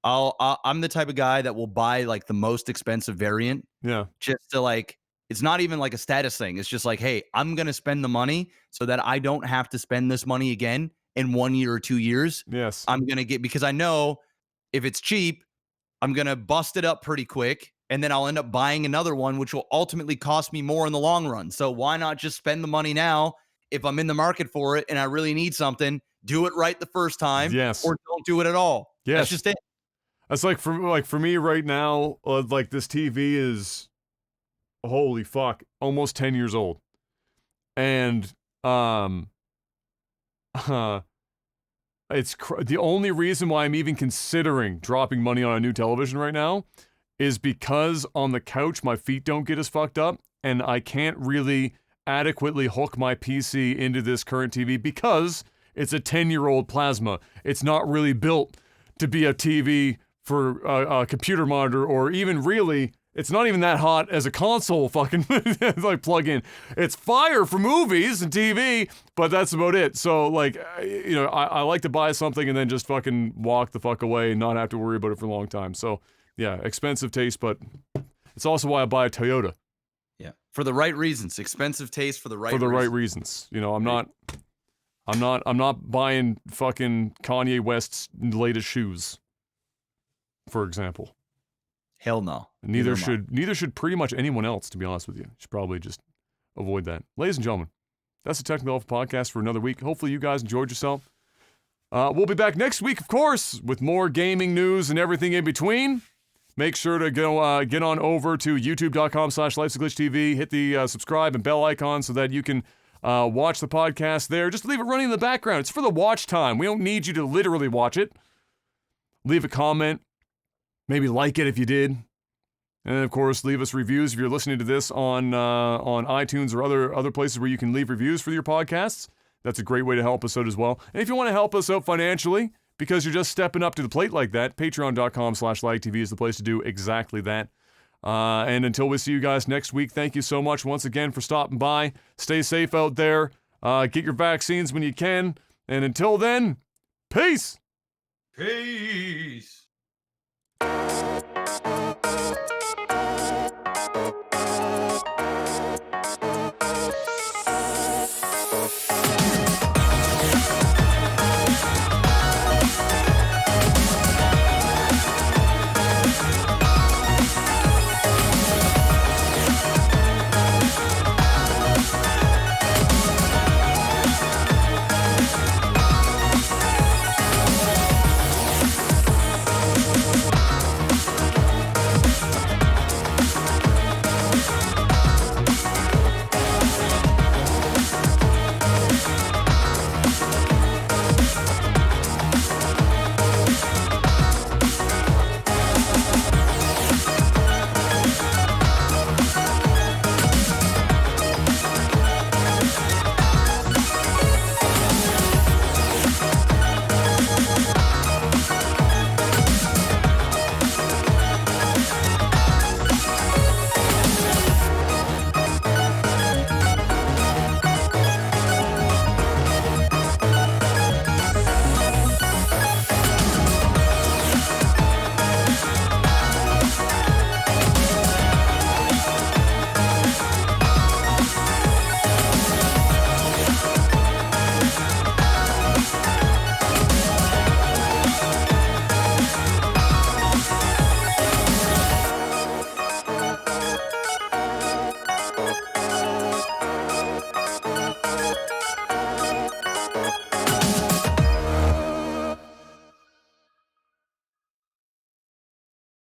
I'm the type of guy that will buy like the most expensive variant. Yeah. Just to like. It's not even like a status thing. It's just like, hey, I'm going to spend the money so that I don't have to spend this money again in 1 year or 2 years. Yes. I'm going to get, because I know if it's cheap, I'm going to bust it up pretty quick. And then I'll end up buying another one, which will ultimately cost me more in the long run. So why not just spend the money now if I'm in the market for it and I really need something, do it right the first time. Yes. Or don't do it at all. Yes. That's just it. That's for me right now, like this TV is, holy fuck, almost 10 years old. And it's the only reason why I'm even considering dropping money on a new television right now is because on the couch my feet don't get as fucked up and I can't really adequately hook my PC into this current TV because it's a 10-year-old plasma. It's not really built to be a TV for a computer monitor, or even really, it's not even that hot as a console fucking like plug in. It's fire for movies and TV, but that's about it. So like, I like to buy something and then just fucking walk the fuck away and not have to worry about it for a long time. So yeah, expensive taste, but it's also why I buy a Toyota. Yeah, for the right reasons. Expensive taste for the right right reasons. I'm not buying fucking Kanye West's latest shoes, for example. Hell no. Neither should pretty much anyone else, to be honest with you. Should probably just avoid that. Ladies and gentlemen, that's the Technical Alpha Podcast for another week. Hopefully you guys enjoyed yourself. We'll be back next week, of course, with more gaming news and everything in between. Make sure to go get on over to youtube.com/Life'sAGlitchTV. Hit the subscribe and bell icon so that you can watch the podcast there. Just leave it running in the background. It's for the watch time. We don't need you to literally watch it. Leave a comment. Maybe like it if you did. And of course, leave us reviews if you're listening to this on iTunes or other places where you can leave reviews for your podcasts. That's a great way to help us out as well. And if you want to help us out financially, because you're just stepping up to the plate like that, patreon.com/LikeTV is the place to do exactly that. And until we see you guys next week, thank you so much once again for stopping by. Stay safe out there. Get your vaccines when you can. And until then, peace. Peace.